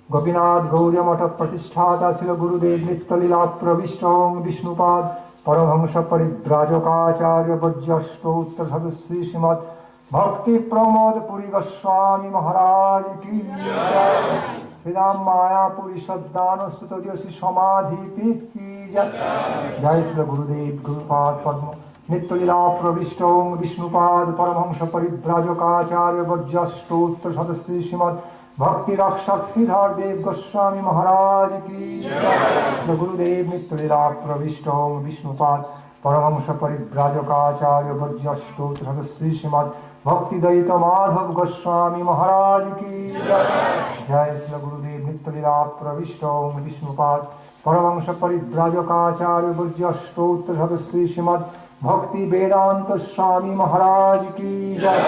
गोपीनाथ गौरी मठ प्रतिष्ठाता श्री गुरुदेव नित्य लीला प्रविष्ट विष्णुपाद परमहंस परिव्राजकाचार्य वज्रष्टोत्तर सदस्वी श्रीमद भक्ति प्रमोद पुरी गोस्वामी महाराज की जय। श्रीराम मायापुरी श्रद्धानुस्तुत श्री समाधि पीठ की जय। जय श्री गुरुदेव गुरुपाद पद्म नित्य लीला प्रविष्ट विष्णुपाद परमहंस परिव्राजकाचार्य वज्रष्टोत्तर सदस्वी श्रीमद भक्ति रक्षक श्रीधर देव गोस्वामी महाराज की जय। गुरुदेव नित्य लीला प्रविष्ट विष्णुपाद परमहंस परिव्राजकाचार्य वज्रष्टोत्तर सदस्वी श्रीमद भक्ति दयित माधव गोस्वामी महाराज की जय। जय श्री गुरुदेव नित्य लीला प्रविष्ट विष्णुपाद परमहंस परिव्राजकाचार्य वज्रष्टोत्तर सदस्वी श्रीमद भक्ति वेदांत स्वामी महाराज की जय।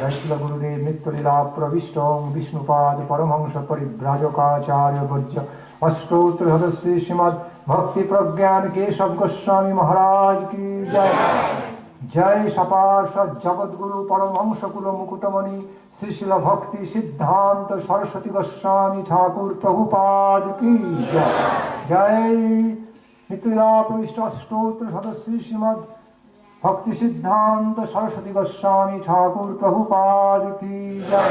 जय श्री गुरुदेव नित्य लीला प्रविष्ट विष्णुपाद परमहंस परिव्राजकाचार्य वज्र अष्टोत्तर सदस्वी श्रीमद भक्ति प्रज्ञान केशव गोस्वामी महाराज की जय। जय सपार्षद जगत गुरु परमहंस कुल मुकुटमणि श्री शिल भक्ति सिद्धांत सरस्वती गोस्वामी ठाकुर प्रभुपाद की जय। जय नित्य लीला प्रविष्ट अष्टोत्तर सदस्वी श्रीमद भक्ति सिद्धांत सरस्वती गोस्वामी ठाकुर प्रभुपाद की जय।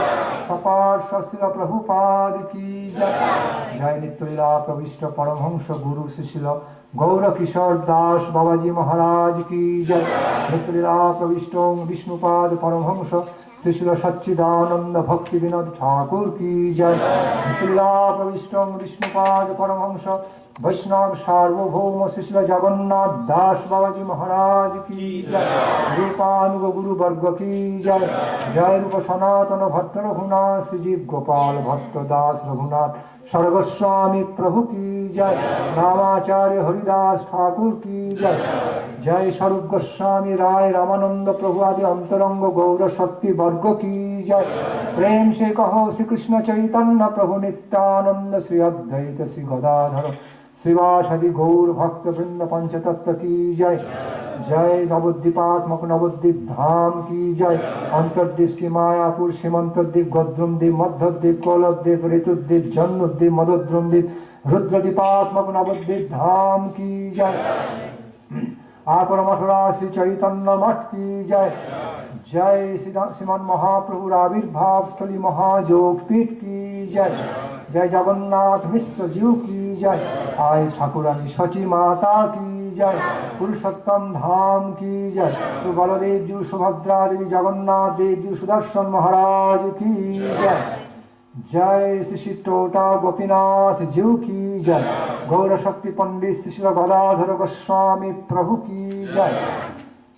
सपार्षद शिल प्रभुपाद की जय। जय नित्य लीला प्रविष्ट परमहंस गुरु शिशिल Goura Kishore Das Babaji Maharaj ki jai. Nitrila Pravishtom Vishnupad Paramhamsa Srila Satchidananda Bhakti Vinod Thakur ki jai. Nitrila Pravishtom Vishnupad Paramhamsa Vaishnav Sarvabhauma Srila Jagannath Das Babaji Maharaj ki jai. Rupanuga Guru Varga ki jai. Jai Rupa Sanatana Bhatta Raghunath Srijiv Gopal Bhatta Das Raghunath Sarvaswami Prabhu ki jai. Ramacharya Haridas Thakur ki jai. Jai Sarup Goswami Rai Ramananda Prabhu Adi Antaranga Goura Shakti Varga ki jai. Prem se kaho Sri Krishna Chaitanya Prabhu Nityananda Sri Advaita Sri Gadadhara Srivasadi Gaur Bhakta Vrinda Panchatattva ki jai. Jai Navadvipaatmak Navadvip Dham ki jai. Antardip Sri Mayapur Simantardip Godrumdip Madhadip Koladip Ritudip Jannudip Madhudrumdip Rudradipatmak Navadvip Dham ki jai. Akara Mathura Sri Chaitanya Mat ki jai. Jai Sriman Mahaprabhu Ravirbhav Sthali Mahajog Pit ki jai. Jai Jagannath Mishra Jiu ki jai. Ai Thakurani Sachi Mata ki jai. Purushottam Dham ki jai. To Baladev Ji Subhadra Devi Jagannath Dev Ji Sudarshan Maharaj ki jai. Jai Sri Tota Gopinath Jiu ki jai. Gaura Shakti Pandit Sri Gadadhara Goswami Prabhu ki jai.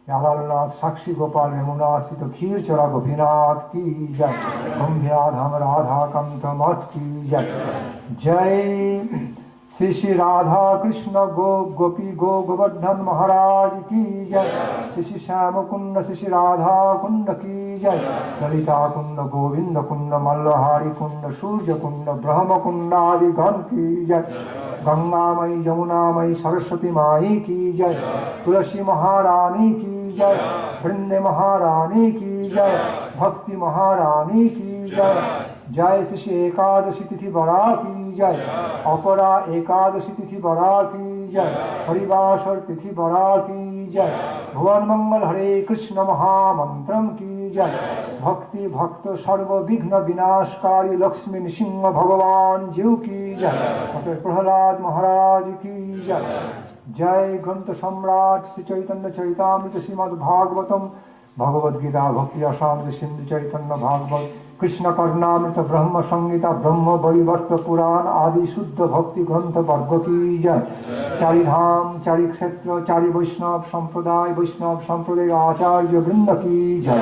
Yalalnath Sakshi Gopal Yamuna Sita Khir Chara Gopinath ki jai. Sambhya Dham Radha Kanta Mat ki jai. Jai Sri Sri Radha Krishna Gopi Govardhan Maharaj ki jai. Sri Sri Shama Kunda Sri Sri Radha Kunda ki jai. Lalita Kunda Govinda Kunda Mallahari Kunda Surya Kunda Brahma Kunda Adi Gan ki jai. Ganga Mai Jamuna Mai Saraswati Mai ki jai. Tulasi Maharani ki jai. Vrinde Maharani ki jai. Bhakti Maharani ki jai. Jai Sri Ekadashi Tithi Bara ki jai. Apara Ekadashi Tithi Bara ki jai. Harivasar Tithi Bara ki jai. Bhuvan Mangal Hare Krishna Maha Mantram ki jai. Bhakti Bhakta Sarva Vighna Vinashkari Lakshmi Nishinga Bhagavan Jiu ki jai. Satar Prahlad Maharaj ki jai. Jai Grantha Samrat Sri Chaitanya Charitamrita Srimad Bhagavatam Bhagavad Gita Bhakti Asamrita Sindhu Chaitanya Bhagavat Krishna Karnamrita Brahma Sangita Brahma Barivarta Puran Adi Shuddha Bhakti Grantha Varga ki jai. Chari Dham, Chari Kshetra, Chari Vaishnav Sampradaya Acharya Vrinda ki jai.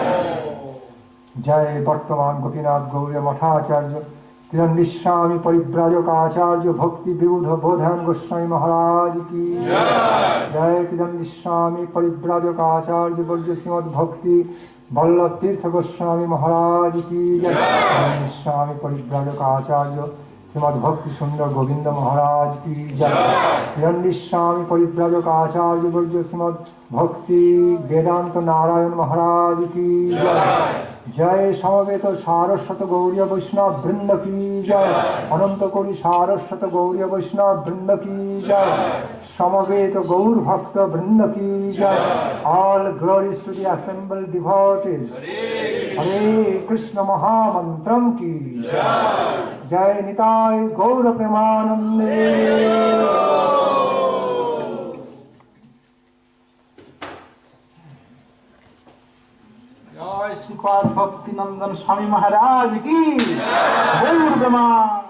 Jai Bhartavan Gopinath Gaurya Mathacharya Tirandishami Paribrajaka Acharya Bhakti Vibudha Bodhan Goswami Maharaj ki jai. Tirandishami Paribrajaka Acharya Varga Srimad Bhakti Vallabh Tirtha Goswami Maharaj ki jai. Tirandishami Paribrajaka Acharya Srimad Bhakti Sundar Govinda Maharaj ki jai. Tirandishami Paribrajaka Acharya Varga Srimad Bhakti Vedanta Narayan Maharaj ki jai. Jai Samaveta Saraswata Gauriya Vaishnava Vrinda ki jai. Ananta Kori Saraswata Gauriya Vaishnava Vrinda ki jai. Samaveta Gaur Bhakta Vrinda ki jai. All glories to the assembled devotees. Hare Krishna Maha Mantram ki jai. Jai Nitai Gaura Premanande. Jai Srimad Bhakti Nandan Swami Maharaj ki Gaur Brahman.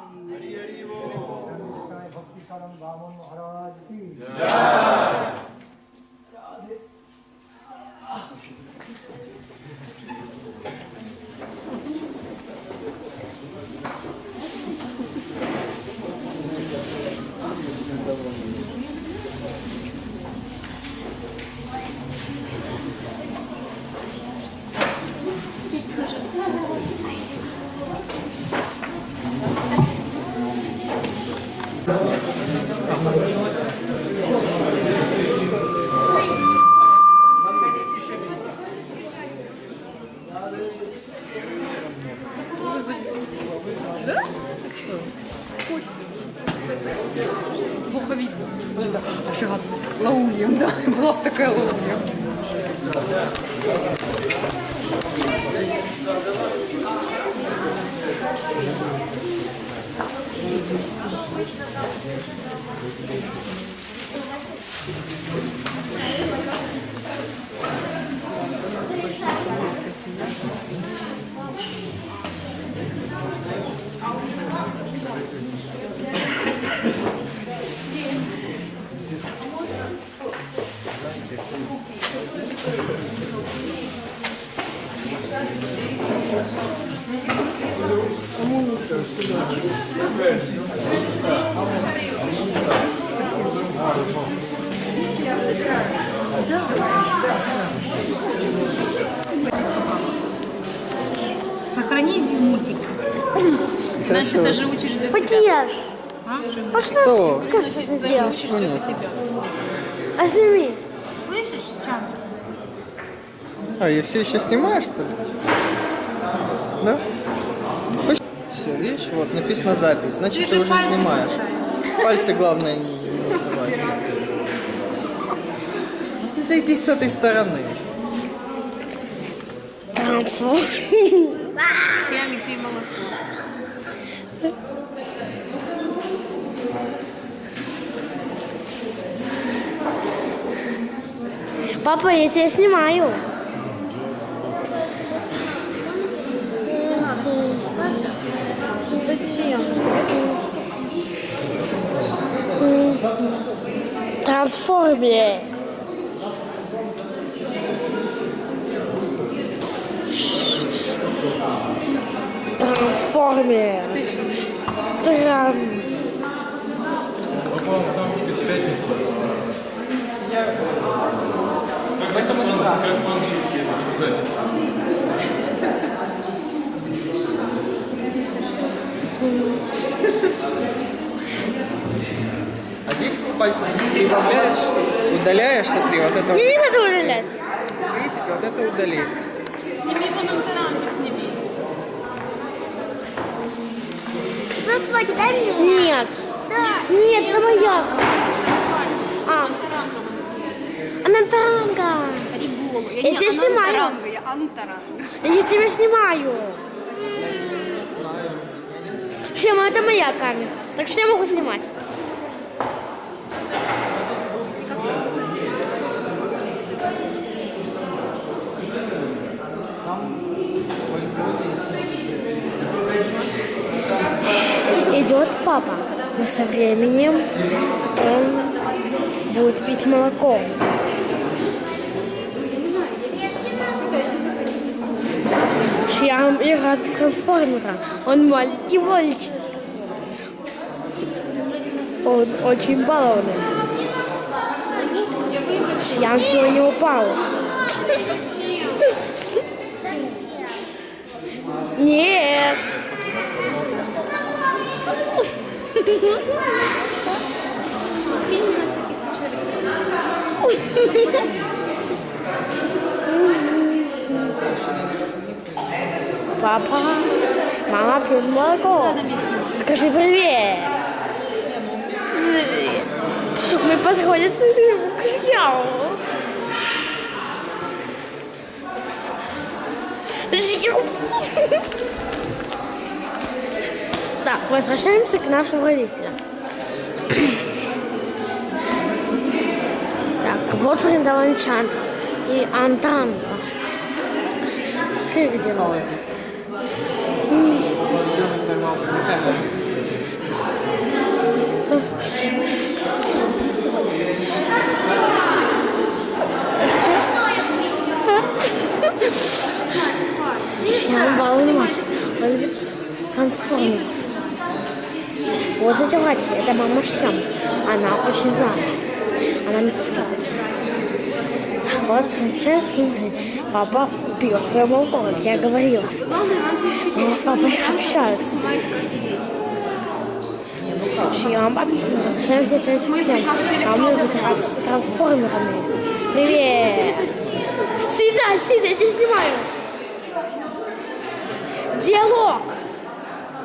Bhakti Saram Vaman Maharaj ki jai. Плохо видно. Да, вчера лаулем, да, была бы такая лаулем. Сохрани мультик. Иначе ты же учишь для тебя. Макияж. Что? Скажи, что ты сделал. Учишь для тебя. Возьми. Слышишь, Чан? А, я все еще снимаю, что ли? Да? Все, видишь, вот написано запись. Значит, ты уже пальцы снимаешь. поставь. Пальцы главное не засывать. Ты иди с этой стороны. Танцуй. Чайник пей молоко. Папа, я тебя снимаю. Зачем? Трансформер. Трансформер. Как по-английски это сказать? А здесь пальцем прибавляешь, удаляешь, смотри, вот это. Не надо удалять. Повесить, вот это удалить. Сними его на таранке, сними. Что, смотри, дай мне? Нет. Да. Нет, это моя. Она таранга. Риболу. Я тебя снимаю. Я антаранга. Я тебя снимаю. Шема, это моя камера. Так что я могу снимать. Идет папа, но со временем он будет пить молоко. Шьям играет в трансформера. Он маленький мальчик. Он очень балованный. Шьям сегодня упал. Нет. Папа, мама пьет молоко. Скажи привет. Мы подходим к шьяму. Так, возвращаемся к нашим родителям. Так, вот Вриндаван Чандра и Антанга. Как дела? Я волнуюсь. Трансформер. Вот затевайте, это мама Шьям. Она очень занята. Она медсестра. Вот сейчас папа пьет свое молоко, как я говорила. Мы с папой общаются. Шьям, возвращаемся опять к Шьям. А мы с трансформерами. Привет! Сюда, я тебя снимаю. Диалог.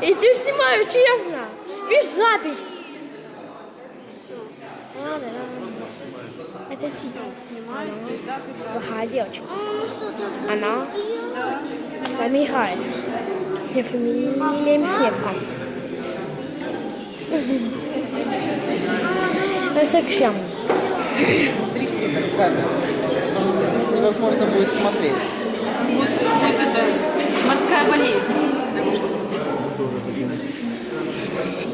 Я тебя снимаю, честно. Видишь, запись. Ладно. Это Сида. Плохая девочка. Она с нами играет. Ее фамилия Михневка. Это к Шьяму. Тряси так камеру. Невозможно будет смотреть. Вот это морская болезнь.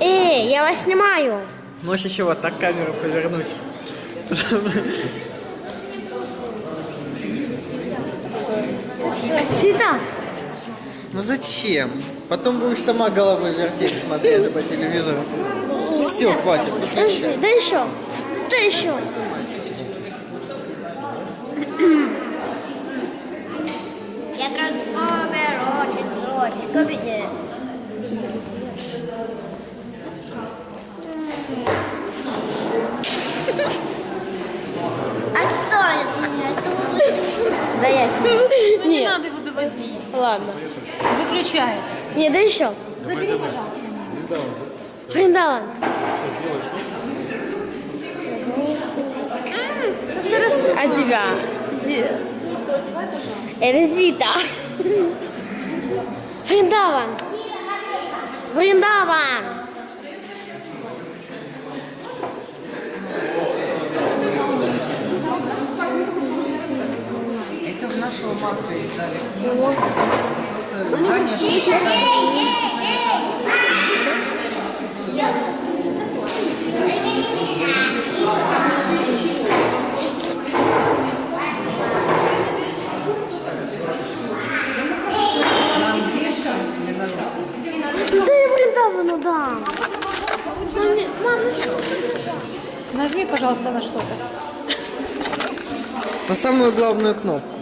Эй, я вас снимаю. Можешь еще вот так камеру повернуть. Сюда. Ну зачем? Потом будешь сама головой вертеть, смотреть по телевизору. Все, хватит, выключай. Да еще. Да еще. Я трансформер очень злой. Отстань от меня. Да я Ну не надо его доводить. Ладно. Выключай. Не, да еще. Забери, пожалуйста. Вриндаван. А тебя? Это Зита. Вриндаван. Вриндаван. Это в нашего матка издали. Просто знание, что читали. На английском или на русском? Да я Вриндавану дам. Мама, что? Нажми, пожалуйста, на что-то. На самую главную кнопку.